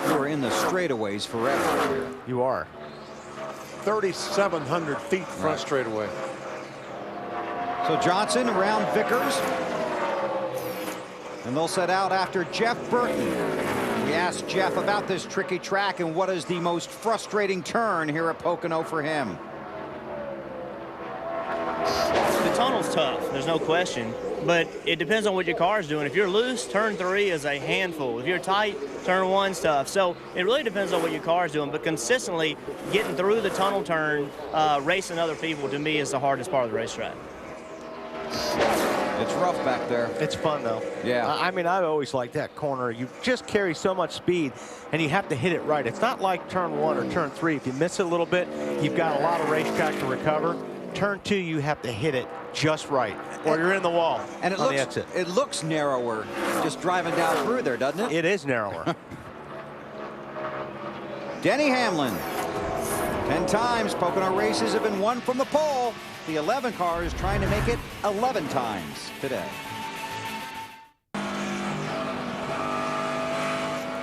You're in the straightaways forever. You are. 3,700 feet front straightaway. So Johnson around Vickers. And they'll set out after Jeff Burton. We asked Jeff about this tricky track and what is the most frustrating turn here at Pocono for him. The tunnel's tough, there's no question, but it depends on what your car is doing. If you're loose, turn 3 is a handful. If you're tight, turn 1's tough. So it really depends on what your car is doing, but consistently getting through the tunnel turn, racing other people, to me, is the hardest part of the racetrack. It's rough back there. It's fun, though. Yeah. I mean, I always like that corner. You just carry so much speed, and you have to hit it right. It's not like turn 1 or turn 3. If you miss it a little bit, you've got a lot of racetrack to recover. Turn 2, you have to hit it just right, or you're in the wall. And it looks narrower just driving down through there, doesn't it? It is narrower. Denny Hamlin. 10 times Pocono races have been won from the pole. The 11 car is trying to make it 11 times today.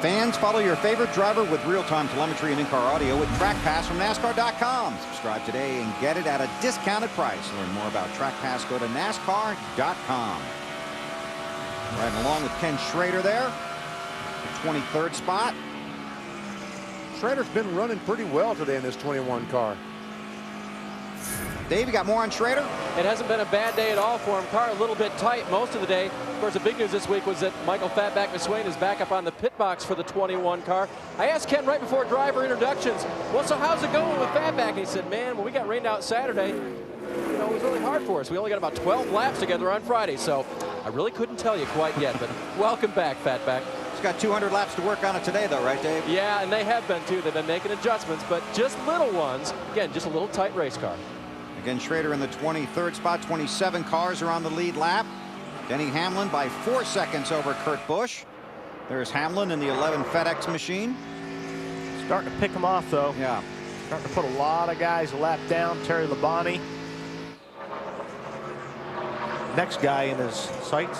Fans, follow your favorite driver with real-time telemetry and in-car audio with Track Pass from NASCAR.com. Subscribe today and get it at a discounted price. Learn more about Track Pass, go to NASCAR.com. Riding along with Ken Schrader there, the 23rd spot. Schrader's been running pretty well today in this 21 car. Dave, you got more on Schrader? It hasn't been a bad day at all for him. Car a little bit tight most of the day. Of course, the big news this week was that Michael Fatback McSwain is back up on the pit box for the 21 car. I asked Ken right before driver introductions, well, so how's it going with Fatback? And he said, man, when we got rained out Saturday, you know, it was really hard for us. We only got about 12 laps together on Friday, so I really couldn't tell you quite yet, but welcome back, Fatback. He's got 200 laps to work on it today, though, right, Dave? Yeah, and they have been, too. They've been making adjustments, but just little ones. Again, just a little tight race car. Again, Schrader in the 23rd spot. 27 cars are on the lead lap. Denny Hamlin by 4 seconds over Kurt Busch. There's Hamlin in the 11 FedEx machine. Starting to pick them off, though. Yeah. Starting to put a lot of guys a lap down. Terry Labonte. Next guy in his sights.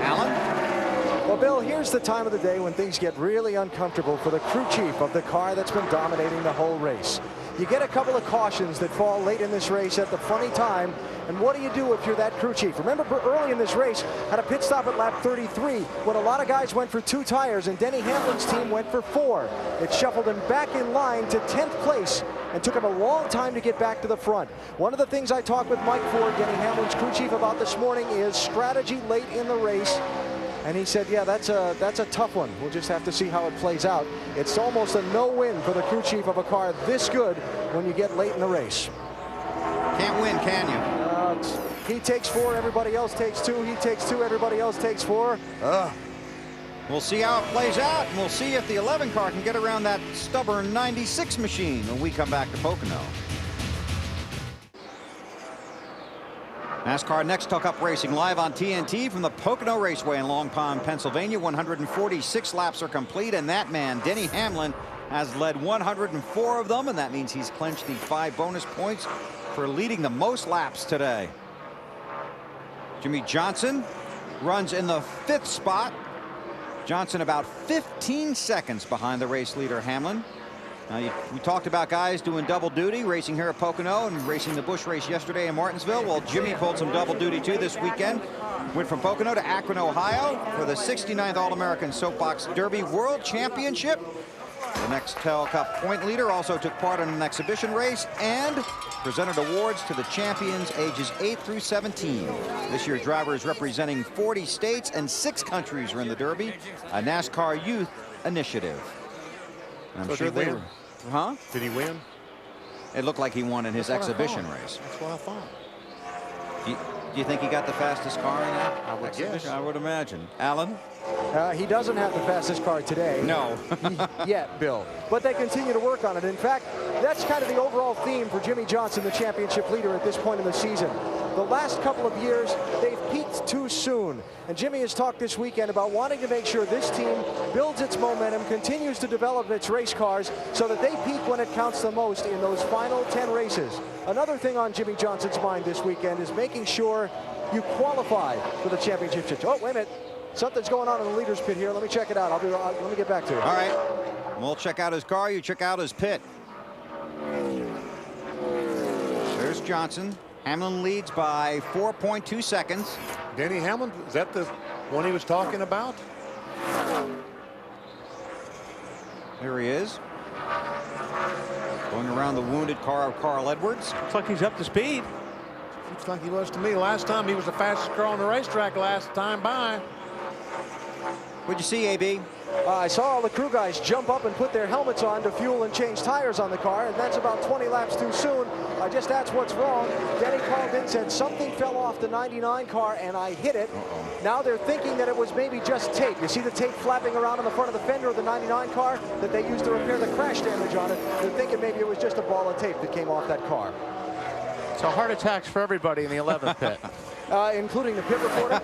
Alan? Well, Bill, here's the time of the day when things get really uncomfortable for the crew chief of the car that's been dominating the whole race. You get a couple of cautions that fall late in this race at the funny time, and what do you do if you're that crew chief? Remember, early in this race, had a pit stop at lap 33 when a lot of guys went for 2 tires, and Denny Hamlin's team went for 4. It shuffled him back in line to 10th place and took him a long time to get back to the front. One of the things I talked with Mike Ford, Denny Hamlin's crew chief, about this morning is strategy late in the race. And he said, yeah, that's a tough one. We'll just have to see how it plays out. It's almost a no-win for the crew chief of a car this good when you get late in the race. Can't win, can you? He takes 4, everybody else takes 2. He takes 2, everybody else takes 4. We'll see how it plays out, and we'll see if the 11 car can get around that stubborn 96 machine when we come back to Pocono. NASCAR Next Talk Up Racing live on TNT from the Pocono Raceway in Long Pond, Pennsylvania. 146 laps are complete, and that man, Denny Hamlin, has led 104 of them, and that means he's clinched the 5 bonus points for leading the most laps today. Jimmy Johnson runs in the 5th spot. Johnson about 15 seconds behind the race leader, Hamlin. We talked about guys doing double duty, racing here at Pocono and racing the Busch race yesterday in Martinsville. Well, Jimmy pulled some double duty too this weekend. Went from Pocono to Akron, Ohio for the 69th All-American Soapbox Derby World Championship. The Nextel Cup point leader also took part in an exhibition race and presented awards to the champions ages 8 through 17. This year, drivers representing 40 states and 6 countries are in the Derby, a NASCAR youth initiative. And I'm So sure did he they win? were. Huh? Did he win? It looked like he won in his That's what I exhibition thought. race. That's what I thought. Do you think he got the fastest car in that? I would guess. I would imagine. Alan? He doesn't have the fastest car today. No. Yet, Bill. But they continue to work on it. In fact, that's kind of the overall theme for Jimmie Johnson, the championship leader at this point in the season. The last couple of years, they've peaked too soon. And Jimmie has talked this weekend about wanting to make sure this team builds its momentum, continues to develop its race cars so that they peak when it counts the most in those final 10 races. Another thing on Jimmie Johnson's mind this weekend is making sure you qualify for the championship. Oh, wait a minute. Something's going on in the leader's pit here. Let me check it out. Let me get back to you. All right. We'll check out his car. You check out his pit. There's Johnson. Hamlin leads by 4.2 seconds. Denny Hamlin, is that the one he was talking about? There he is. Going around the wounded car of Carl Edwards. Looks like he's up to speed. Looks like he was to me. Last time he was the fastest car on the racetrack last time by. What'd you see, AB? I saw all the crew guys jump up and put their helmets on to fuel and change tires on the car, and that's about 20 laps too soon. I just asked what's wrong. Denny called in, said something fell off the 99 car and I hit it. Now they're thinking that it was maybe just tape. You see the tape flapping around on the front of the fender of the 99 car that they used to repair the crash damage on it. They're thinking maybe it was just a ball of tape that came off that car. So heart attacks for everybody in the 11th pit. Including the pit reporter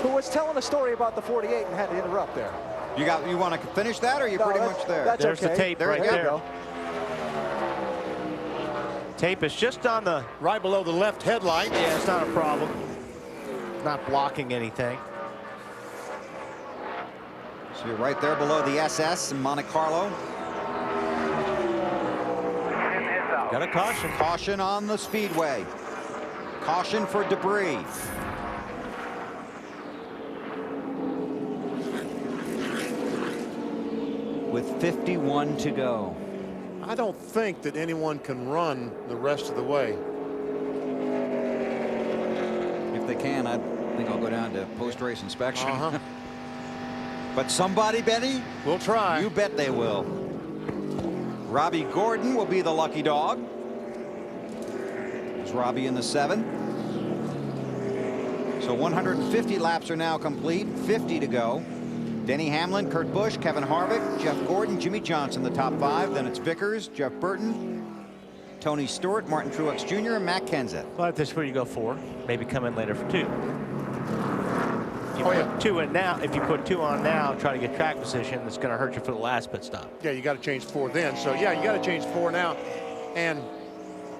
who was telling a story about the 48 and had to interrupt there. You want to finish that, or are you pretty much there? That's There's okay. the tape right there. there. You go. Tape is just on the right below the left headlight. Yeah, it's not a problem. Not blocking anything. So you're right there below the SS in Monte Carlo. Got a caution. Caution on the speedway. Caution for debris. With 51 to go. I don't think that anyone can run the rest of the way. If they can, I think I'll go down to post-race inspection. But somebody, Benny? We'll try. You bet they will. Robbie Gordon will be the lucky dog. There's Robbie in the 7. So 150 laps are now complete, 50 to go. Denny Hamlin, Kurt Busch, Kevin Harvick, Jeff Gordon, Jimmie Johnson, the top 5. Then it's Vickers, Jeff Burton, Tony Stewart, Martin Truex Jr., and Matt Kenseth. Well, at this point you go 4. Maybe come in later for 2. You Oh, put yeah. 2 in now. If you put 2 on now, try to get track position, it's going to hurt you for the last pit stop. Yeah, you got to change 4 then. So, yeah, you got to change 4 now. And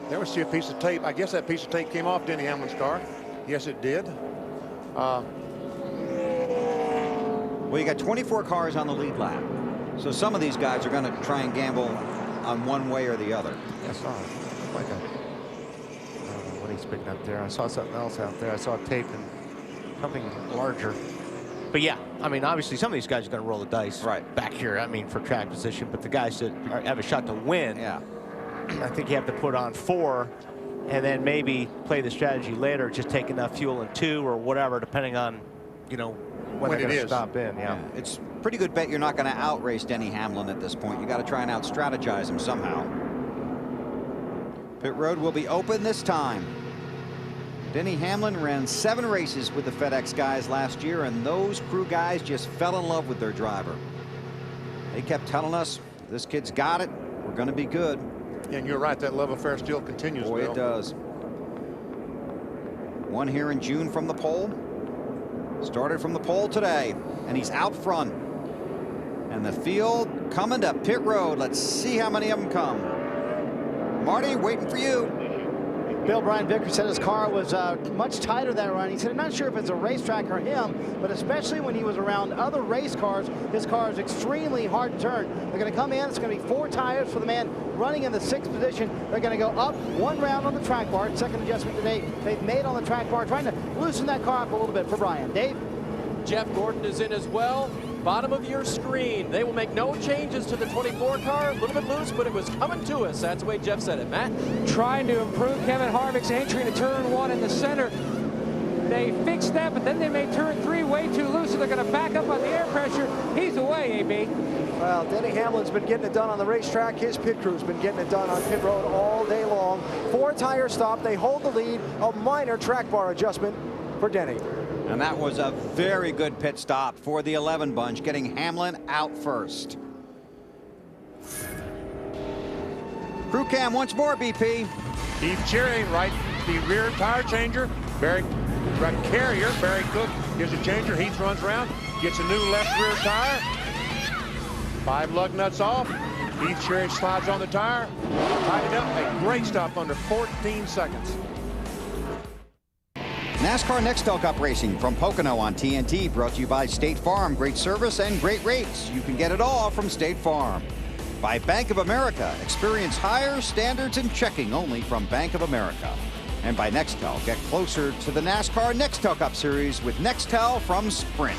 there we see a piece of tape. I guess that piece of tape came off Denny Hamlin's car. Yes, it did. Well, you got 24 cars on the lead lap. So some of these guys are going to try and gamble on one way or the other. I saw it. Like a, I don't know what he's picking up there. I saw something else out there. I saw tape and something larger. But yeah, I mean, obviously some of these guys are going to roll the dice back here. I mean, for track position. But the guys that have a shot to win, I think you have to put on 4 and then maybe play the strategy later. Just take enough fuel in 2 or whatever, depending on, you know, when they're going to stop in. Yeah. It's a pretty good bet you're not going to outrace Denny Hamlin at this point. You got to try and out-strategize him somehow. Pit road will be open this time. Denny Hamlin ran 7 races with the FedEx guys last year, and those crew guys just fell in love with their driver. They kept telling us, this kid's got it. We're going to be good. Yeah, and you're right. That love affair still continues. Boy, Bill. it does. One here in June from the pole. Started from the pole today, and he's out front. And the field coming to pit road. Let's see how many of them come. Marty, waiting for you. Bill, Brian Vickers said his car was much tighter that run. He said, I'm not sure if it's a racetrack or him, but especially when he was around other race cars, his car is extremely hard to turn. They're going to come in. It's going to be 4 tires for the man running in the 6th position. They're going to go up 1 round on the track bar. Second adjustment today they've made on the track bar, trying to loosen that car up a little bit for Brian. Dave? Jeff Gordon is in as well. bottom of your screen. They will make no changes to the 24 car. A little bit loose, but it was coming to us. That's the way Jeff said it. Matt? Trying to improve Kevin Harvick's entry into turn 1 in the center. They fixed that, but then they made turn 3 way too loose, so they're going to back up on the air pressure. He's away, AB. Well, Denny Hamlin's been getting it done on the racetrack. His pit crew's been getting it done on pit road all day long. 4-tire stop. They hold the lead. A minor track bar adjustment for Denny. And that was a very good pit stop for the 11 bunch, getting Hamlin out first. Crew cam once more, BP. Keith Cherry, right, the rear tire changer. Barry Carrier, Barry Cook gives a changer. Heath runs around, gets a new left rear tire. 5 lug nuts off. Keith Cherry slides on the tire. Tied it up. A great stop under 14 seconds. NASCAR Nextel Cup Racing from Pocono on TNT, brought to you by State Farm. Great service and great rates. You can get it all from State Farm. By Bank of America. Experience higher standards in checking only from Bank of America. And by Nextel. Get closer to the NASCAR Nextel Cup Series with Nextel from Sprint.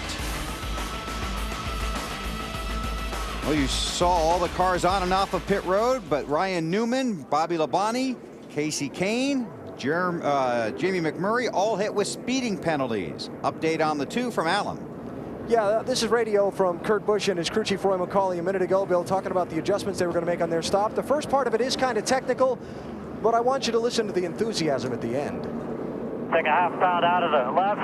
Well, you saw all the cars on and off of pit road, but Ryan Newman, Bobby Labonte, Casey Kane, Jamie McMurray all hit with speeding penalties. Update on the 2 from Alan. Yeah, this is radio from Kurt Busch and his crew chief Roy McCauley a minute ago, Bill, talking about the adjustments they were going to make on their stop. The first part of it is kind of technical, but I want you to listen to the enthusiasm at the end. Take a ½ pound out of the left,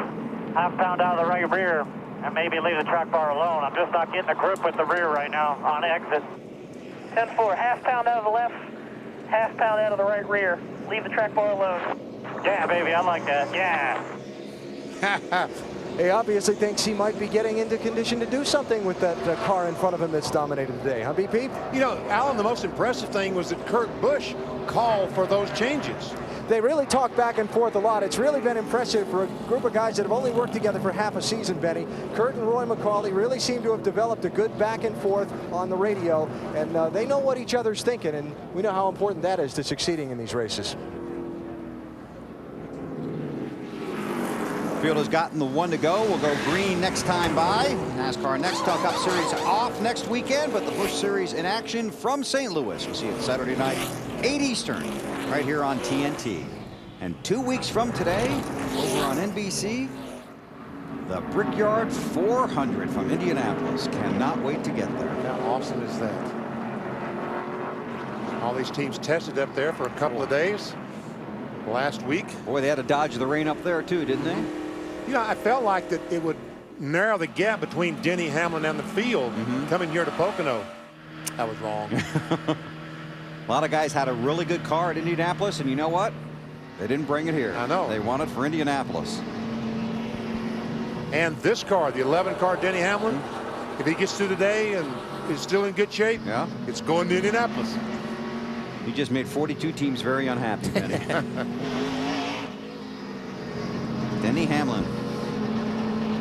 ½ pound out of the right rear, and maybe leave the track bar alone. I'm just not getting a grip with the rear right now on exit. 10-4, ½ pound out of the left, ½ pound out of the right rear. Leave the track bar alone. Yeah, baby, I like that. Yeah. He obviously thinks he might be getting into condition to do something with that car in front of him that's dominated today, huh, BP? You know, Alan, the most impressive thing was that Kurt Busch called for those changes. They really talk back and forth a lot. It's really been impressive for a group of guys that have only worked together for half a season, Benny. Kurt and Roy McCauley really seem to have developed a good back and forth on the radio, and they know what each other's thinking, and we know how important that is to succeeding in these races. Field has gotten the 1 to go. We'll go green next time by. NASCAR Nextel Cup Series off next weekend, but the Busch Series in action from St. Louis. We'll see it Saturday night, 8 Eastern, right here on TNT. And 2 weeks from today, over on NBC, the Brickyard 400 from Indianapolis. Cannot wait to get there. How awesome is that? All these teams tested up there for a couple of days last week. Boy, they had to dodge the rain up there too, didn't they? You know, I felt like that it would narrow the gap between Denny Hamlin and the field coming here to Pocono. I was wrong. A lot of guys had a really good car at Indianapolis, and you know what? They didn't bring it here. I know. They won it for Indianapolis. And this car, the 11 car Denny Hamlin, if he gets through today and is still in good shape, it's going to Indianapolis. He just made 42 teams very unhappy, Denny. Denny Hamlin,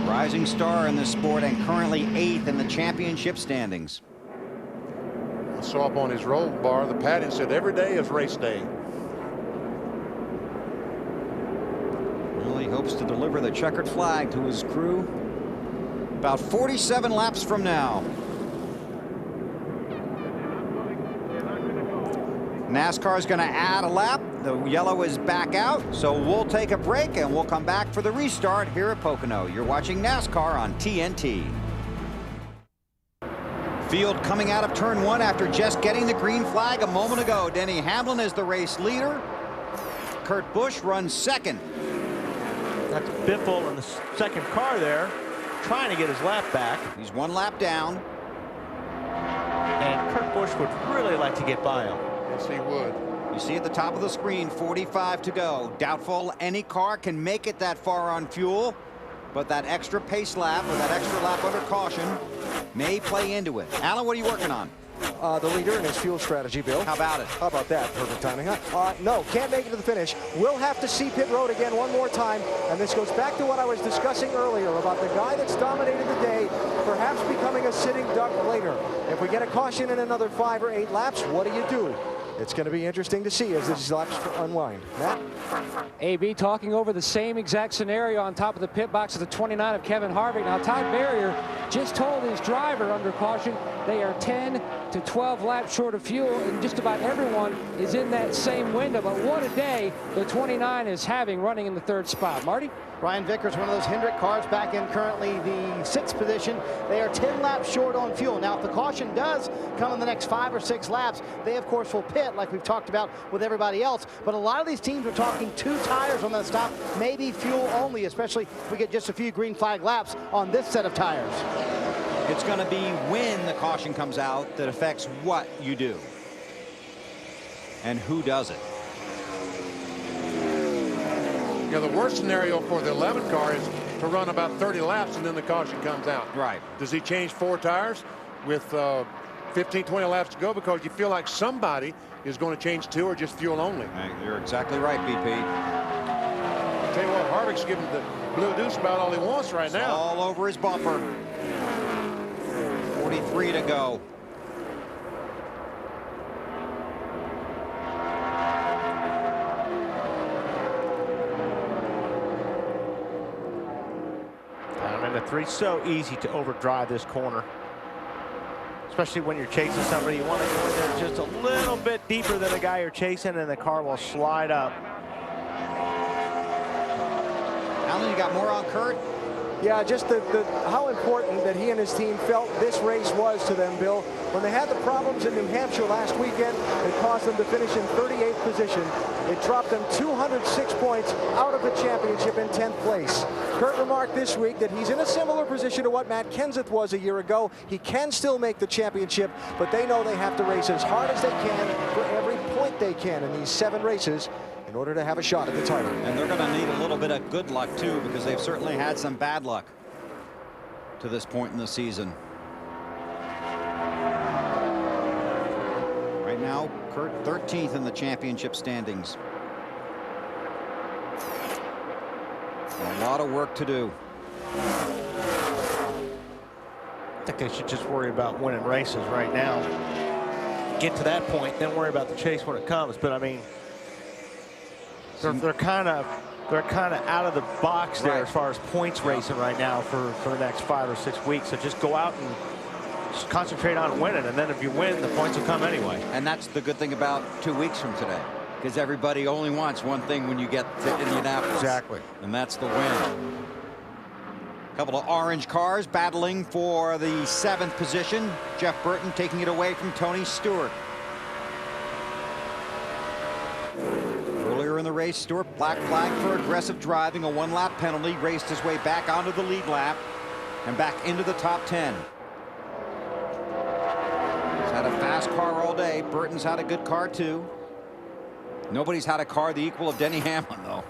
rising star in this sport and currently 8th in the championship standings. I saw up on his roll bar the pad and said every day is race day. Well, he hopes to deliver the checkered flag to his crew about 47 laps from now. NASCAR is going to add a lap. The yellow is back out, so we'll take a break and we'll come back for the restart here at Pocono. You're watching NASCAR on TNT. Field coming out of turn 1 after just getting the green flag a moment ago. Denny Hamlin is the race leader. Kurt Busch runs second. That's Biffle in the second car there, trying to get his lap back. He's 1 lap down. And Kurt Busch would really like to get by him. Yes, he would. You see at the top of the screen, 45 to go. Doubtful any car can make it that far on fuel, but that extra pace lap or that extra lap under caution may play into it. Alan, what are you working on? The leader and his fuel strategy, Bill. How about it? How about that? Perfect timing, huh? No, can't make it to the finish. We'll have to see pit road again one more time. And this goes back to what I was discussing earlier about the guy that's dominated the day, perhaps becoming a sitting duck later. If we get a caution in another 5 or 8 laps, what do you do? It's going to be interesting to see as these laps unwind. Matt? AB talking over the same exact scenario on top of the pit box of the 29 of Kevin Harvick. Now, Todd Berrier just told his driver under caution they are 10 to 12 laps short of fuel, and just about everyone is in that same window. But what a day the 29 is having running in the 3rd spot. Marty? Ryan Vickers, one of those Hendrick cars, back in currently the 6th position. They are 10 laps short on fuel. Now, if the caution does come in the next 5 or 6 laps, they, of course, will pit like we've talked about with everybody else. But a lot of these teams are talking 2 tires on that stop, maybe fuel only, especially if we get just a few green flag laps on this set of tires. It's going to be when the caution comes out that affects what you do and who does it. You know, the worst scenario for the 11 car is to run about 30 laps and then the caution comes out. Right. Does he change 4 tires with 15, 20 laps to go because you feel like somebody is going to change 2 or just fuel only? You're exactly right, BP. I'll tell you what, Harvick's giving the blue deuce about all he wants right now. All over his bumper. 43 to go. The 3 so easy to overdrive this corner, especially when you're chasing somebody. You want to go in there just a little bit deeper than the guy you're chasing, and the car will slide up. Alan, you got more on Kurt? Yeah, just how important that he and his team felt this race was to them, Bill. When they had the problems in New Hampshire last weekend, it caused them to finish in 38th position. It dropped them 206 points out of the championship in 10th place. Kurt remarked this week that he's in a similar position to what Matt Kenseth was a year ago. He can still make the championship, but they know they have to race as hard as they can for every point they can in these 7 races in order to have a shot at the title. And they're going to need a little bit of good luck, too, because they've certainly had some bad luck to this point in the season. Right now, Kurt 13th in the championship standings. A lot of work to do. I think they should just worry about winning races right now. Get to that point, then worry about the chase when it comes. But I mean, they're kind of out of the box there as far as points racing right now for the next 5 or 6 weeks. So just go out and just concentrate on winning, and then if you win, the points will come anyway. And that's the good thing about 2 weeks from today, because everybody only wants one thing when you get to Indianapolis. Exactly. And that's the win. A couple of orange cars battling for the 7th position. Jeff Burton taking it away from Tony Stewart. Earlier in the race, Stewart, black flag for aggressive driving, a 1-lap penalty, raced his way back onto the lead lap and back into the top 10. He's had a fast car all day. Burton's had a good car too. Nobody's had a car the equal of Denny Hamlin, though.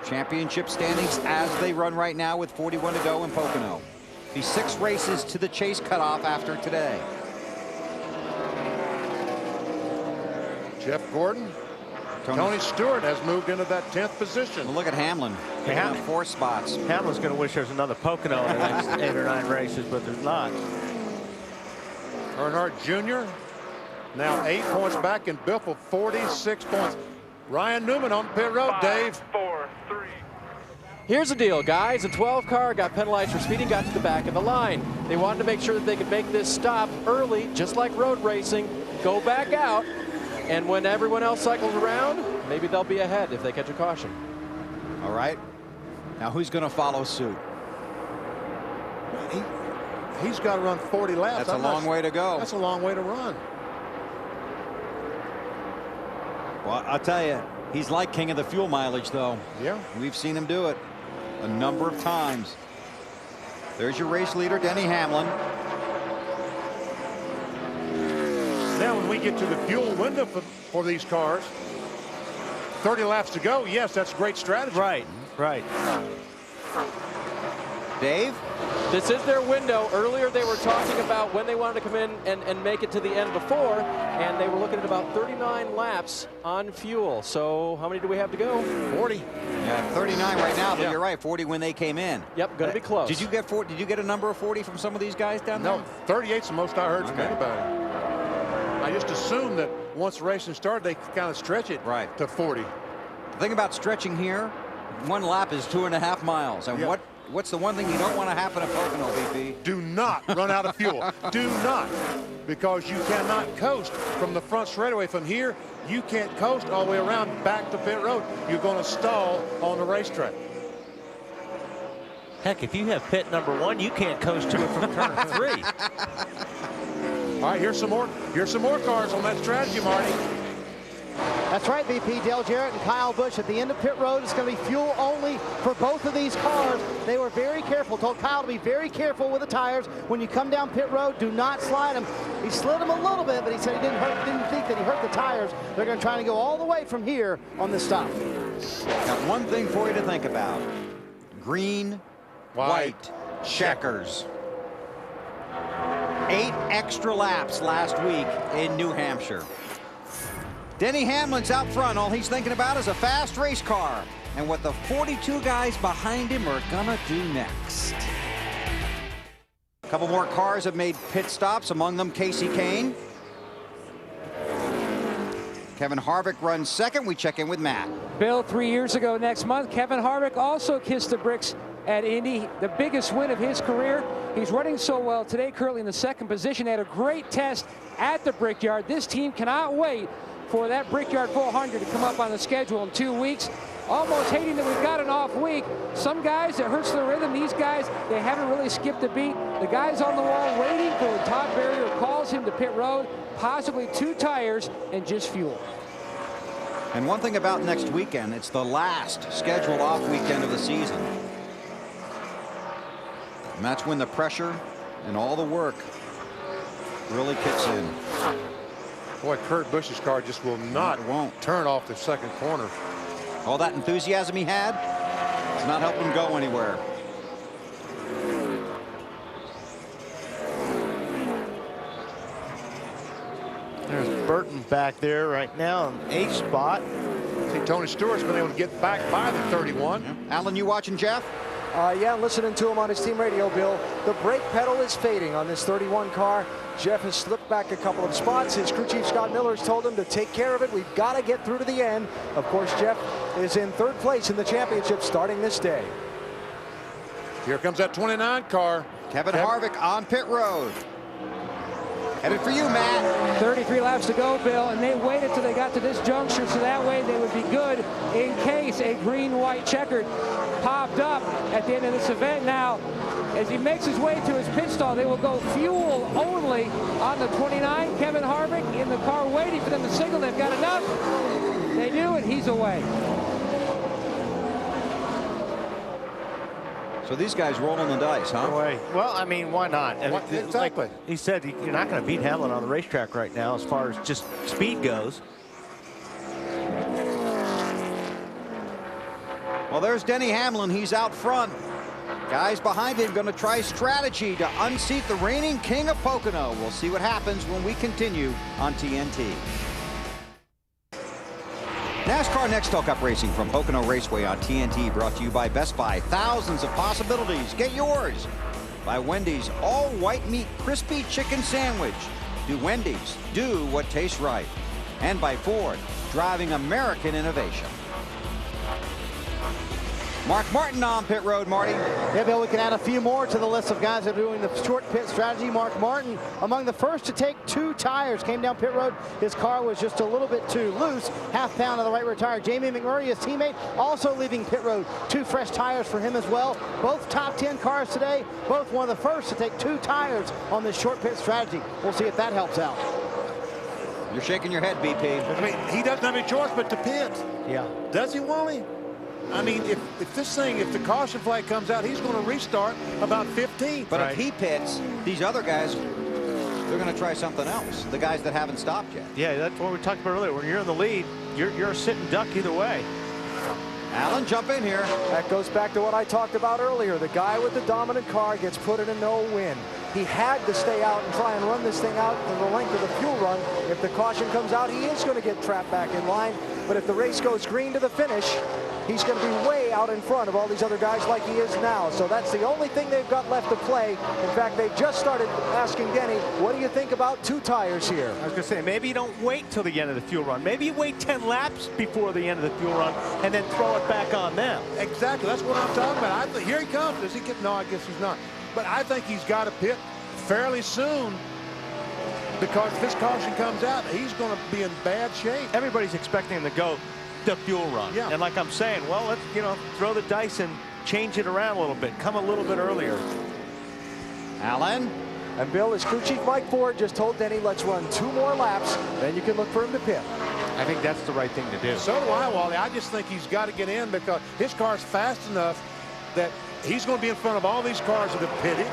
Championship standings as they run right now with 41 to go in Pocono. The 6 races to the chase cutoff after today. Jeff Gordon. Tony Stewart has moved into that 10th position. Well, look at Hamlin. Picking up 4 spots. Hamlin's going to wish there's another Pocono in the next 8 or 9 races, but there's not. Earnhardt Jr. now 8 points back, and Biffle 46 points. Ryan Newman on pit road. 5, Dave. 4, 3. Here's the deal, guys. The 12 car got penalized for speeding, got to the back of the line. They wanted to make sure that they could make this stop early, just like road racing, go back out, and when everyone else cycles around, maybe they'll be ahead if they catch a caution. All right. Now who's going to follow suit? He's got to run 40 laps. That's a long way to go. That's a long way to run. Well, I'll tell you, he's like king of the fuel mileage, though. Yeah. We've seen him do it a number of times. There's your race leader, Denny Hamlin. Now, when we get to the fuel window for these cars, 30 laps to go, yes, that's great strategy. Right, right. Dave? This is their window. Earlier they were talking about when they wanted to come in and make it to the end before, and they were looking at about 39 laps on fuel. So how many do we have to go? 40. Yeah, 39 right now, but you're right, 40 when they came in. Yep, gonna be close. Did you get a number of 40 from some of these guys down there? No, 38's the most I heard from anybody. I just assumed that once racing started, they kind of stretch it to 40. The thing about stretching here, one lap is 2.5 miles. And what's the one thing you don't want to happen at Pocono, BP? Do not run out of fuel. Do not. Because you cannot coast from the front straightaway. From here, you can't coast all the way around back to pit road. You're going to stall on the racetrack. Heck, if you have pit number 1, you can't coast to it from turn 3. All right, here's some more cars on that strategy, Marty. That's right, BP. Dale Jarrett and Kyle Busch at the end of pit road. It's going to be fuel only for both of these cars. They were very careful. Told Kyle to be very careful with the tires. When you come down pit road, do not slide them. He slid them a little bit, but he said he didn't think that he hurt the tires. They're going to try to go all the way from here on this stop. Got one thing for you to think about. Green, white checkers. 8 extra laps last week in New Hampshire. Denny Hamlin's out front. All he's thinking about is a fast race car and what the 42 guys behind him are gonna do next. A couple more cars have made pit stops, among them Casey Kane. Kevin Harvick runs second. We check in with Matt. Bill, 3 years ago next month, Kevin Harvick also kissed the bricks at Indy, the biggest win of his career. He's running so well today, currently in the second position. Had a great test at the Brickyard. This team cannot wait for that Brickyard 400 to come up on the schedule in 2 weeks. Almost hating that we've got an off week. Some guys, it hurts the rhythm. These guys, they haven't really skipped a beat. The guys on the wall waiting for when Todd Berrier calls him to pit road, possibly 2 tires and just fuel. And one thing about next weekend, it's the last scheduled off weekend of the season. And that's when the pressure and all the work really kicks in. Boy, Kurt Busch's car just will not turn off the second corner. All that enthusiasm he had, it's not helping him go anywhere. There's Burton back there right now in 8th spot. I think Tony Stewart's been able to get back by the 31. Yeah. Alan, you watching, Jeff? Yeah, listening to him on his team radio, Bill. The brake pedal is fading on this 31 car. Jeff has slipped back a couple of spots. His crew chief, Scott Miller, has told him to take care of it. We've got to get through to the end. Of course, Jeff is in 3rd place in the championship starting this day. Here comes that 29 car. Kevin Harvick on pit road. Headed for you, Matt. 33 laps to go, Bill, and they waited till they got to this juncture so that way they would be good in case a green-white checkered popped up at the end of this event. Now, as he makes his way to his pit stall, they will go fuel only on the 29. Kevin Harvick in the car waiting for them to signal they've got enough. They do, and he's away. So these guys rolling the dice, huh? Well, I mean, why not? Exactly. Like he said, you're not going to beat Hamlin on the racetrack right now as far as just speed goes. Well, there's Denny Hamlin. He's out front. Guys behind him going to try strategy to unseat the reigning king of Pocono. We'll see what happens when we continue on TNT. NASCAR Nextel Cup Racing from Pocono Raceway on TNT, brought to you by Best Buy. Thousands of possibilities. Get yours. By Wendy's all-white meat crispy chicken sandwich. Do Wendy's. Do what tastes right. And by Ford, driving American innovation. Mark Martin on pit road, Marty. Yeah, Bill, we can add a few more to the list of guys that are doing the short pit strategy. Mark Martin, among the first to take 2 tires, came down pit road. His car was just a little bit too loose. Half pound on the right rear tire. Jamie McMurray, his teammate, also leaving pit road. 2 fresh tires for him as well. Both top 10 cars today. Both one of the first to take 2 tires on this short pit strategy. We'll see if that helps out. You're shaking your head, BP. I mean, he doesn't have any choice but to pit. Yeah. Does he, Wally? I mean, if the caution flag comes out, he's going to restart about 15. But if he pits, these other guys, they're going to try something else. The guys that haven't stopped yet. Yeah, that's what we talked about earlier. When you're in the lead, you're a sitting duck either way. Alan, jump in here. That goes back to what I talked about earlier. The guy with the dominant car gets put in a no-win. He had to stay out and try and run this thing out to the length of the fuel run. If the caution comes out, he is going to get trapped back in line. but if the race goes green to the finish, he's going to be way out in front of all these other guys like he is now. So that's the only thing they've got left to play. In fact, they just started asking Denny, what do you think about 2 tires here? I was going to say, maybe you don't wait till the end of the fuel run. Maybe you wait 10 laps before the end of the fuel run and then throw it back on them. Exactly. That's what I'm talking about. Here he comes. Does he get? No, I guess he's not. But I think he's got to pit fairly soon, because if this caution comes out, he's going to be in bad shape. Everybody's expecting him to go the fuel run. Yeah. And like I'm saying, well, let's, throw the dice and change it around a little bit. Come a little bit earlier. Allen. And Bill, his crew chief Mike Ford just told Denny, let's run 2 more laps, then you can look for him to pit. I think that's the right thing to do. So do I, Wally. I just think he's got to get in, because his car's fast enough that he's going to be in front of all these cars that have pitted.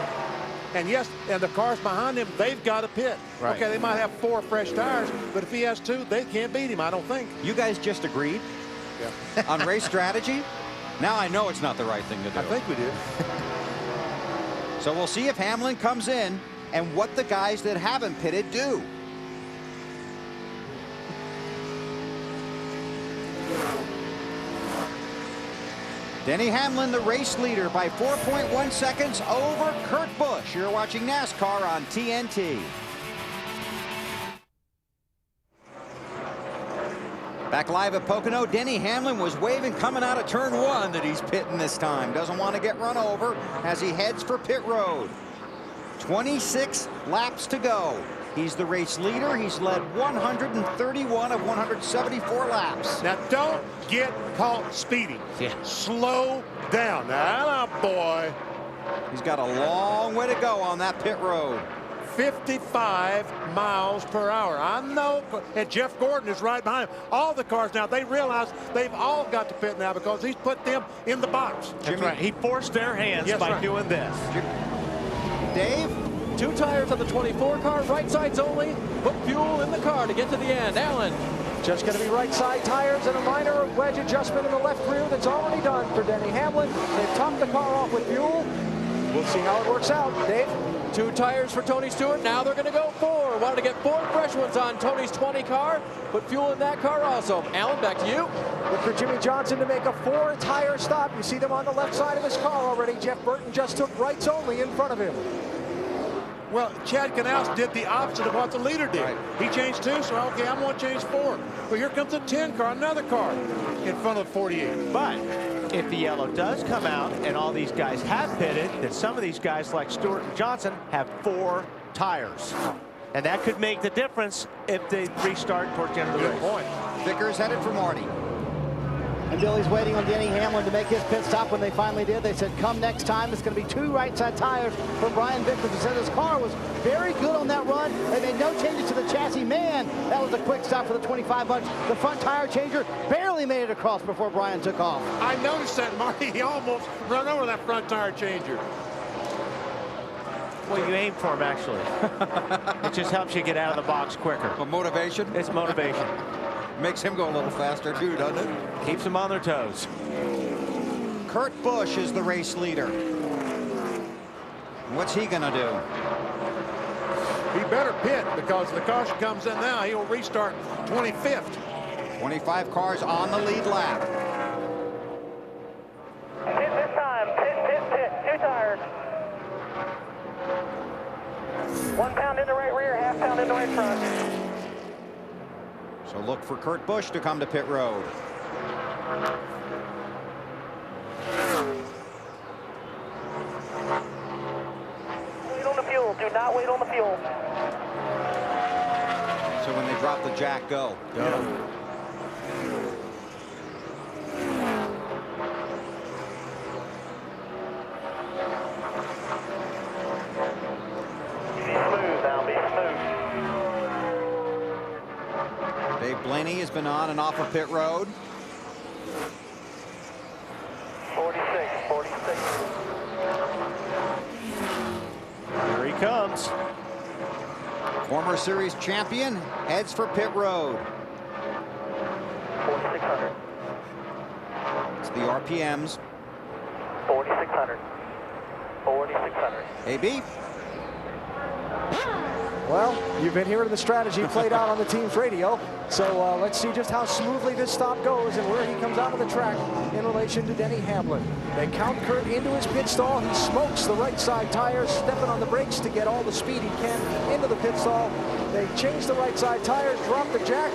And yes, and the cars behind him, they've got to pit. Right. Okay, they might have 4 fresh tires, but if he has 2, they can't beat him, I don't think. You guys just agreed on race strategy? Now I know it's not the right thing to do. I think we did. So we'll see if Hamlin comes in and what the guys that haven't pitted do. Denny Hamlin, the race leader, by 4.1 seconds over Kurt Busch. You're watching NASCAR on TNT. Back live at Pocono, Denny Hamlin was waving coming out of turn 1 that he's pitting this time. Doesn't want to get run over as he heads for pit road. 26 laps to go. He's the race leader. He's led 131 of 174 laps. Now, don't get caught speeding. Yeah. Slow down. Now, boy. He's got a long way to go on that pit road. 55 miles per hour. I know, and Jeff Gordon is right behind him. All the cars now, they realize they've all got to pit now because he's put them in the box. That's right. He forced their hands by doing this. Dave? 2 tires on the 24 car, right sides only. Put fuel in the car to get to the end. Allen. Just going to be right side tires and a minor wedge adjustment in the left rear that's already done for Denny Hamlin. They've topped the car off with fuel. We'll see how it works out. Dave? 2 tires for Tony Stewart. Now they're going to go 4. Wanted to get 4 fresh ones on Tony's 20 car. Put fuel in that car also. Allen, back to you. Look for Jimmy Johnson to make a 4 tire stop. You see them on the left side of his car already. Jeff Burton just took rights only in front of him. Well, Chad Knaus did the opposite of what the leader did. Right. He changed 2, so okay, I'm going to change 4. Well, here comes the 10 car, another car in front of 48. But if the yellow does come out and all these guys have pitted, then some of these guys like Stewart and Johnson have 4 tires. And that could make the difference if they restart towards the end of the race. Point. Vickers headed for Marty. And Billy's waiting on Denny Hamlin to make his pit stop. When they finally did, they said, come next time. It's going to be 2 right side tires for Brian Vickers. He said his car was very good on that run. They made no changes to the chassis. Man, that was a quick stop for the 25 bunch. The front tire changer barely made it across before Brian took off. I noticed that, Marty. He almost run over that front tire changer. Well, you aim for him, actually. It just helps you get out of the box quicker. Well, motivation? It's motivation. Makes him go a little faster, too, doesn't it? Keeps them on their toes. Kurt Busch is the race leader. What's he going to do? He better pit, because if the caution comes in now, he'll restart 25th. 25 cars on the lead lap. Pit this time. Pit. 2 tires. 1 pound in the right rear, ½ pound in the right front. So look for Kurt Busch to come to pit road. Wait on the fuel. Do not wait on the fuel. So when they drop the jack, go. Go. Dave Blaney has been on and off of pit road. 46. Here he comes. Former series champion heads for pit road. 4,600. It's the RPMs. 4,600. 4,600. AB. Well, you've been hearing the strategy played out on the team's radio. So let's see just how smoothly this stop goes and where he comes out of the track in relation to Denny Hamlin. They count Kurt into his pit stall. He smokes the right side tires, stepping on the brakes to get all the speed he can into the pit stall. They change the right side tires, drop the jack.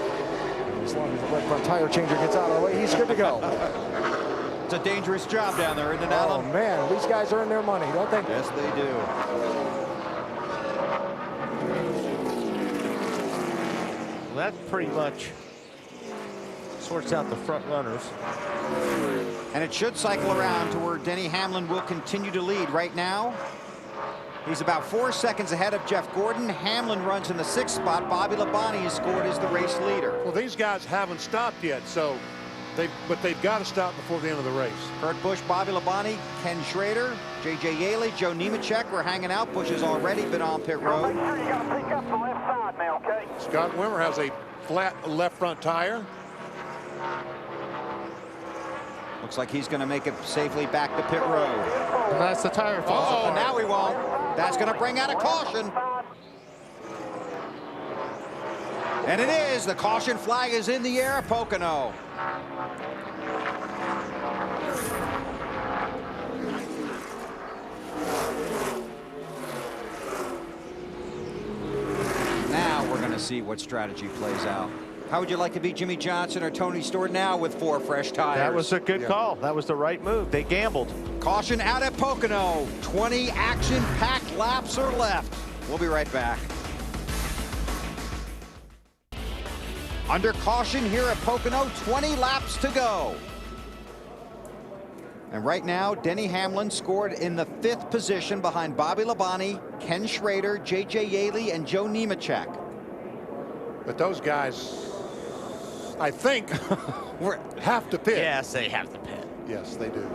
As long as the right front tire changer gets out of the way, he's good to go. It's a dangerous job down there, isn't it, Alan? Oh, man, these guys earn their money, don't they? Yes, they do. Well, that pretty much sorts out the front runners. And it should cycle around to where Denny Hamlin will continue to lead. Right now, he's about 4 seconds ahead of Jeff Gordon. Hamlin runs in the 6th spot. Bobby Labonte is scored as the race leader. Well, these guys haven't stopped yet, so they've got to stop before the end of the race. Kurt Busch, Bobby Labonte, Ken Schrader, J.J. Yaley, Joe Nemechek were hanging out. Busch has already been on pit road. Make sure you got to pick up the left side now, okay? Scott Wimmer has a flat left front tire. Looks like he's going to make it safely back to pit road. And that's the tire fault. Oh, now he won't. That's going to bring out a caution. And it is. The caution flag is in the air at Pocono. Now we're going to see what strategy plays out. How would you like to be Jimmy Johnson or Tony Stewart now with 4 fresh tires? That was a good call. That was the right move. They gambled. Caution out at Pocono. 20 action-packed laps are left. We'll be right back. Under caution here at Pocono, 20 laps to go. And right now, Denny Hamlin scored in the 5th position behind Bobby Labonte, Ken Schrader, J.J. Yaley, and Joe Nemechek. But those guys, I think, have to pit. Yes, they have to pit. Yes, they do.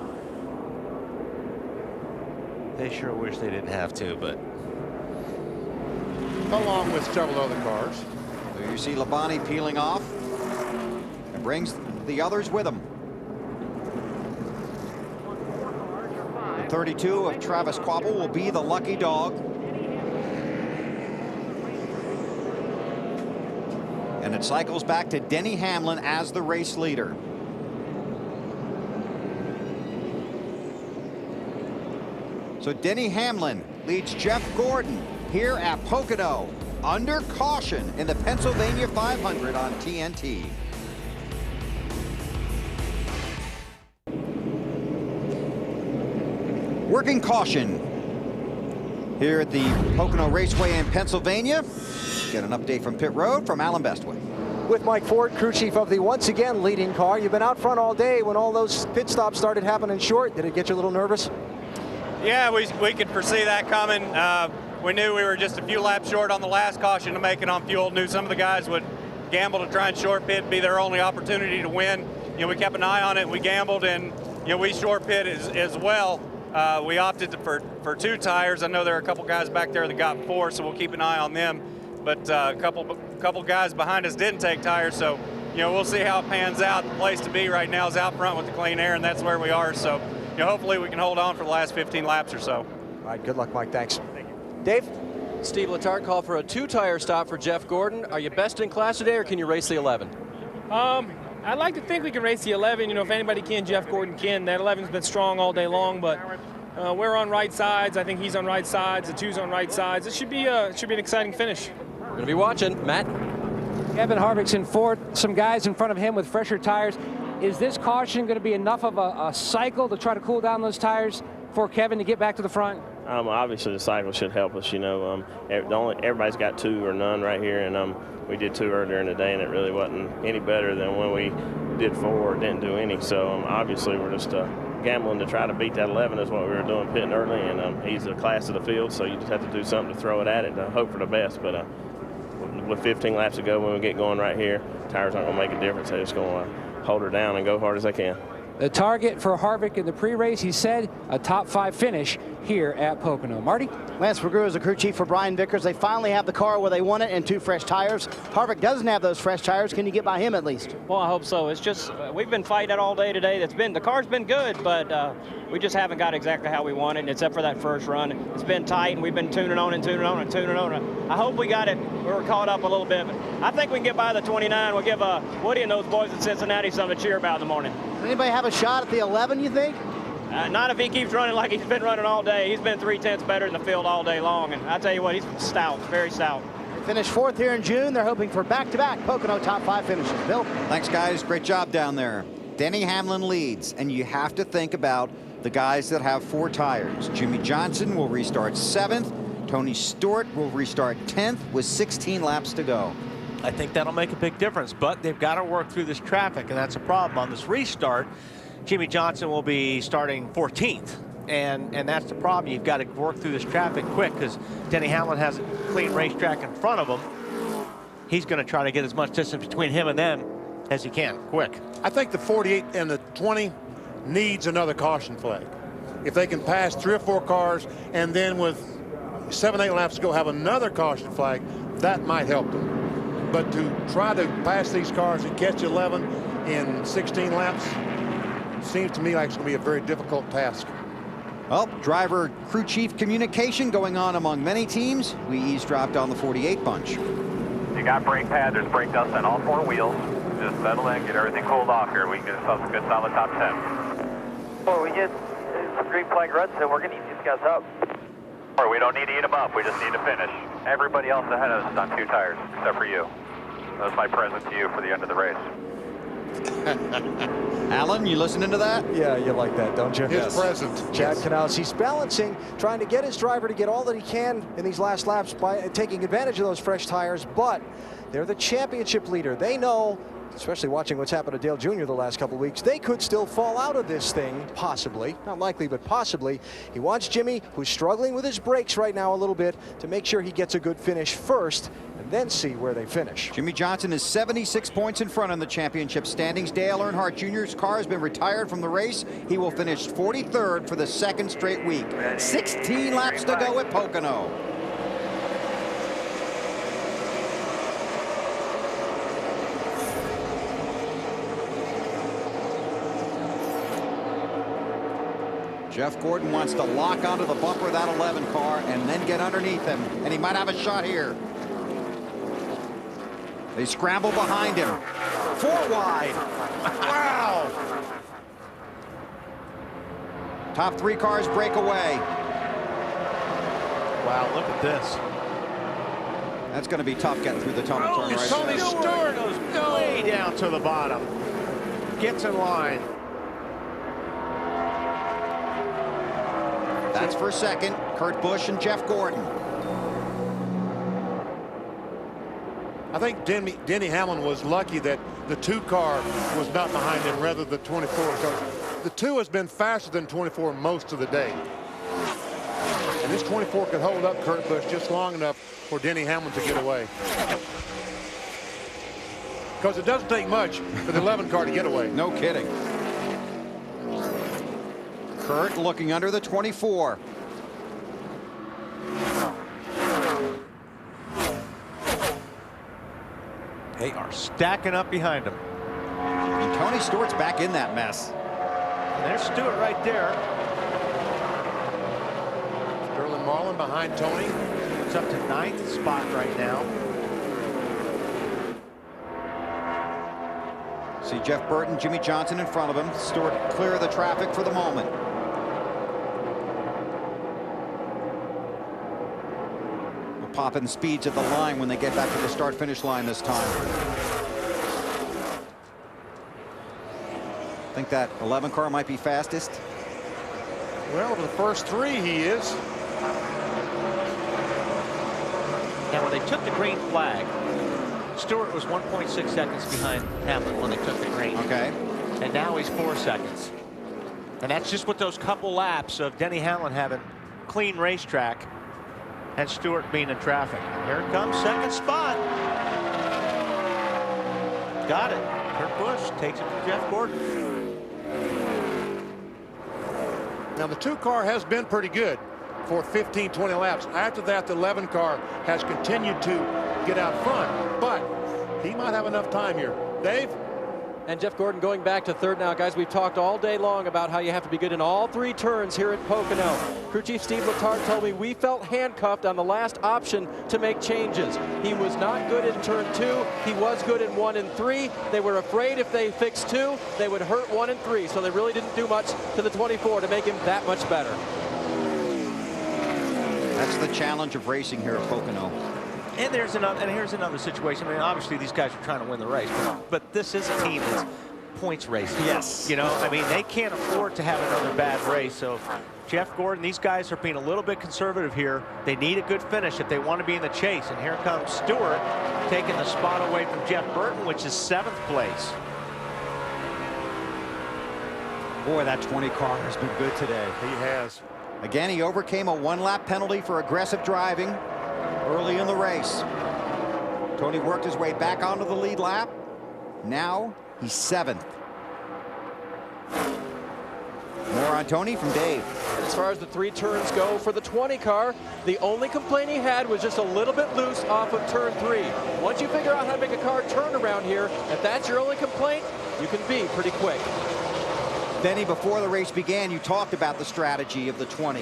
They sure wish they didn't have to, but. Along with several other cars. So you see Labonte peeling off and brings the others with him. The 32 of Travis Kvapil will be the lucky dog. And it cycles back to Denny Hamlin as the race leader. So Denny Hamlin leads Jeff Gordon here at Pocono under caution in the Pennsylvania 500 on TNT. Working caution here at the Pocono Raceway in Pennsylvania. Get an update from pit road from Alan Bestwick. With Mike Ford, crew chief of the once again leading car. You've been out front all day when all those pit stops started happening short. Did it get you a little nervous? Yeah, we could foresee that coming. We knew we were just a few laps short on the last caution to make it on fuel. Knew some of the guys would gamble to try and short pit, be their only opportunity to win. You know, we kept an eye on it. We gambled, and you know, we short pit as well. We opted for 2 tires. I know there are a couple guys back there that got 4, so we'll keep an eye on them. But a couple guys behind us didn't take tires, so you know, we'll see how it pans out. The place to be right now is out front with the clean air, and that's where we are. So you know, hopefully we can hold on for the last 15 laps or so. All right, good luck, Mike. Thanks. Thank you. Dave? Steve Letarte called for a 2-tire stop for Jeff Gordon. Are you best in class today, or can you race the 11? I'd like to think we can race the 11. You know, if anybody can, Jeff Gordon can. That 11's been strong all day long, but we're on right sides. I think he's on right sides. The 2's on right sides. It should be an exciting finish. We're going to be watching. Matt? Kevin Harvick's in 4th. Some guys in front of him with fresher tires. Is this caution going to be enough of a cycle to try to cool down those tires for Kevin to get back to the front? Obviously, the cycle should help us. You know, everybody's got 2 or none right here, and we did 2 earlier in the day, and it really wasn't any better than when we did 4 or didn't do any. So obviously, we're just gambling to try to beat that 11 is what we were doing, pitting early, and he's the class of the field, so you just have to do something to throw it at it to hope for the best. But with 15 laps to go, when we get going right here, tires aren't going to make a difference. They're just going to hold her down and go hard as they can. The target for Harvick in the pre-race, he said, a top 5 finish here at Pocono. Marty? Lance McGrew is the crew chief for Brian Vickers. They finally have the car where they want it and 2 fresh tires. Harvick doesn't have those fresh tires. Can you get by him at least? Well, I hope so. It's just we've been fighting it all day today. The car's been good, but we just haven't got exactly how we wanted, except for that first run. It's been tight, and we've been tuning on and tuning on and tuning on. I hope we got it. We were caught up a little bit, but I think we can get by the 29. We'll give Woody and those boys in Cincinnati something to cheer about in the morning. Does anybody have a shot at the 11, you think? Not if he keeps running like he's been running all day. He's been 3/10 better in the field all day long, and I tell you what, he's stout, very stout. They finished 4th here in June. They're hoping for back-to-back Pocono top 5 finishes. Bill? Thanks, guys. Great job down there. Denny Hamlin leads, and you have to think about the guys that have 4 tires. Jimmie Johnson will restart 7th. Tony Stewart will restart 10th with 16 laps to go. I think that'll make a big difference, but they've got to work through this traffic, and that's a problem. On this restart, Jimmie Johnson will be starting 14th, and that's the problem. You've got to work through this traffic quick because Denny Hamlin has a clean racetrack in front of him. He's going to try to get as much distance between him and them as he can, quick. I think the 48 and the 20 needs another caution flag. If they can pass 3 or 4 cars and then with 7, 8 laps to go have another caution flag, that might help them. But to try to pass these cars and catch 11 in 16 laps seems to me like it's going to be a very difficult task. Well, driver crew chief communication going on among many teams. We eavesdropped on the 48 bunch. You got brake pad, there's brake dust on all 4 wheels. Just settle in, get everything cooled off here. We can get ourselves a good solid top 10. Well, we get some green flag reds, and we're going to eat these guys up. Or we don't need to eat them up, we just need to finish. Everybody else ahead of us is on 2 tires, except for you. That's my present to you for the end of the race. Alan, you listening to that? Yeah, you like that, don't you? His present. Chad Yes. Knaus, he's balancing, trying to get his driver to get all that he can in these last laps by taking advantage of those fresh tires, but they're the championship leader. They know, especially watching what's happened to Dale Jr. the last couple of weeks, they could still fall out of this thing, possibly. Not likely, but possibly. He wants Jimmy, who's struggling with his brakes right now a little bit, to make sure he gets a good finish first, and then see where they finish. Jimmie Johnson is 76 points in front in the championship standings. Dale Earnhardt Jr.'s car has been retired from the race. He will finish 43rd for the 2nd straight week. 16 laps to go at Pocono. Jeff Gordon wants to lock onto the bumper of that 11 car and then get underneath him, and he might have a shot here. They scramble behind him. 4 wide. Wow. Top 3 cars break away. Wow, look at this. That's going to be tough getting through the tunnel turn right Tony there. Stewart goes way down to the bottom. Gets in line. That's for 2nd. Kurt Busch and Jeff Gordon. I think Denny Hamlin was lucky that the 2 car was not behind him rather than the 24, because the 2 has been faster than 24 most of the day. And this 24 could hold up Kurt Busch just long enough for Denny Hamlin to get away. Because it doesn't take much for the 11 car to get away. No kidding. Kurt looking under the 24. They are stacking up behind him. And Tony Stewart's back in that mess. And there's Stewart right there. Sterling Marlin behind Tony. It's up to 9th spot right now. See Jeff Burton, Jimmie Johnson in front of him. Stewart clear of the traffic for the moment. We'll pop in speeds at the line when they get back to the start-finish line this time. Think that 11 car might be fastest? Well, the first 3 he is. Now, when they took the green flag, Stewart was 1.6 seconds behind Hamlin when they took the green. Okay. And now he's 4 seconds. And that's just with those couple laps of Denny Hamlin having clean racetrack and Stewart being in traffic. And here it comes, 2nd spot. Got it. Kurt Busch takes it to Jeff Gordon. Now, the 2 car has been pretty good for 15, 20 laps. After that, the 11 car has continued to get out front, but he might have enough time here. Dave? And Jeff Gordon going back to third now. Guys, we've talked all day long about how you have to be good in all 3 turns here at Pocono. Crew Chief Steve Letarte told me we felt handcuffed on the last option to make changes. He was not good in turn 2. He was good in 1 and 3. They were afraid if they fixed 2, they would hurt 1 and 3. So they really didn't do much to the 24 to make him that much better. That's the challenge of racing here at Pocono. And here's another situation. I mean, obviously these guys are trying to win the race, but this is a team that's points racing. Yes. You know, I mean, they can't afford to have another bad race. So Jeff Gordon, these guys are being a little bit conservative here. They need a good finish if they want to be in the chase. And here comes Stewart taking the spot away from Jeff Burton, which is 7th place. Boy, that 20 car has been good today. He has. Again, he overcame a 1-lap penalty for aggressive driving early in the race. Tony worked his way back onto the lead lap. Now he's 7th. More on Tony from Dave. As far as the 3 turns go for the 20 car, the only complaint he had was just a little bit loose off of turn 3. Once you figure out how to make a car turn around here, if that's your only complaint, you can be pretty quick. Denny, before the race began, you talked about the strategy of the 20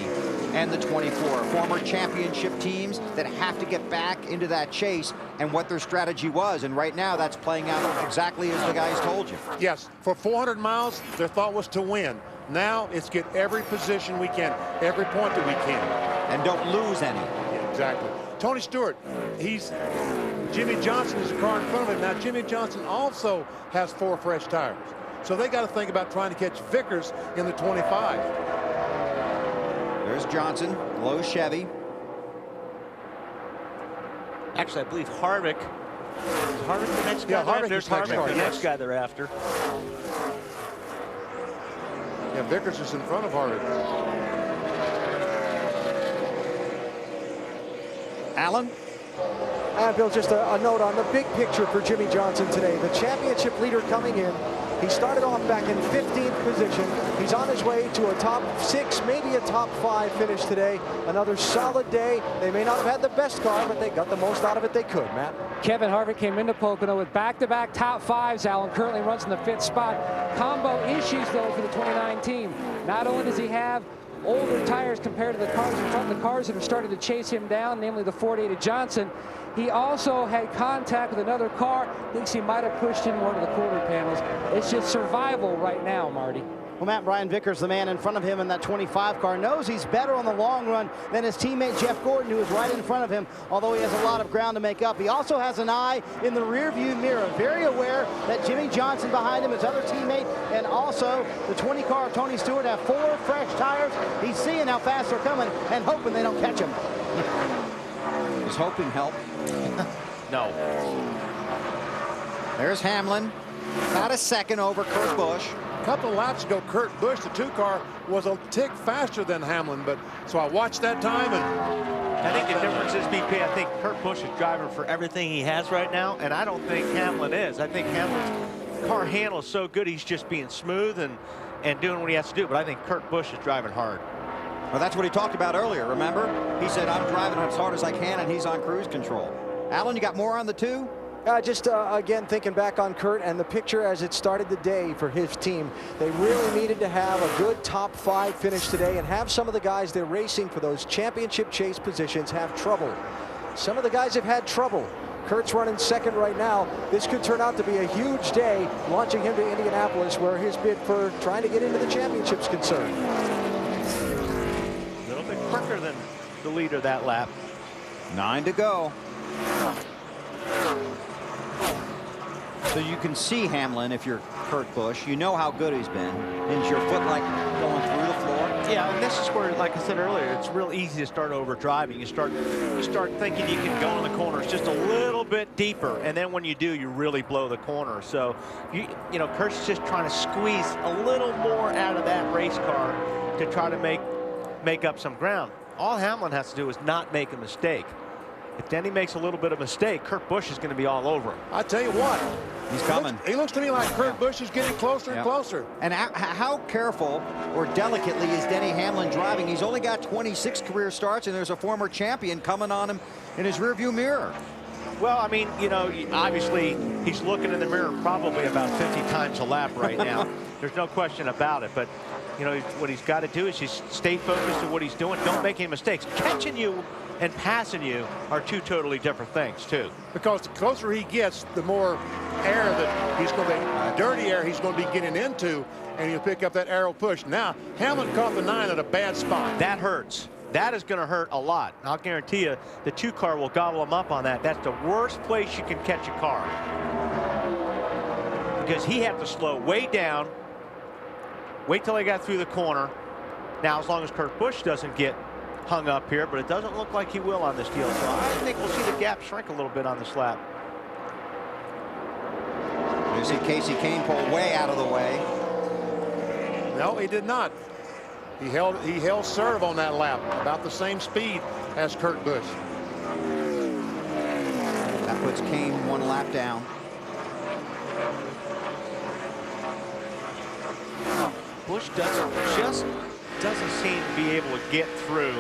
and the 24, former championship teams that have to get back into that chase and what their strategy was. And right now, that's playing out exactly as the guys told you. Yes, for 400 miles, their thought was to win. Now it's get every position we can, every point that we can. And don't lose any. Yeah, exactly. Tony Stewart, Jimmy Johnson is the car in front of him. Now, Jimmy Johnson also has 4 fresh tires. So they got to think about trying to catch Vickers in the 25. There's Johnson, low Chevy. Actually, I believe Harvick. Is Harvick the next guy? Yeah, Harvick. There's Harvick, the next guy they're after. Yeah, Vickers is in front of Harvick. Allen? And Bill, just a note on the big picture for Jimmy Johnson today. The championship leader coming in. He started off back in 15th position. He's on his way to a top 6, maybe a top 5 finish today. Another solid day. They may not have had the best car, but they got the most out of it they could, Matt. Kevin Harvick came into Pocono with back-to-back top 5s. Allen currently runs in the 5th spot. Combo issues, though, for the 29 team. Not only does he have older tires compared to the cars in front, the cars that have started to chase him down, namely the Ford 8 of Johnson. He also had contact with another car. Thinks he might have pushed in one of the quarter panels. It's just survival right now, Marty. Well, Matt, Brian Vickers, the man in front of him in that 25 car, knows he's better on the long run than his teammate Jeff Gordon, who is right in front of him, although he has a lot of ground to make up. He also has an eye in the rearview mirror, very aware that Jimmy Johnson behind him, his other teammate, and also the 20 car of Tony Stewart have 4 fresh tires. He's seeing how fast they're coming and hoping they don't catch him. Is hoping help? No. There's Hamlin. About a second over Kurt Busch. A couple of laps ago, Kurt Busch, the 2 car, was a tick faster than Hamlin, but so I watched that time, and I think the difference is, BP, I think Kurt Busch is driving for everything he has right now, and I don't think Hamlin is. I think Hamlin's car handle is so good, he's just being smooth and doing what he has to do, but I think Kurt Busch is driving hard. Well, that's what he talked about earlier, remember? He said, I'm driving as hard as I can, and he's on cruise control. Alan, you got more on the 2? Again, thinking back on Kurt and the picture as it started the day for his team, they really needed to have a good top 5 finish today and have some of the guys they're racing for those championship chase positions have trouble. Some of the guys have had trouble. Kurt's running 2nd right now. This could turn out to be a huge day, launching him to Indianapolis, where his bid for trying to get into the championship's concerned. A little bit quicker than the leader that lap. 9 to go. So you can see Hamlin if you're Kurt Busch. You know how good he's been. Is your foot like going through the floor? Yeah, and this is where, like I said earlier, it's real easy to start over driving. You start thinking you can go in the corners just a little bit deeper, and then when you do, you really blow the corner. So you know, Kurt's just trying to squeeze a little more out of that race car to try to make up some ground. All Hamlin has to do is not make a mistake. If Denny makes a little bit of mistake, Kurt Busch is going to be all over him. I tell you what, he's coming. He looks to me like Kurt Busch is getting closer and closer. And how careful or delicately is Denny Hamlin driving? He's only got 26 career starts, and there's a former champion coming on him in his rearview mirror. Well, I mean, you know, obviously he's looking in the mirror probably about 50 times a lap right now. There's no question about it. But, you know, what he's got to do is just stay focused on what he's doing. Don't make any mistakes. Catching you and passing you are two totally different things, too. Because the closer he gets, the more air that he's going to, dirty air he's going to be getting into, and he'll pick up that arrow push. Now, Hamlin caught the 9 at a bad spot. That hurts. That is going to hurt a lot. I'll guarantee you the 2 car will gobble him up on that. That's the worst place you can catch a car. Because he had to slow way down, wait till he got through the corner. Now, as long as Kurt Busch doesn't get hung up here, but it doesn't look like he will on this deal. So I think we'll see the gap shrink a little bit on this lap. You see Casey Kane pull way out of the way. No, he did not. He held serve on that lap, about the same speed as Kurt Busch. That puts Kane 1 lap down. Busch doesn't seem to be able to get through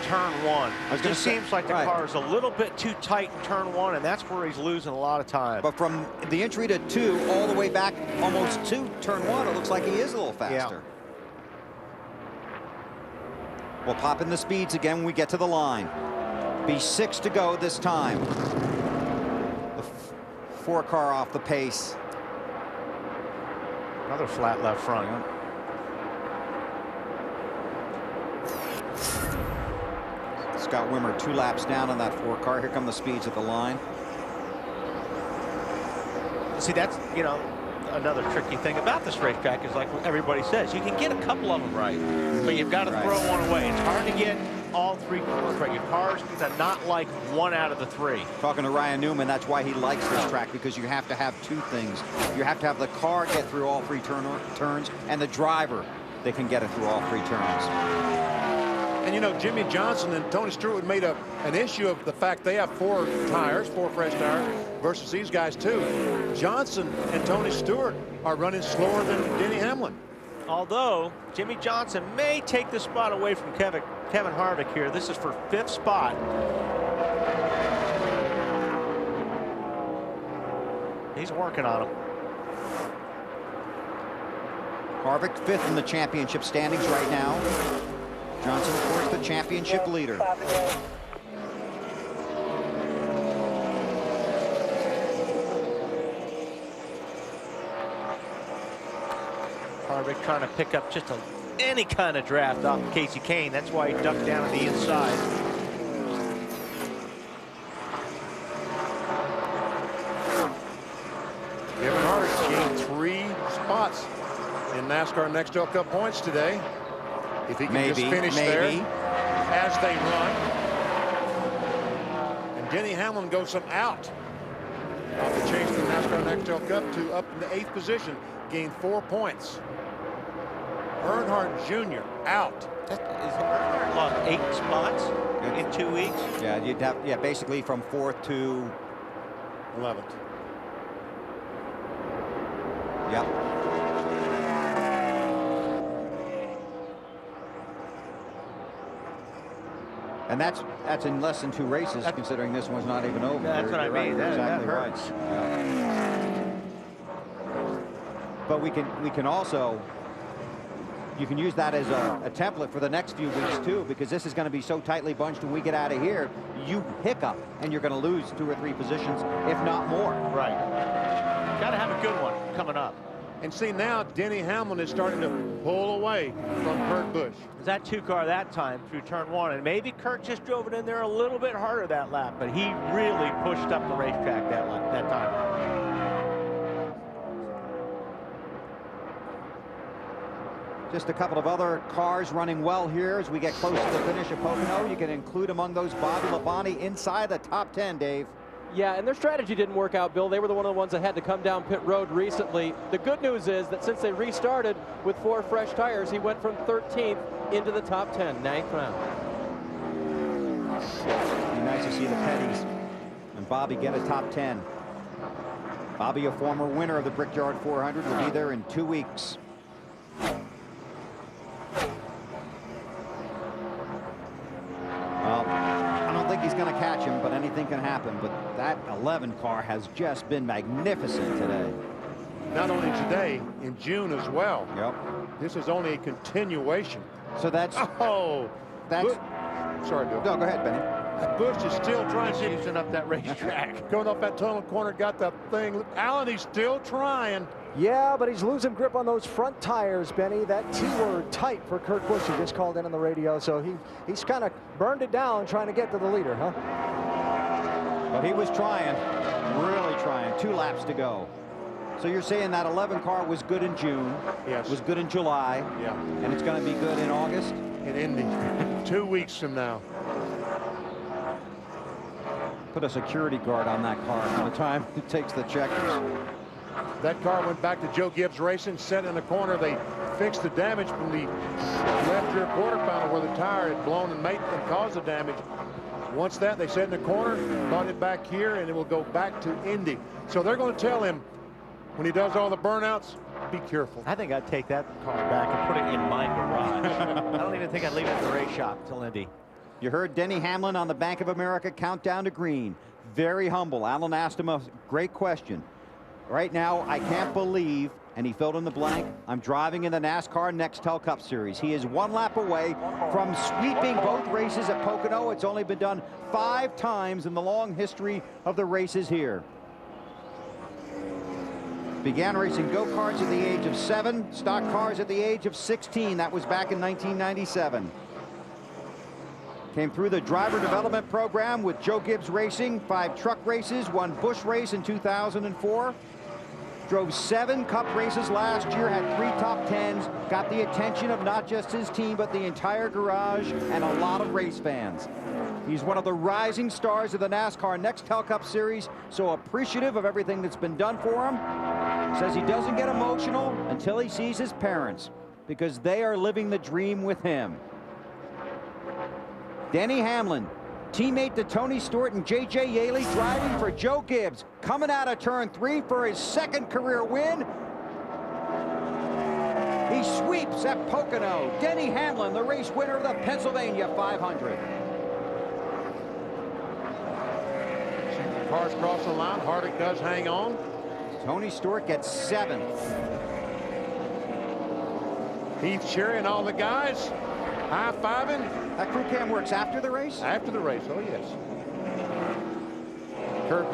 turn 1. It just seems like the car is a little bit too tight in turn 1, and that's where he's losing a lot of time. But from the entry to 2 all the way back almost to turn 1, it looks like he is a little faster. Yeah. We'll pop in the speeds again when we get to the line. Be 6 to go this time. The 4 car off the pace. Another flat left front. Yeah. Scott Wimmer 2 laps down on that 4 car. Here come the speeds at the line. See, that's, you know, another tricky thing about this racetrack is like everybody says, you can get a couple of them right, but you've got to throw one away. It's hard to get all 3 corners right. Your cars are not like 1 out of the 3. Talking to Ryan Newman, that's why he likes this track, because you have to have 2 things. You have to have the car get through all 3 turns, and the driver that can get it through all 3 turns. And, you know, Jimmy Johnson and Tony Stewart made an issue of the fact they have 4 tires, 4 fresh tires, versus these guys, too. Johnson and Tony Stewart are running slower than Denny Hamlin. Although Jimmy Johnson may take the spot away from Kevin Harvick here. This is for 5th spot. He's working on him. Harvick 5th in the championship standings right now. Johnson, of course, the championship leader. Harvick trying to pick up just any kind of draft off of Casey Kane. That's why he ducked down on the inside. Kevin Harvick gained 3 spots in NASCAR Nextel Cup points today. If he can just finish there as they run. And Denny Hamlin goes some out. Off the chase from NASCAR Nextel Cup to up in the 8th position. Gained 4 points. Earnhardt Jr. out. Is Earnhardt lost 8 spots in 2 weeks? Yeah, you'd have, basically from 4th to 11th. Yep. And that's in less than 2 races, considering this one's not even over. That's what I mean. Right. That Exactly hurts. Right. Yeah. But we can also, you can use that as a template for the next few weeks too, because this is going to be so tightly bunched when we get out of here. You hiccup and you're going to lose 2 or 3 positions, if not more. Right. Got to have a good one coming up. And see, now Denny Hamlin is starting to pull away from Kurt Busch. That 2 car that time through turn 1, and maybe Kurt just drove it in there a little bit harder that lap, but he really pushed up the racetrack that time. Just a couple of other cars running well here as we get close to the finish of Pocono. You can include among those Bobby Labonte inside the top 10, Dave. Yeah, and their strategy didn't work out, Bill. They were one of the ones that had to come down pit road recently. The good news is that since they restarted with 4 fresh tires, he went from 13th into the top 10, 9th round. Be nice to see the Petties and Bobby get a top 10. Bobby, a former winner of the Brickyard 400, will be there in 2 weeks. Well, I don't think he's going to catch him, but anything can happen, but that 11 car has just been magnificent today. Not only today, in June as well. Yep. This is only a continuation. So that's... Oh! That's... Sorry, Bill. No, go ahead, Benny. Busch is still trying to... Using up that racetrack. Going up that tunnel corner, got the thing. Allen, he's still trying. Yeah, but he's losing grip on those front tires, Benny. That T-word tight for Kurt Busch, who just called in on the radio. So he's kind of burned it down trying to get to the leader, huh? But he was trying, really trying. 2 laps to go. So you're saying that 11 car was good in June. Yes. Was good in July. Yeah. And it's going to be good in August? In Indy. 2 weeks from now. Put a security guard on that car by the time it takes the checkers. That car went back to Joe Gibbs Racing, set in the corner. They fixed the damage from the left rear quarter panel where the tire had blown and caused the damage. Once that, they set in the corner, brought it back here, and it will go back to Indy. So they're going to tell him when he does all the burnouts, be careful. I think I'd take that car back and put it in my garage. I don't even think I'd leave it at the race shop till Indy. You heard Denny Hamlin on the Bank of America countdown to green. Very humble. Alan asked him a great question. Right now, I can't believe, and he filled in the blank, I'm driving in the NASCAR Nextel Cup Series. He is 1 lap away from sweeping both races at Pocono. It's only been done 5 times in the long history of the races here. Began racing go-karts at the age of 7, stock cars at the age of 16. That was back in 1997. Came through the driver development program with Joe Gibbs Racing, 5 truck races, 1 Busch race in 2004. Drove 7 Cup races last year, had 3 top 10s, got the attention of not just his team, but the entire garage and a lot of race fans. He's one of the rising stars of the NASCAR Nextel Cup Series, so appreciative of everything that's been done for him. Says he doesn't get emotional until he sees his parents, because they are living the dream with him. Denny Hamlin, teammate to Tony Stewart and J.J. Yaley, driving for Joe Gibbs, coming out of turn 3 for his 2nd career win. He sweeps at Pocono. Denny Hamlin, the race winner of the Pennsylvania 500. Cars cross the line. Harvick does hang on. Tony Stewart gets 7th. Heath Cherry and all the guys high-fiving. That crew cam works after the race? After the race, oh yes. Kurt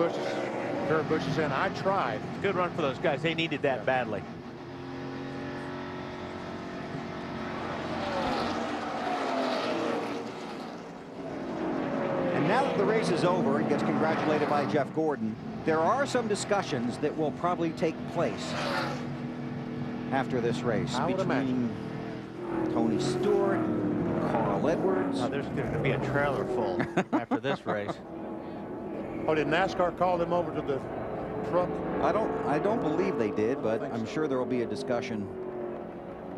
Busch is saying, I tried. Good run for those guys. They needed that badly. And now that the race is over and gets congratulated by Jeff Gordon, there are some discussions that will probably take place after this race between Tony Stewart, Carl Edwards. Oh, there's going to be a trailer full after this race. Oh, did NASCAR call them over to the truck? I don't believe they did, but I'm sure there will be a discussion.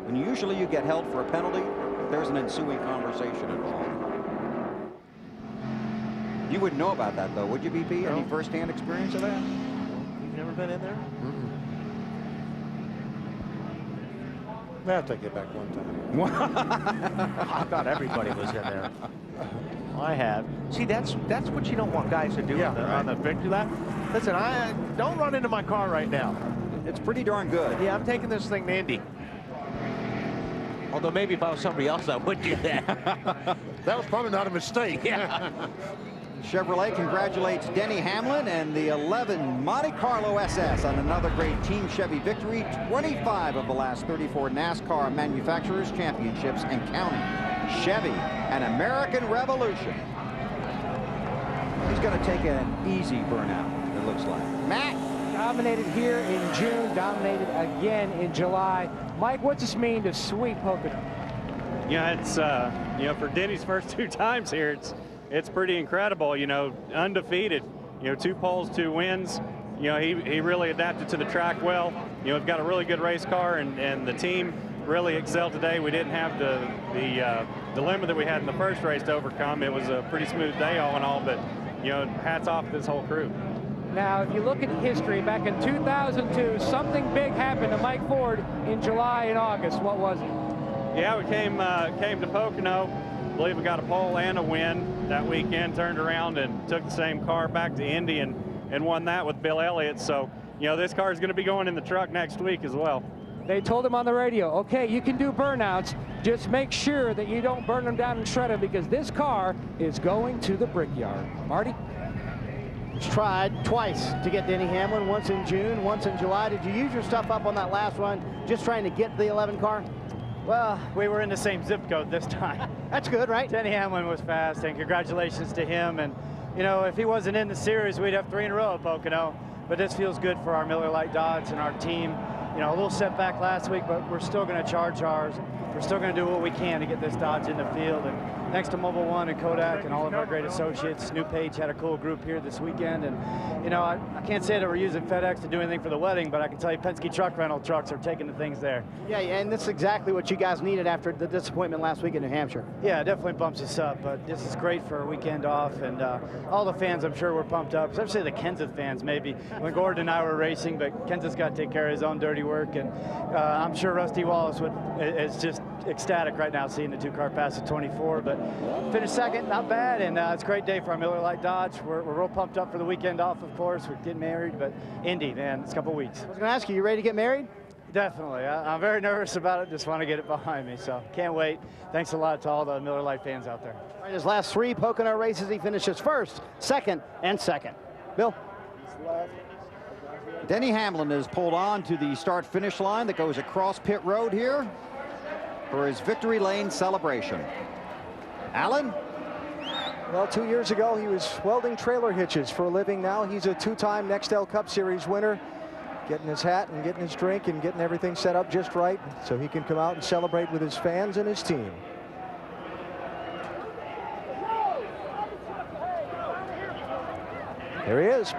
And usually you get held for a penalty, there's an ensuing conversation involved. You wouldn't know about that, though, would you, BP? No. Any first-hand experience of that? You've never been in there? I'll take it back one time. I thought everybody was in there. I have. See, that's what you don't want guys to do on the victory lap. Listen, I don't run into my car right now. It's pretty darn good. Yeah, I'm taking this thing to Indy. Although maybe if I was somebody else, I would do that. That was probably not a mistake. Yeah. Chevrolet congratulates Denny Hamlin and the 11 Monte Carlo SS on another great Team Chevy victory. 25 of the last 34 NASCAR Manufacturers Championships and counting. Chevy, an American revolution. He's going to take an easy burnout, it looks like. Matt. Dominated here in June, dominated again in July. Mike, what's this mean to sweep Pocono? Yeah, it's, for Denny's first 2 times here, it's pretty incredible, undefeated, 2 poles, 2 wins. He really adapted to the track well. We've got a really good race car, and the team really excelled today. We didn't have the dilemma that we had in the first race to overcome. It was a pretty smooth day all in all, but, hats off to this whole crew. Now, if you look at history, back in 2002, something big happened to Mike Ford in July and August. What was it? Yeah, we came to Pocono. I believe we got a pole and a win. that weekend, turned around and took the same car back to Indy and won that with Bill Elliott. So, you know, this car is going to be going in the truck next week as well. They told him on the radio, okay, you can do burnouts, just make sure that you don't burn them down and shred them, because this car is going to the brickyard. Marty? He's tried twice to get Denny Hamlin, once in June, once in July. Did you use your stuff up on that last run just trying to get the 11 car? Well, we were in the same zip code this time. That's good, right? Denny Hamlin was fast, and congratulations to him. And, you know, if he wasn't in the series, we'd have 3 in a row at Pocono. But this feels good for our Miller Lite Dodge and our team. You know, a little setback last week, but we're still going to charge ours. We're still going to do what we can to get this Dodge in the field. And thanks to Mobil 1 and Kodak and all of our great associates, New Page had a cool group here this weekend. And, you know, I can't say that we're using FedEx to do anything for the wedding, but I can tell you Penske truck rental trucks are taking the things there. Yeah, and this is exactly what you guys needed after the disappointment last week in New Hampshire. Yeah, it definitely bumps us up, but this is great for a weekend off. And all the fans, I'm sure, were pumped up, especially the Kenseth fans maybe. When Gordon and I were racing, but Kenseth's got to take care of his own dirty work. And I'm sure Rusty Wallace is just ecstatic right now seeing the 2-car pass at 24, but finished second, not bad, and it's a great day for our Miller Lite Dodge. We're real pumped up for the weekend off, of course. We're getting married, but Indy, man, it's a couple weeks. I was going to ask you ready to get married? Definitely. I'm very nervous about it. Just want to get it behind me, so can't wait. Thanks a lot to all the Miller Lite fans out there. All right, his last 3 Pocono races, he finishes first, second, and second. Bill? Denny Hamlin is pulled on to the start-finish line that goes across pit road here for his victory lane celebration. Alan? Well, 2 years ago, he was welding trailer hitches for a living. Now he's a 2-time Nextel Cup Series winner, getting his hat and getting his drink and getting everything set up just right so he can come out and celebrate with his fans and his team. There he is.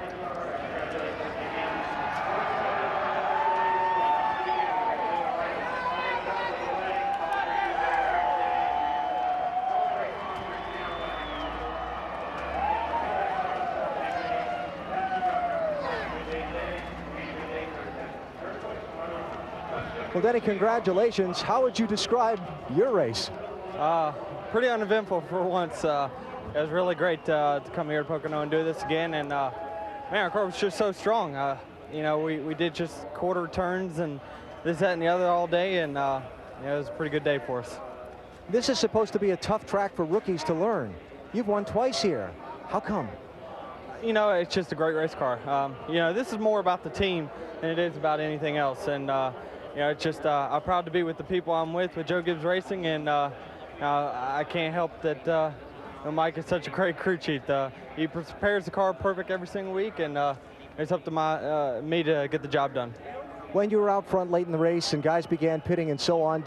Well, Denny, congratulations. How would you describe your race? Pretty uneventful for once. It was really great to come here to Pocono and do this again. And man, our car was just so strong. You know, we did just quarter turns and this, that, and the other all day, and yeah, it was a pretty good day for us. This is supposed to be a tough track for rookies to learn. You've won twice here. How come? You know, it's just a great race car. You know, this is more about the team than it is about anything else. And you know, it's just I'm proud to be with the people I'm with Joe Gibbs Racing, and I can't help that Mike is such a great crew chief. He prepares the car perfect every single week, and it's up to me to get the job done. When you were out front late in the race and guys began pitting and so on,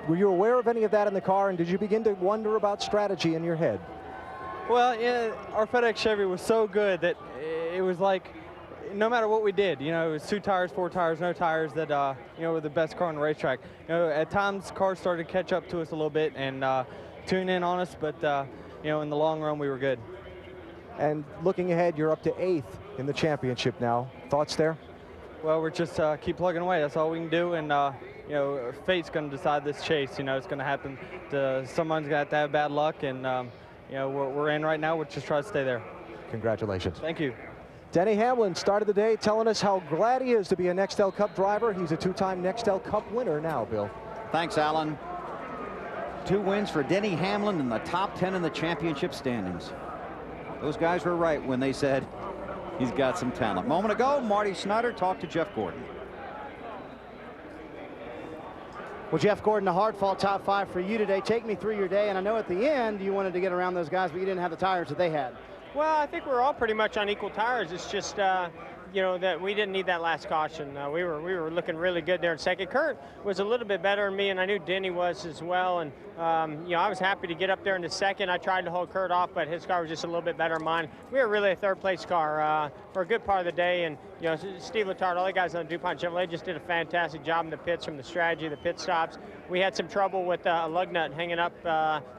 were you aware of any of that in the car, and did you begin to wonder about strategy in your head? Well, yeah, our FedEx Chevy was so good that it was like, no matter what we did, you know, it was 2 tires, 4 tires, no tires, that, you know, were the best car on the racetrack. You know, at times, cars started to catch up to us a little bit and tune in on us, but, you know, in the long run, we were good. And looking ahead, you're up to 8th in the championship now. Thoughts there? Well, we're just keep plugging away. That's all we can do, and, you know, fate's going to decide this chase. You know, it's going to happen. Someone's going to have bad luck, and, you know, we're in right now. We'll just try to stay there. Congratulations. Thank you. Denny Hamlin started the day telling us how glad he is to be a Nextel Cup driver. He's a 2-time Nextel Cup winner now, Bill. Thanks, Alan. 2 wins for Denny Hamlin in the top 10 in the championship standings. Those guys were right when they said he's got some talent. A moment ago, Marty Snyder talked to Jeff Gordon. Well, Jeff Gordon, a hard-fought top 5 for you today. Take me through your day, and I know at the end you wanted to get around those guys, but you didn't have the tires that they had. Well, I think we're all pretty much on equal tires. It's just, you know, that we didn't need that last caution. We were looking really good there in second. Kurt was a little bit better than me, and I knew Denny was as well. And you know, I was happy to get up there in the second. I tried to hold Kurt off, but his car was just a little bit better than mine. We were really a 3rd-place car for a good part of the day. And you know, Steve Letarte, all the guys on DuPont Chevrolet just did a fantastic job in the pits, from the strategy, the pit stops. We had some trouble with a lug nut hanging up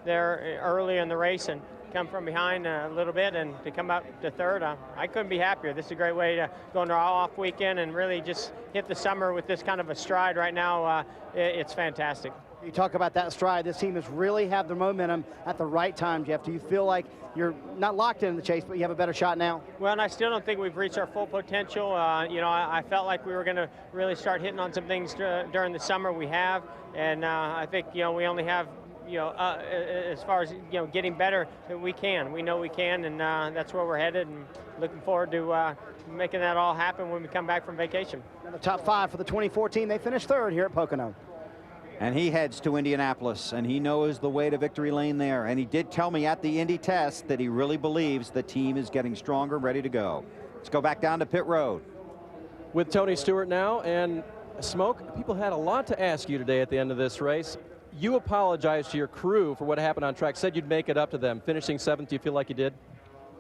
there early in the race, and come from behind a little bit, and to come up to 3rd, I couldn't be happier. This is a great way to go into our off weekend and really just hit the summer with this kind of a stride right now. It's fantastic. You talk about that stride. This team has really had the momentum at the right time, Jeff. Do you feel like you're not locked in the chase, but you have a better shot now? Well, and I still don't think we've reached our full potential. You know, I felt like we were going to really start hitting on some things during the summer. We have, and I think, you know, we only have, you know, as far as, you know, getting better, we can. We know we can, and that's where we're headed, and looking forward to making that all happen when we come back from vacation. The top 5 for the 2014. They finished 3rd here at Pocono. And he heads to Indianapolis, and he knows the way to victory lane there. And he did tell me at the Indy test that he really believes the team is getting stronger, ready to go. Let's go back down to pit road. With Tony Stewart now, and Smoke, people had a lot to ask you today at the end of this race. You apologized to your crew for what happened on track, said you'd make it up to them. Finishing 7th, do you feel like you did?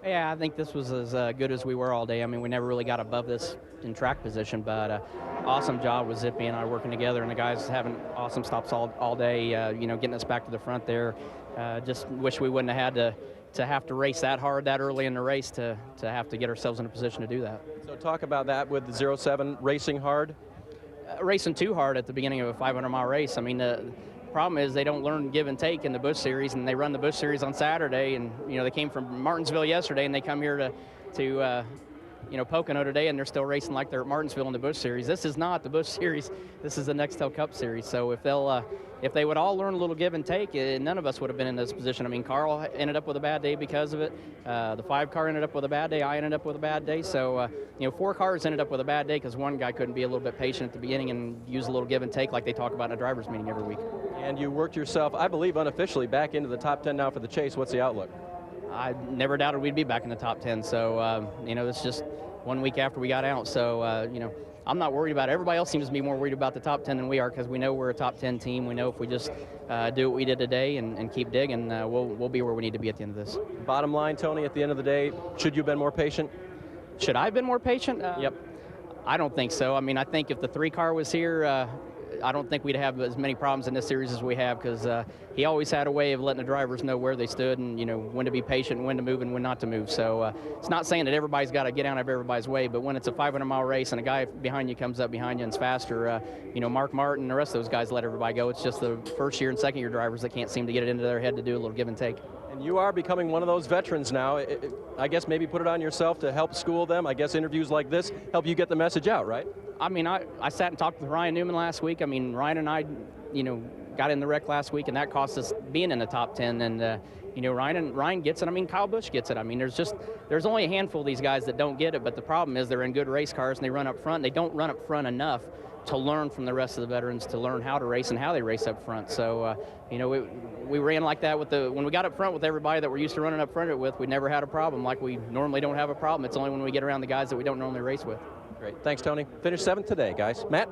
Yeah, I think this was as good as we were all day. I mean, we never really got above this in track position, but awesome job with Zippy and I working together, and the guys having awesome stops all day, you know, getting us back to the front there. Just wish we wouldn't have had to have to race that hard that early in the race to have to get ourselves in a position to do that. So talk about that with the 07 racing hard. Racing too hard at the beginning of a 500-mile race. I mean, the problem is they don't learn give and take in the Busch Series, and they run the Busch Series on Saturday, and you know they came from Martinsville yesterday, and they come here to you know, Pocono today, and they're still racing like they're at Martinsville in the Busch Series. This is not the Busch Series. This is the Nextel Cup Series. So if they would all learn a little give and take, none of us would have been in this position. I mean, Carl ended up with a bad day because of it. The 5 car ended up with a bad day. I ended up with a bad day. So, you know, 4 cars ended up with a bad day because one guy couldn't be a little bit patient at the beginning and use a little give and take like they talk about in a driver's meeting every week. And you worked yourself, I believe, unofficially back into the top 10 now for the chase. What's the outlook? I never doubted we'd be back in the top 10. So, you know, it's just 1 week after we got out. So, you know, I'm not worried about it. Everybody else seems to be more worried about the top 10 than we are because we know we're a top 10 team. We know if we just do what we did today and keep digging, we'll be where we need to be at the end of this. Bottom line, Tony, at the end of the day, should you have been more patient? Should I have been more patient? Yep. I don't think so. I mean, I think if the 3 car was here, I don't think we'd have as many problems in this series as we have because he always had a way of letting the drivers know where they stood and, you know, when to be patient, when to move and when not to move. So it's not saying that everybody's got to get out of everybody's way, but when it's a 500-mile race and a guy behind you comes up behind you and is faster, you know, Mark Martin and the rest of those guys let everybody go. It's just the first year and second year drivers that can't seem to get it into their head to do a little give and take. And you are becoming one of those veterans now. I guess maybe put it on yourself to help school them. I guess interviews like this help you get the message out, right? I mean, I sat and talked with Ryan Newman last week. I mean, Ryan and I, you know, got in the wreck last week, and that cost us being in the top 10. And, you know, Ryan gets it. I mean, Kyle Busch gets it. I mean, there's only a handful of these guys that don't get it, but the problem is they're in good race cars, and they run up front. They don't run up front enough to learn from the rest of the veterans, to learn how to race and how they race up front. So, you know, we ran like that when we got up front with everybody that we're used to running up front with, we never had a problem like we normally don't have a problem. It's only when we get around the guys that we don't normally race with. Great. Thanks, Tony. Finished 7th today, guys. Matt?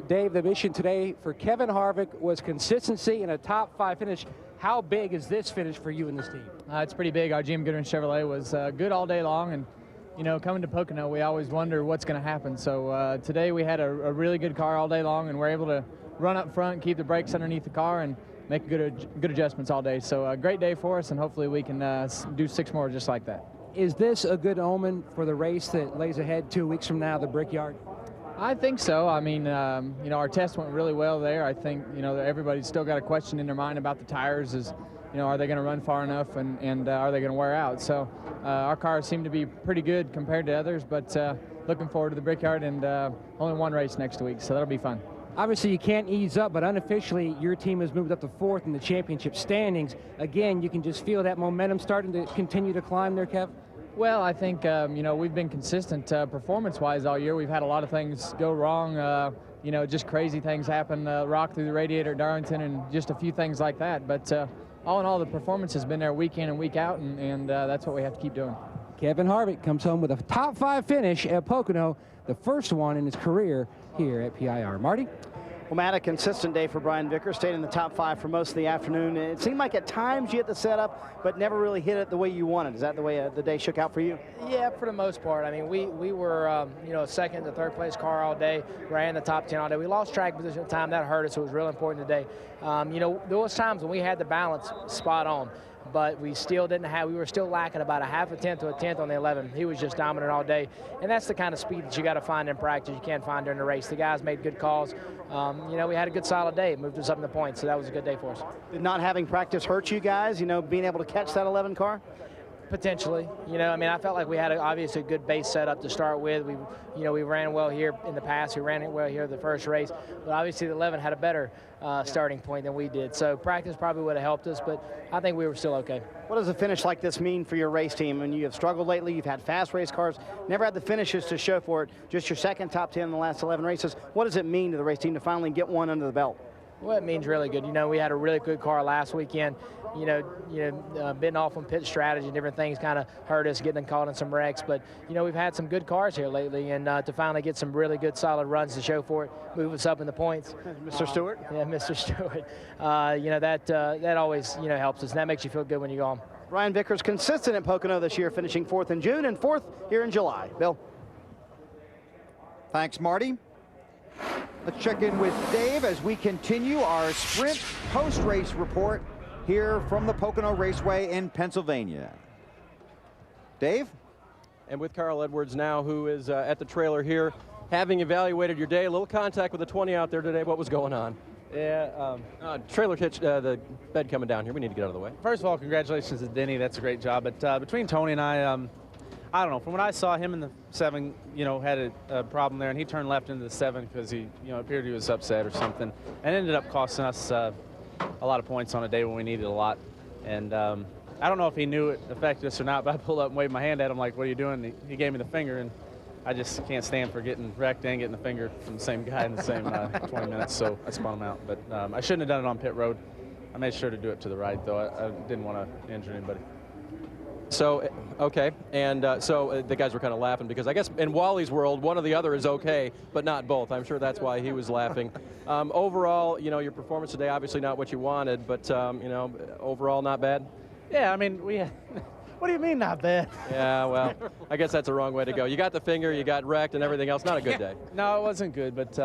Dave, the mission today for Kevin Harvick was consistency in a top 5 finish. How big is this finish for you and this team? It's pretty big. Our GM Goodwin Chevrolet was good all day long, and you know, coming to Pocono, we always wonder what's going to happen. So today we had a really good car all day long, and we're able to run up front, keep the brakes underneath the car, and make good adjustments all day. So a great day for us, and hopefully we can do 6 more just like that. Is this a good omen for the race that lays ahead 2 weeks from now, the Brickyard? I think so. I mean, you know, our test went really well there. I think, you know, everybody's still got a question in their mind about the tires is, you know, are they going to run far enough and are they going to wear out? So our cars seem to be pretty good compared to others, but looking forward to the Brickyard and only 1 race next week, so that'll be fun. Obviously, you can't ease up, but unofficially, your team has moved up to 4th in the championship standings. Again, you can just feel that momentum starting to continue to climb there, Kev? Well, I think, you know, we've been consistent performance-wise all year. We've had a lot of things go wrong, you know, just crazy things happen, rock through the radiator at Darlington and just a few things like that. But all in all, the performance has been there week in and week out, and that's what we have to keep doing. Kevin Harvick comes home with a top 5 finish at Pocono, the first one in his career here at PIR. Marty? Well, Matt, a consistent day for Brian Vickers, stayed in the top 5 for most of the afternoon. It seemed like at times you hit the setup, but never really hit it the way you wanted. Is that the way the day shook out for you? Yeah, for the most part. I mean, we were, you know, 2nd to 3rd place car all day, ran the top 10 all day. We lost track position at the time. That hurt us. It was real important today. You know, there was times when we had the balance spot on. but we still didn't have, we were still lacking about a half a tenth to a tenth on the 11. He was just dominant all day, and that's the kind of speed that you got to find in practice. You can't find during the race. The guys made good calls. You know, we had a good solid day. It moved us up in the points, so that was a good day for us. Did not having practice hurt you guys, you know, being able to catch that 11 car? Potentially, you know, I mean, I felt like we had obviously a good base setup to start with. We, you know, we ran well here in the past. We ran it well here the first race, but obviously the 11 had a better starting point than we did. So practice probably would have helped us, but I think we were still okay. What does a finish like this mean for your race team? And you have struggled lately. You've had fast race cars, never had the finishes to show for it. Just your second top 10 in the last 11 races. What does it mean to the race team to finally get one under the belt? Well, it means really good. You know, we had a really good car last weekend. You know, bidding off on pit strategy and different things kind of hurt us, getting caught in some wrecks. But, you know, we've had some good cars here lately, and to finally get some really good, solid runs to show for it, move us up in the points. Mr. Stewart? Yeah, Mr. Stewart. You know, that always, you know, helps us. And that makes you feel good when you go home. Ryan Vickers consistent at Pocono this year, finishing 4th in June and 4th here in July. Bill? Thanks, Marty. Let's check in with Dave as we continue our sprint post-race report here from the Pocono Raceway in Pennsylvania. Dave? And with Carl Edwards now, who is at the trailer here, having evaluated your day, a little contact with the 20 out there today. What was going on? Yeah. Trailer hitch, the bed coming down here. We need to get out of the way. First of all, congratulations to Denny. That's a great job. But between Tony and I don't know. From what I saw, him in the 7, you know, had a problem there, and he turned left into the 7 because he, you know, appeared he was upset or something, and ended up costing us a lot of points on a day when we needed a lot. And I don't know if he knew it affected us or not, but I pulled up and waved my hand at him like, "What are you doing?" And he gave me the finger, and I just can't stand for getting wrecked and getting the finger from the same guy in the same 20 minutes, so I spun him out. But I shouldn't have done it on pit road. I made sure to do it to the right, though. I didn't want to injure anybody. So, okay, and so the guys were kind of laughing because I guess in Wally's world, one or the other is okay, but not both. I'm sure that's why he was laughing. Overall, you know, your performance today, obviously not what you wanted, but, you know, overall not bad? Yeah, I mean, what do you mean not bad? Yeah, well, I guess that's the wrong way to go. You got the finger, you got wrecked, and everything else. Not a good day. No, it wasn't good, but,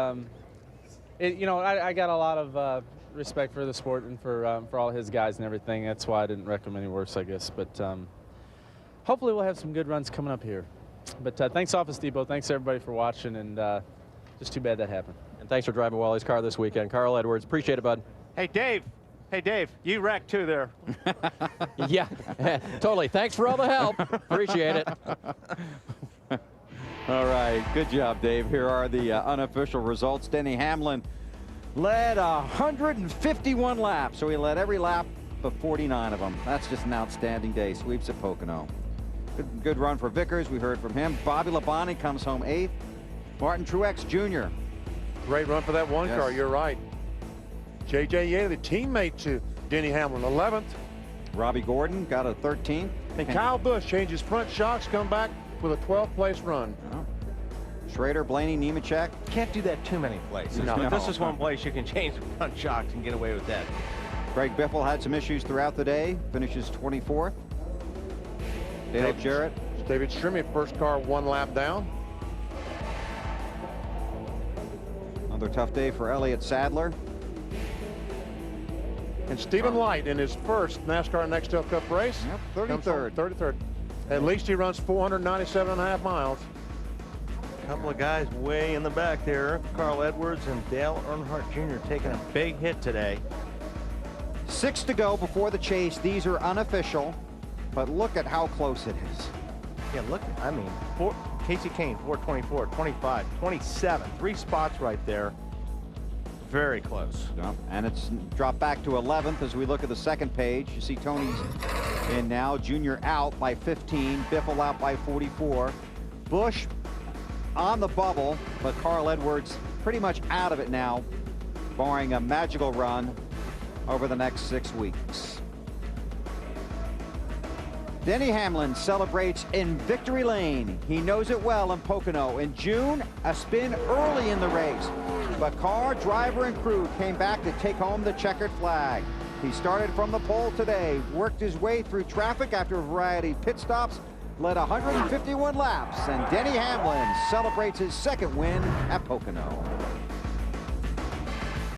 you know, I got a lot of respect for the sport and for all his guys and everything. That's why I didn't wreck him any worse, I guess, but hopefully we'll have some good runs coming up here. But thanks, Office Depot. Thanks, everybody, for watching, and just too bad that happened. And thanks for driving Wally's car this weekend. Carl Edwards, appreciate it, bud. Hey, Dave. Hey, Dave, you wrecked too there. Yeah, totally. Thanks for all the help. Appreciate it. All right, good job, Dave. Here are the unofficial results. Denny Hamlin led 151 laps, so he led every lap but 49 of them. That's just an outstanding day. Sweeps at Pocono. Good run for Vickers. We heard from him. Bobby Labonte comes home 8th. Martin Truex Jr. Great run for that one car. You're right. J.J. Yeley, teammate to Denny Hamlin, 11th. Robbie Gordon got a 13th. And Kyle Busch changes front shocks, come back with a 12th place run. Oh. Schrader, Blaney, Nemechek. Can't do that too many places. No. But this is one place you can change the front shocks and get away with that. Greg Biffle had some issues throughout the day. Finishes 24th. Dale Jarrett. David Strimmy, first car 1 lap down. Another tough day for Elliott Sadler. And Stephen Light in his first NASCAR Next Up Cup race. Yep, 33rd. 33rd. At least he runs 497.5 miles. A couple of guys way in the back there. Carl Edwards and Dale Earnhardt Jr. taking a big hit today. 6 to go before the chase. These are unofficial, but look at how close it is. Yeah, look, I mean, Casey Kane, 424, 25, 27, 3 spots right there. Very close. Yep. And it's dropped back to 11th as we look at the second page. You see Tony's in now. Junior out by 15. Biffle out by 44. Busch on the bubble, but Carl Edwards pretty much out of it now, barring a magical run over the next 6 weeks. Denny Hamlin celebrates in victory lane. He knows it well in Pocono. In June, a spin early in the race, but car, driver, and crew came back to take home the checkered flag. He started from the pole today, worked his way through traffic after a variety of pit stops, led 151 laps, and Denny Hamlin celebrates his second win at Pocono.